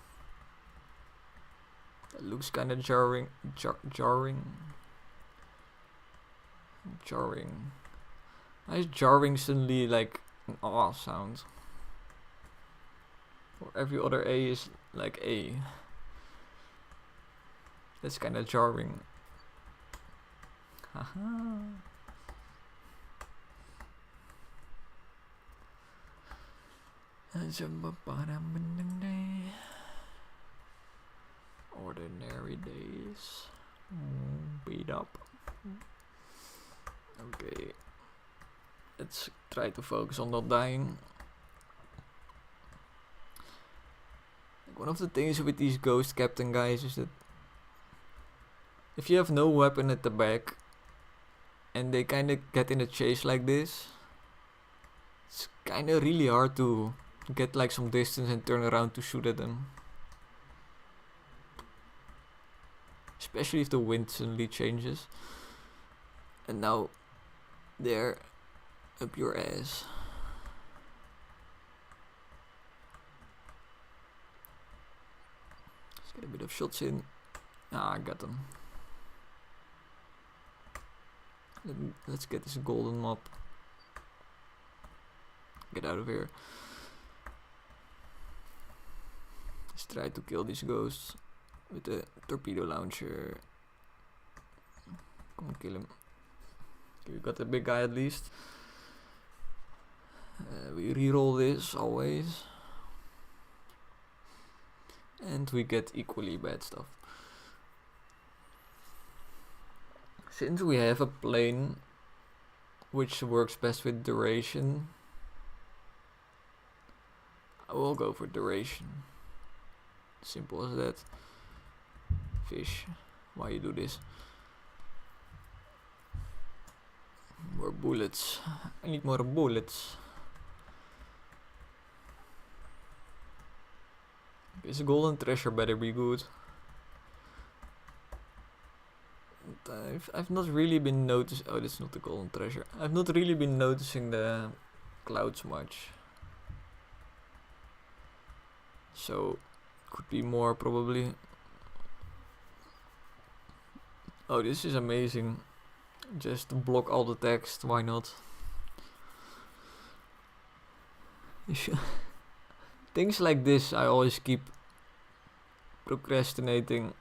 That looks kinda jarring. Jarring. Why is jarring suddenly like an ah sound? Or every other A is like A. That's kinda jarring. Haha. Ordinary days. Beat up. Okay. Let's try to focus on not dying. One of the things with these ghost captain guys is that if you have no weapon at the back and they kinda get in a chase like this, it's kinda really hard to get like some distance and turn around to shoot at them. Especially if the wind suddenly changes. And now there up your ass. Let's get a bit of shots in. Ah, I got them. Let's get this golden mob. Get out of here. Let's try to kill these ghosts with the torpedo launcher. Come on, kill him. Okay, we got the big guy at least. We reroll this always. And we get equally bad stuff. Since we have a plane which works best with duration, I will go for duration. Simple as that. Fish, why you do this? More bullets. I need more bullets. This golden treasure better be good. I've not really been noticing. Oh, that's not the golden treasure. I've not really been noticing the clouds much. So could be more probably. Oh, this is amazing. Just block all the text. Why not? Things like this I always keep procrastinating.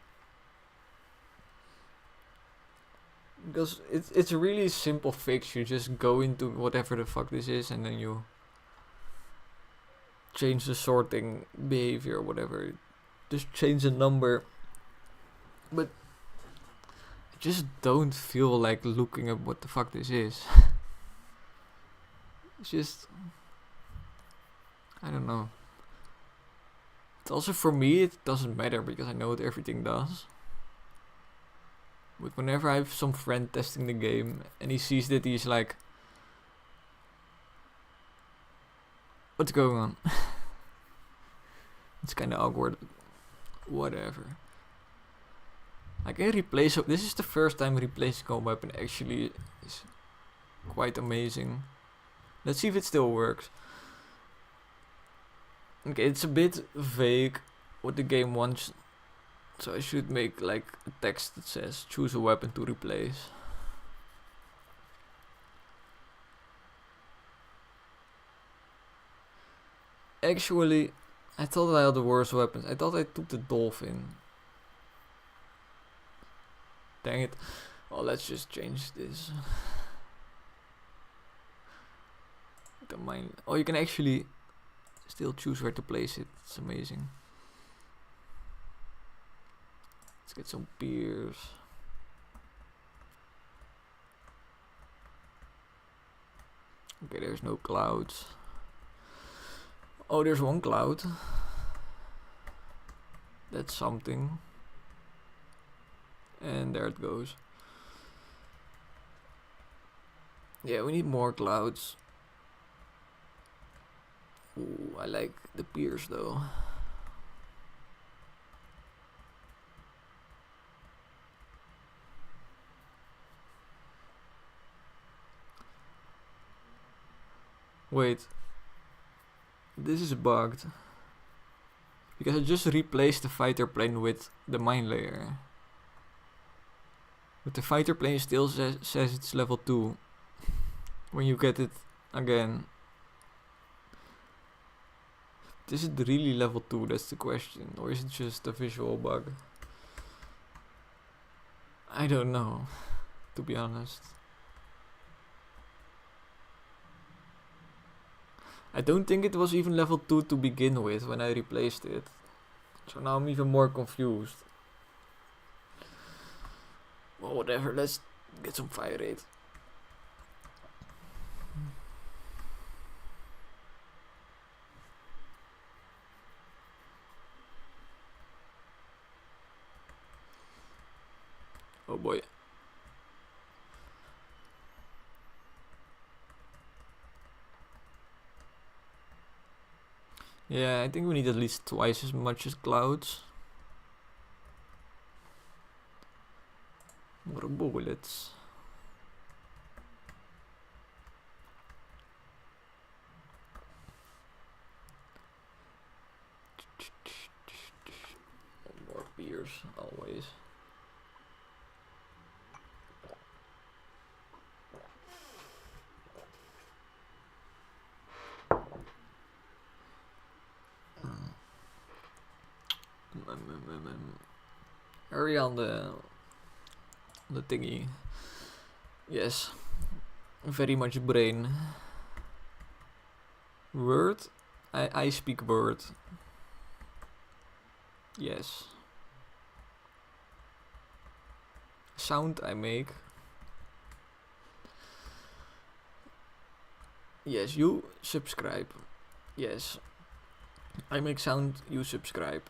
Because it's a really simple fix. You just go into whatever the fuck this is and then you change the sorting behavior or whatever. Just change the number. But I just don't feel like looking at what the fuck this is. It's just, I don't know. It's also for me it doesn't matter because I know what everything does. But whenever I have some friend testing the game and he sees that, he's like, what's going on? It's kinda awkward. Whatever. I can replace. This is the first time replacing a weapon actually is quite amazing. Let's see if it still works. Okay, it's a bit vague what the game wants. So I should make like a text that says choose a weapon to replace. Actually, I thought I had the worst weapons. I thought I took the dolphin. Dang it. Oh, let's just change this. The mine. Oh, you can actually still choose where to place it. It's amazing. Let's get some beers. Okay, there's no clouds. Oh, there's one cloud. That's something. And there it goes. Yeah, we need more clouds. Ooh, I like the piers though. Wait. This is bugged. Because I just replaced the fighter plane with the mine layer. But the fighter plane still says it's level 2. When you get it again. Is it really level 2? That's the question. Or is it just a visual bug? I don't know. To be honest. I don't think it was even level 2 to begin with when I replaced it. So now I'm even more confused. Well, whatever, let's get some fire rate. Oh boy. Yeah, I think we need at least twice as much as clouds. More bullets. always. Hurry on the thingy. Yes. Very much brain. Word? I speak word. Yes. Sound I make. Yes, you subscribe. Yes. I make sound, you subscribe.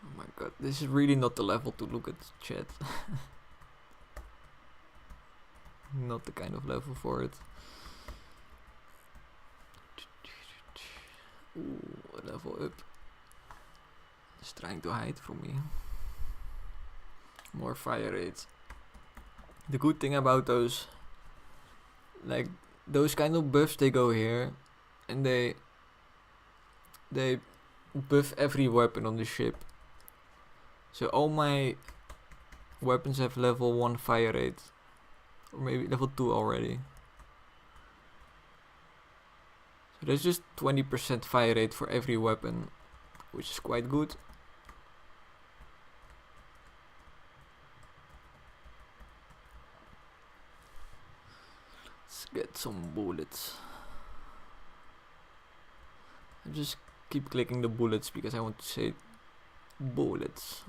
Oh my god, this is really not the level to look at chat. Not the kind of level for it. Ooh, a level up. It's trying to hide from me. More fire rate. The good thing about those, like those kind of buffs, they go here, and they buff every weapon on the ship. So all my weapons have level 1 fire rate, or maybe level 2 already. So there's just 20% fire rate for every weapon, which is quite good. Let's get some bullets. I just keep clicking the bullets because I want to say bullets.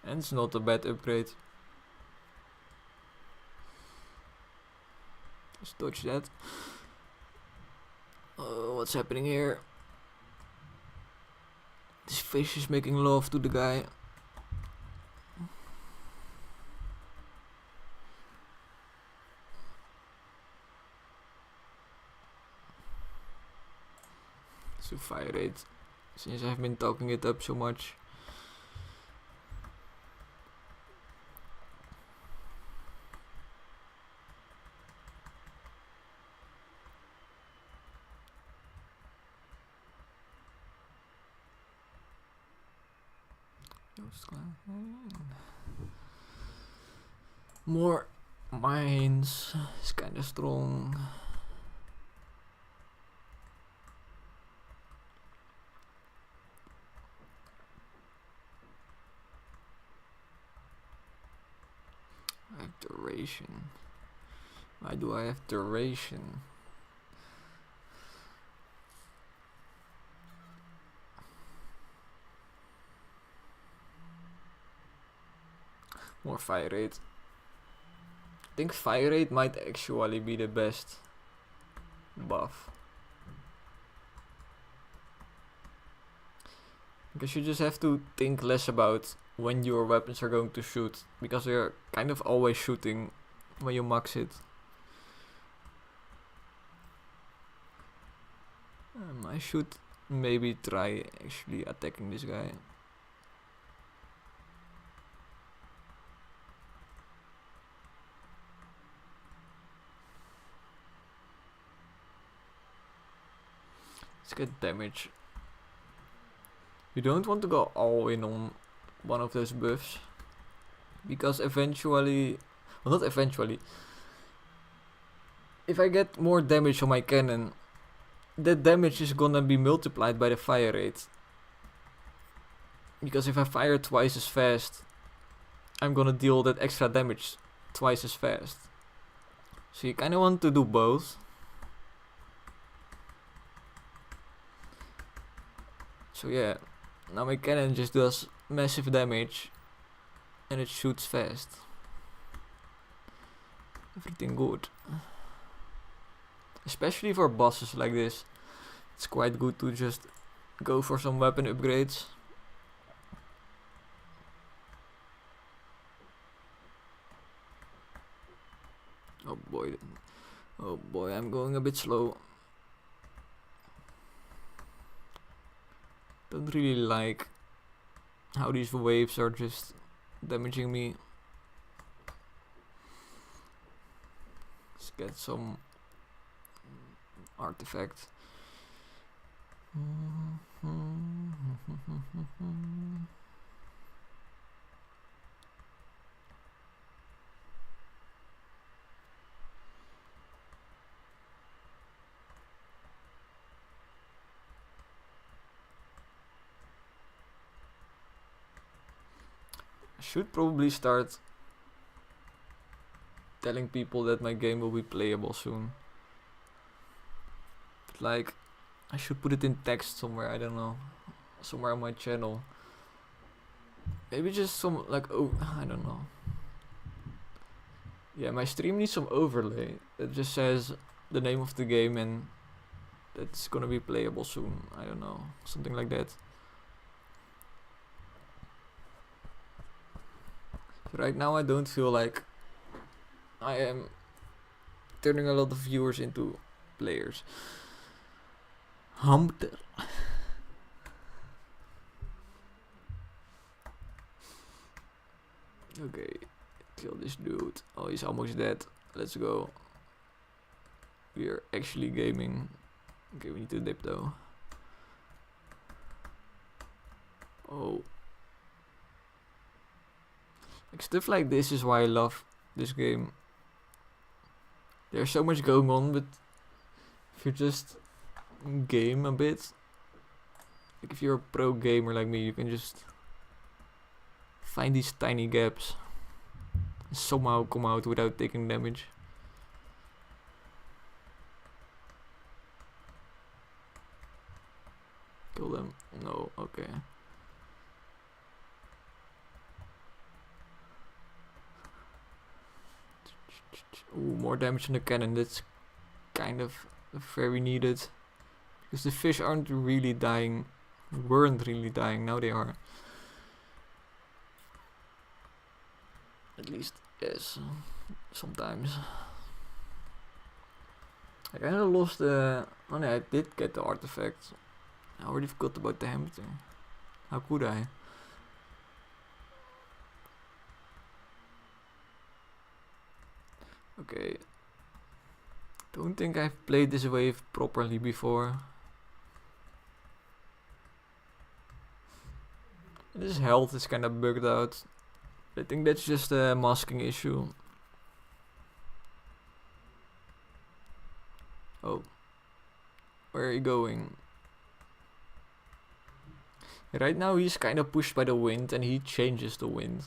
And it's not a bad upgrade. Let's dodge that. What's happening here? This fish is making love to the guy. So fire rate, since I've been talking it up so much. More mines is kinda strong. I have duration. Why do I have duration? More fire rate. I think fire rate might actually be the best buff. Because you just have to think less about when your weapons are going to shoot, because they're kind of always shooting when you max it. I should maybe try actually attacking this guy. Let's get damage. You don't want to go all in on one of those buffs, because eventually, well, not eventually, if I get more damage on my cannon, that damage is gonna be multiplied by the fire rate. Because if I fire twice as fast, I'm gonna deal that extra damage twice as fast. So you kinda want to do both. So yeah, now my cannon just does massive damage and it shoots fast. Everything good. Especially for bosses like this, it's quite good to just go for some weapon upgrades. Oh boy, I'm going a bit slow. Don't really like how these waves are just damaging me. Let's get some artifact. I should probably start telling people that my game will be playable soon. But like, I should put it in text somewhere, I don't know. Somewhere on my channel. Maybe just some, like, oh, I don't know. Yeah, my stream needs some overlay that just says the name of the game and that's gonna be playable soon. I don't know, something like that. Right now I don't feel like I am turning a lot of viewers into players. Hamster. Okay, kill this dude. Oh, he's almost dead. Let's go. We are actually gaming. Okay, we need to dip though. Oh. Like stuff like this is why I love this game. There's so much going on, but if you just game a bit, like if you're a pro gamer like me, you can just find these tiny gaps and somehow come out without taking damage. Kill them. No, okay. Ooh, more damage on the cannon. That's kind of very needed. Because the fish aren't really dying. Weren't really dying. Now they are. At least, yes. Sometimes. I kinda lost the... Oh no, I did get the artifact. I already forgot about the hamster. How could I? Okay. Don't think I've played this wave properly before. This health is kinda bugged out. I think that's just a masking issue. Oh. Where are you going? Right now he's kinda pushed by the wind and he changes the wind.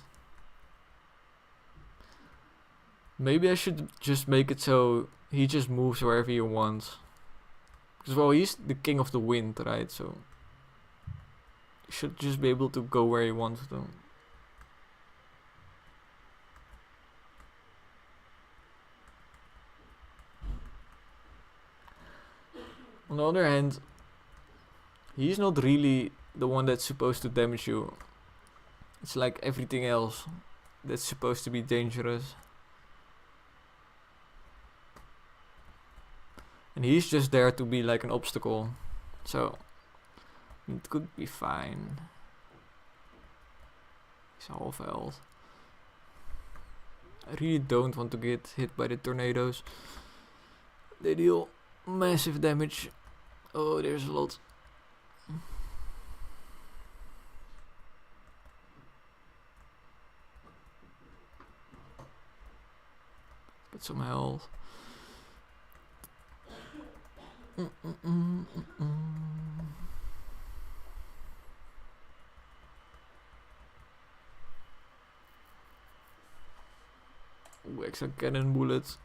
Maybe I should just make it so he just moves wherever he wants. Because well, he's the king of the wind, right? So he should just be able to go where he wants to. On the other hand, he's not really the one that's supposed to damage you. It's like everything else that's supposed to be dangerous. And he's just there to be like an obstacle. So it could be fine. He's half health. I really don't want to get hit by the tornadoes. They deal massive damage. Oh, there's a lot. Get some health. Ooh, extra cannon bullets.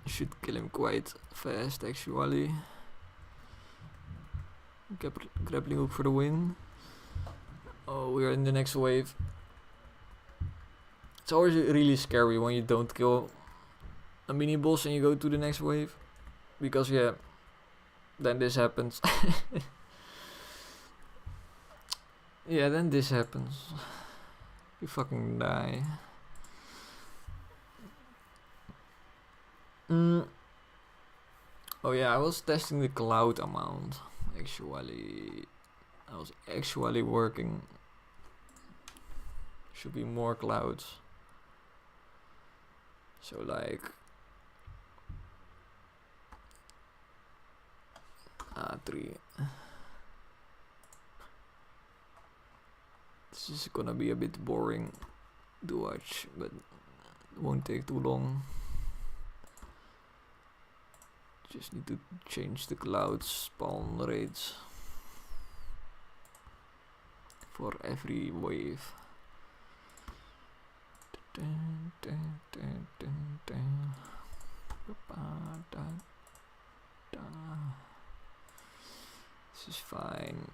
Should kill him quite fast actually. Grappling hook for the win. Oh, we're in the next wave. It's always really scary when you don't kill a mini boss and you go to the next wave. Because yeah, then this happens. Yeah, then this happens. You fucking die. Oh yeah, I was testing the cloud amount. Actually, I was actually working. Should be more clouds. So like 3. This is gonna be a bit boring to watch, but it won't take too long. Just need to change the cloud spawn rates for every wave. This is fine.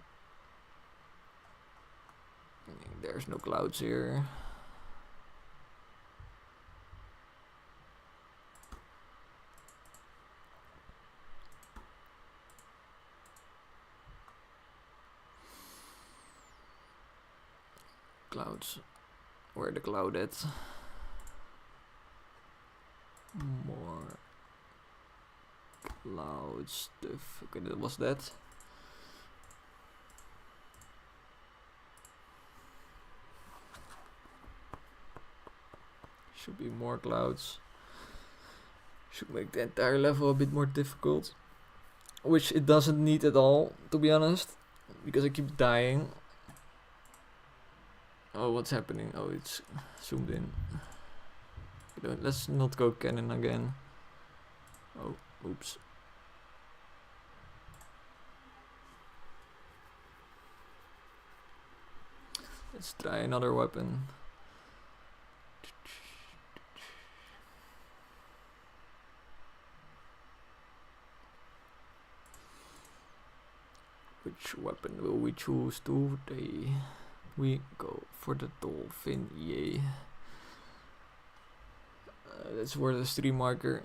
There's no clouds here. Clouds. Where the cloud at? More cloud stuff. Okay, that was that. Should be more clouds. Should make the entire level a bit more difficult. Which it doesn't need at all, to be honest. Because I keep dying. Oh, what's happening? Oh, it's zoomed in. Let's not go cannon again. Oh, oops. Let's try another weapon. Which weapon will we choose today? We go for the dolphin, yay. That's where the stream marker.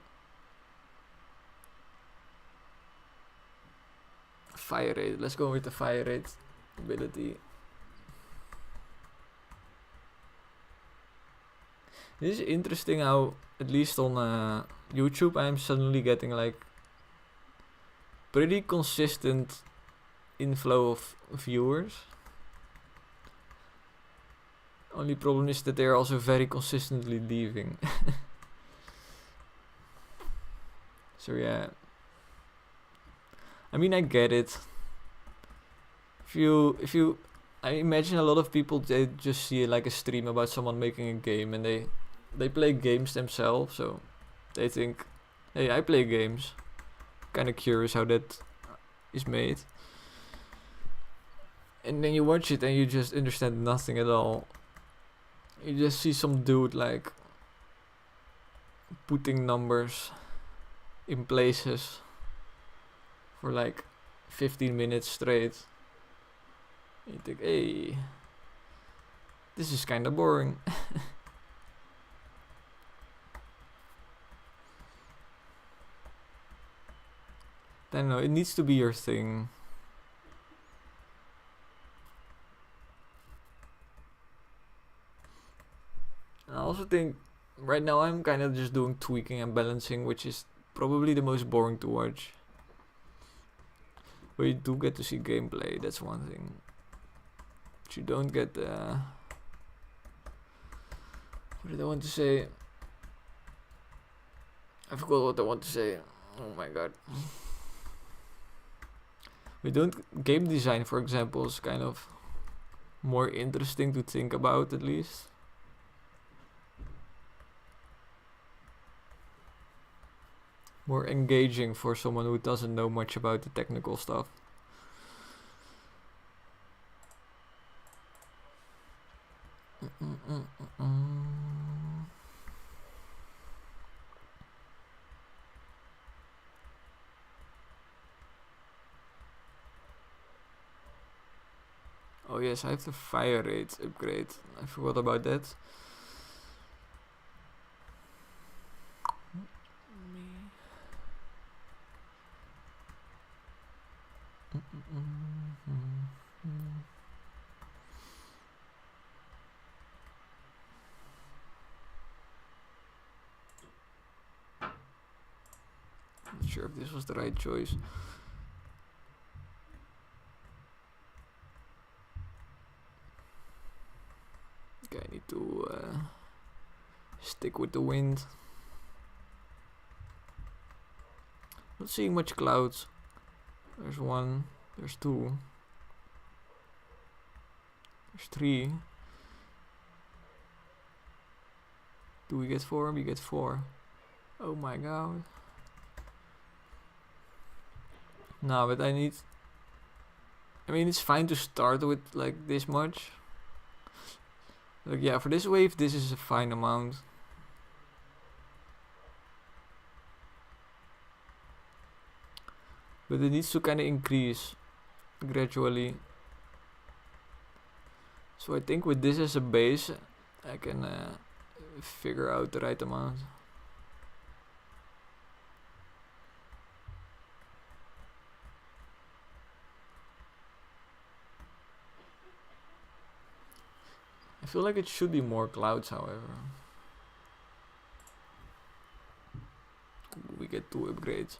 Fire rate, let's go with the fire rate ability. This is interesting how, at least on YouTube, I'm suddenly getting like pretty consistent inflow of viewers. Only problem is that they're also very consistently leaving. So yeah, I mean, I get it. If you I imagine a lot of people, they just see like a stream about someone making a game and they play games themselves, so they think, hey, I play games. Kind of curious how that is made. And then you watch it and you just understand nothing at all. You just see some dude like putting numbers in places for like 15 minutes straight. And you think, hey, this is kind of boring. I don't know, it needs to be your thing. I also think right now I'm kind of just doing tweaking and balancing, which is probably the most boring to watch. But you do get to see gameplay, that's one thing. But you don't get what did I want to say? I forgot what I want to say. Oh my god. We don't game design, for example, is kind of more interesting to think about, at least. More engaging for someone who doesn't know much about the technical stuff. Oh yes, I have the fire rate upgrade. I forgot about that. Not sure if this was the right choice. Okay, I need to stick with the wind. Not seeing much clouds. There's one, there's two, there's three. Do we get four? We get four. Oh my god. No, but I mean, it's fine to start with like this much. Like, yeah, for this wave, this is a fine amount. But it needs to kind of increase gradually. So I think with this as a base, I can figure out the right amount. I feel like it should be more clouds, however. We get 2 upgrades.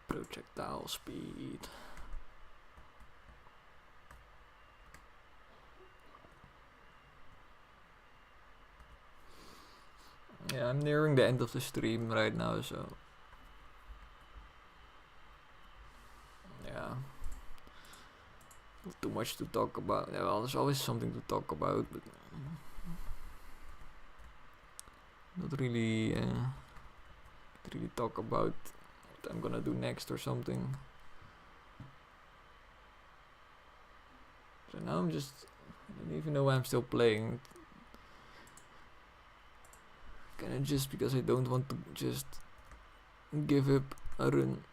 Projectile speed. Yeah, I'm nearing the end of the stream right now, so yeah, not too much to talk about. Yeah, well, there's always something to talk about, but not really talk about what I'm gonna do next or something. So now I don't even know why I'm still playing. Kinda just because I don't want to just give up a run.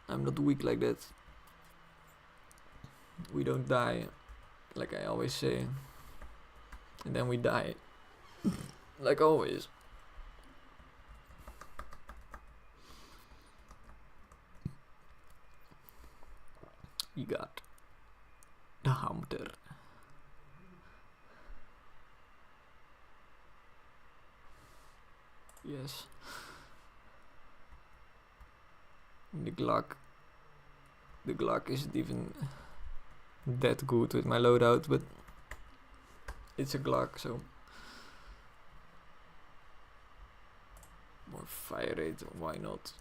I'm not weak like that. We don't die, like I always say. And then we die. Like always. You got the hunter. Yes. The Glock isn't even that good with my loadout, but it's a Glock, so more fire rate, why not?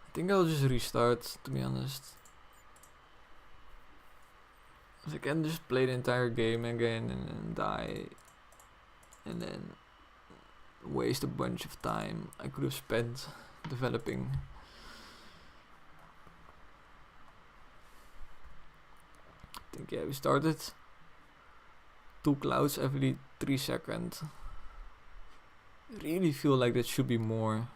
I think I'll just restart, to be honest. I can just play the entire game again and then die, and then waste a bunch of time I could have spent developing. I think, yeah, we started 2 clouds every 3 seconds. I really feel like that should be more.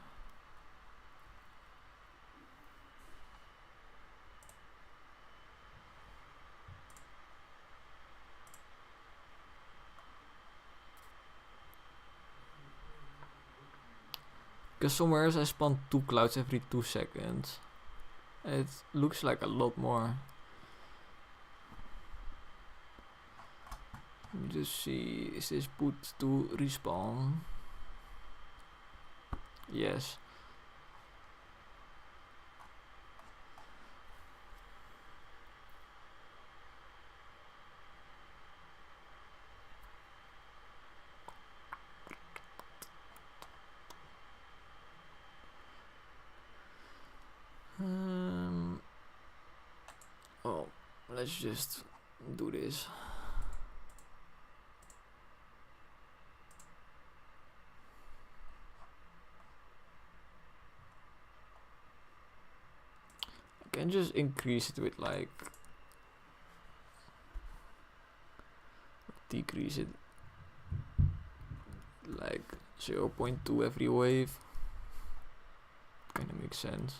Because somewhere else I spawned 2 clouds every 2 seconds. It looks like a lot more. Let me just see, is this put to respawn? Yes. Oh, let's just do this. can just increase it with like, decrease it like 0.2 every wave. Kinda makes sense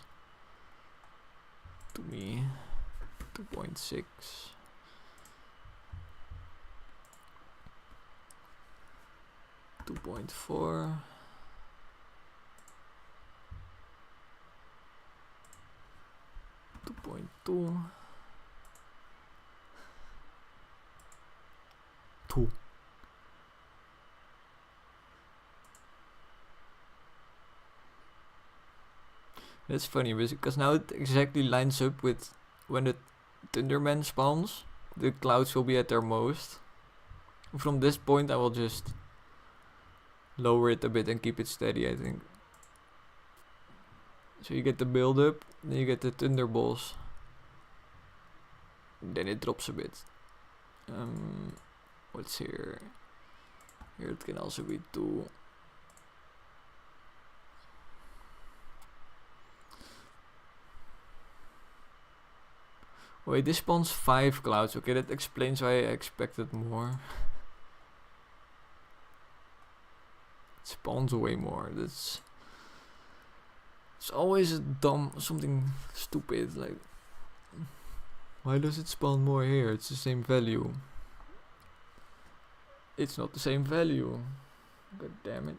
to me. 2.6. 2.4. 2.2. 2. That's funny because now it exactly lines up with when the Thunderman spawns. The clouds will be at their most. From this point I will just lower it a bit and keep it steady, I think. So you get the build up, then you get the thunderbolts. Then it drops a bit. What's here? Here it can also be 2. Wait, this spawns 5 clouds. Okay, that explains why I expected more. It spawns way more. It's always something stupid. Like, why does it spawn more here? It's the same value. It's not the same value. God damn it.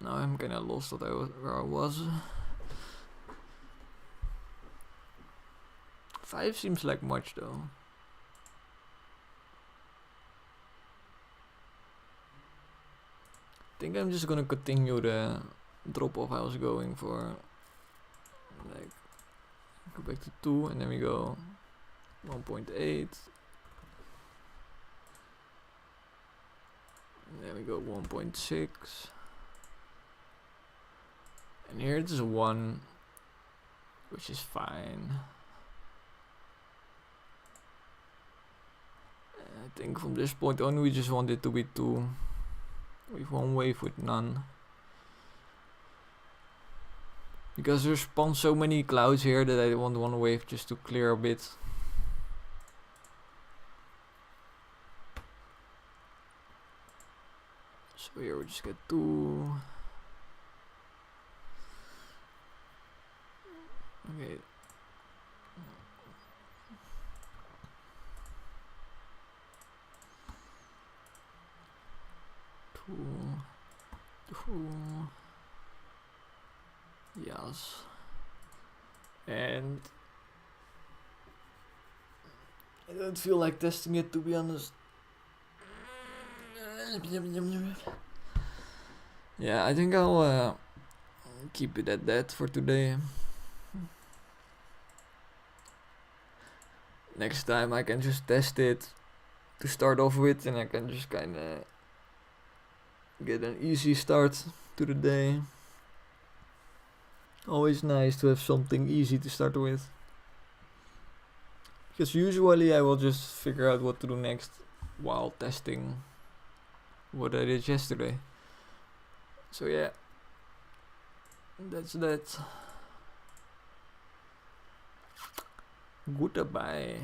Now I'm kinda lost where I was. 5 seems like much though. I think I'm just gonna continue the drop off I was going for. Like, go back to 2 and then we go 1.8. And then we go 1.6. And here it's 1, which is fine. I think from this point on we just want it to be 2. With 1 wave with none. Because there's spawned so many clouds here that I want 1 wave just to clear a bit. So here we just get 2. Okay. Two. Yes. And I don't feel like testing it, to be honest. Yeah, I think I'll keep it at that for today. Next time I can just test it to start off with, and I can just kinda get an easy start to the day. Always nice to have something easy to start with. Because usually I will just figure out what to do next while testing what I did yesterday. So yeah, that's that. Goodbye.